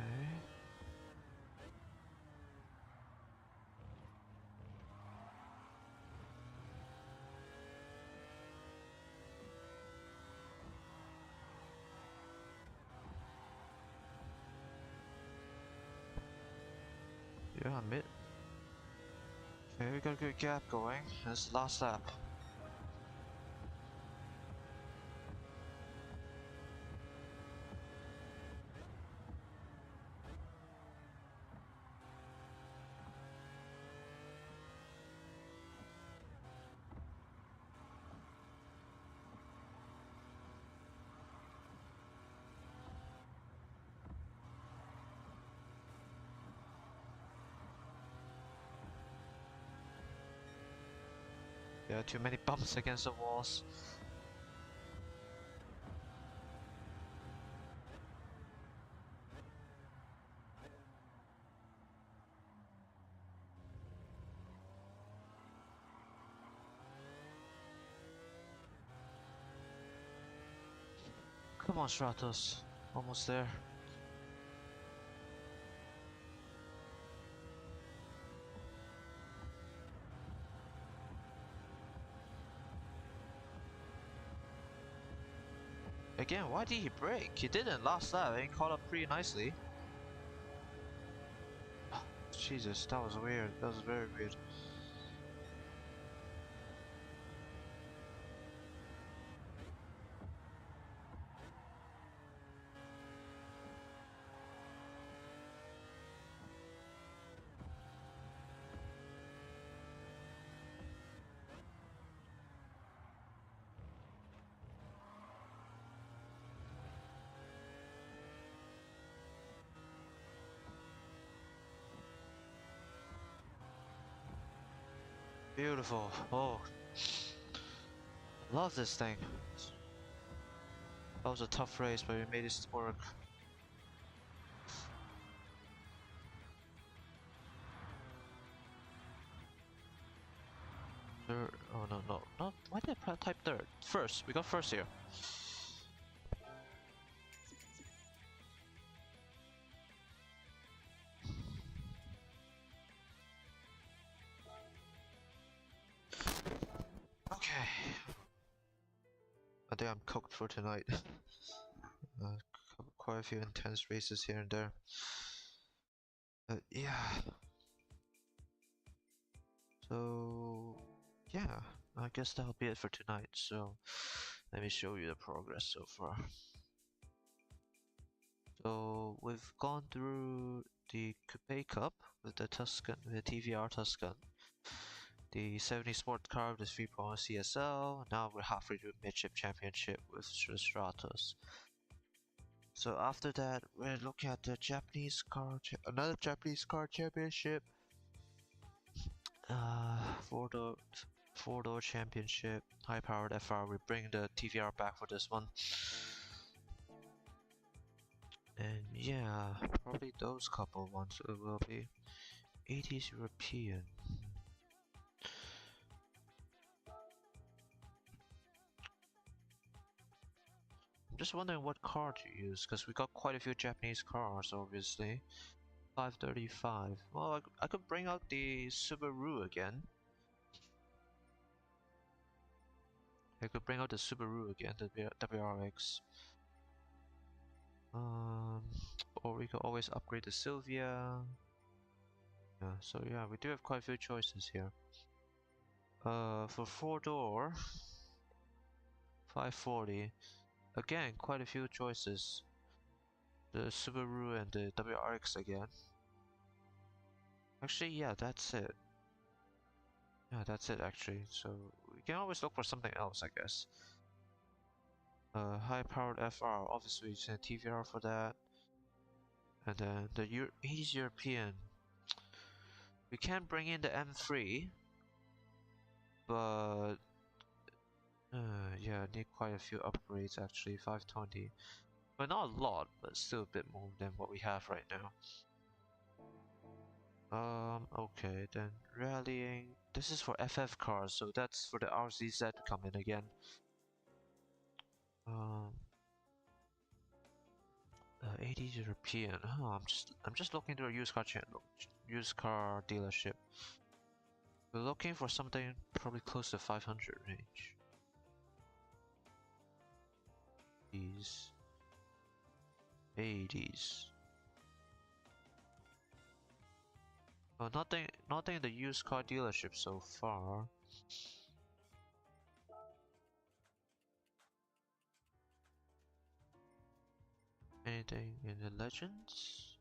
Yeah, mid. Okay, we got a good gap going. This is the last lap. There are too many bumps against the walls. Come on, Stratos. Almost there. Again, why did he break? He didn't last lap. He caught up pretty nicely. Jesus, that was weird. That was very weird. Beautiful. Oh, love this thing. That was a tough race, but we made it work. Third. Oh no, no, no. Why did I type third? First. We got first here. Okay. I think I'm cooked for tonight. Quite a few intense races here and there. Yeah. So, yeah, I guess that'll be it for tonight. So, let me show you the progress so far. So, we've gone through the Coupe Cup with the Tuscan, the TVR Tuscan, the 70 Sport Car with the 3.0 CSL. Now we're halfway through Midship Championship with Stratos. So after that, we're looking at the Japanese car, another Japanese car championship. For the four-door championship, high-powered FR. We bring the TVR back for this one. And yeah, probably those couple ones it will be. 80s European. I'm just wondering what car to use, because we got quite a few Japanese cars, obviously. 535. Well, I could bring out the Subaru again. I could bring out the Subaru again, the WRX. Or we could always upgrade the Sylvia. Yeah, so yeah, we do have quite a few choices here. For 4-door, 540. Again, quite a few choices. The Subaru and the WRX again. Actually, yeah, that's it. Yeah, that's it actually. So we can always look for something else, I guess. High-powered FR, obviously it's a TVR for that. And then the 80s European. We can bring in the M3, but yeah, need quite a few upgrades actually. 520, but not a lot, but still a bit more than what we have right now. Okay, then rallying. This is for FF cars, so that's for the RZZ to come in again. Um, 80 European. Oh, I'm just looking through a used car channel, used car dealership. We're looking for something probably close to 500 range. These 80s. Oh, nothing in the used car dealership so far. Anything in the legends?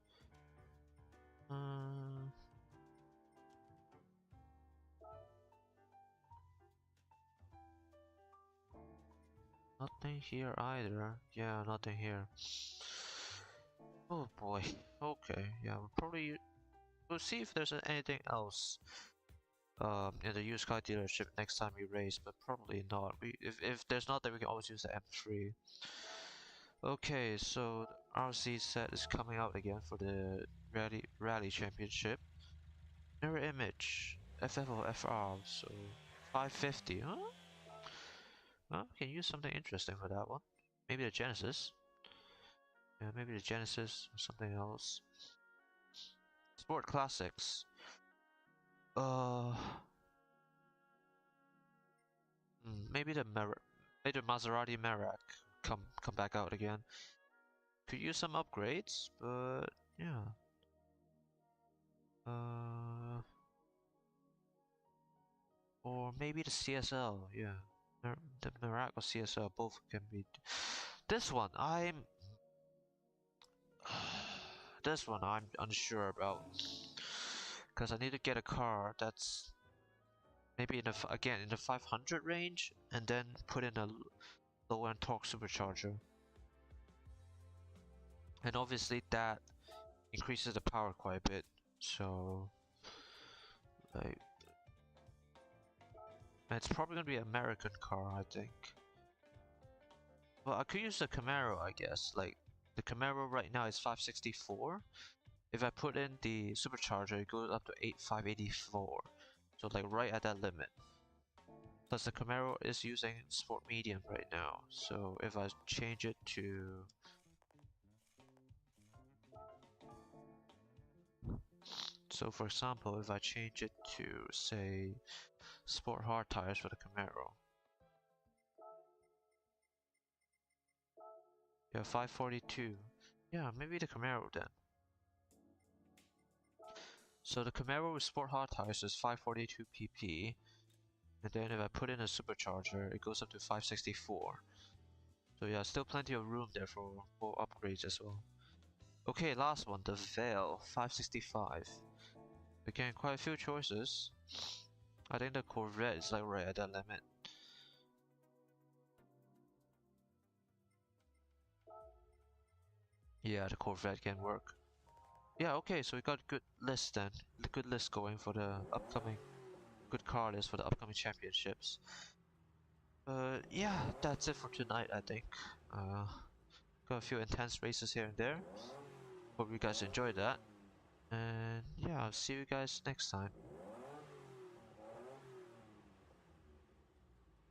Nothing here either. Yeah, nothing here. Oh boy. Okay, yeah, we'll see if there's anything else in the used car dealership next time we race, but probably not. If there's not, then we can always use the M3. Okay, so the RC set is coming out again for the rally championship. Mirror image, FF or FR, so 550, huh? Well, we can use something interesting for that one. Maybe the Genesis. Yeah, maybe the Genesis or something else. Sport Classics. Uh, maybe maybe the Maserati Merak come back out again. Could use some upgrades, but yeah. Or maybe the CSL. Yeah, the Merak or CSL both can be. This one this one I'm unsure about, because I need to get a car that's maybe again in the 500 range, and then put in a low end torque supercharger, and obviously that increases the power quite a bit. So like, it's probably gonna be an American car, I think. Well, I could use the Camaro, I guess. Like, the Camaro right now is 564. If I put in the supercharger, it goes up to 584. So like right at that limit. Plus the Camaro is using Sport Medium right now. So if I change it to... So for example, if I change it to, say, Sport Hard tires for the Camaro. Yeah, 542. Yeah, maybe the Camaro then. So the Camaro with Sport Hard tires is 542 pp. And then if I put in a supercharger, it goes up to 564. So yeah, still plenty of room there for more upgrades as well. Okay, last one, the Veil 565. Again, quite a few choices. I think the Corvette is like right at that limit. Yeah, the Corvette can work. Yeah, okay, so we got good list then. Good list going for the upcoming, good car list for the upcoming championships. Yeah, that's it for tonight, I think. Got a few intense races here and there. Hope you guys enjoyed that. And yeah, I'll see you guys next time.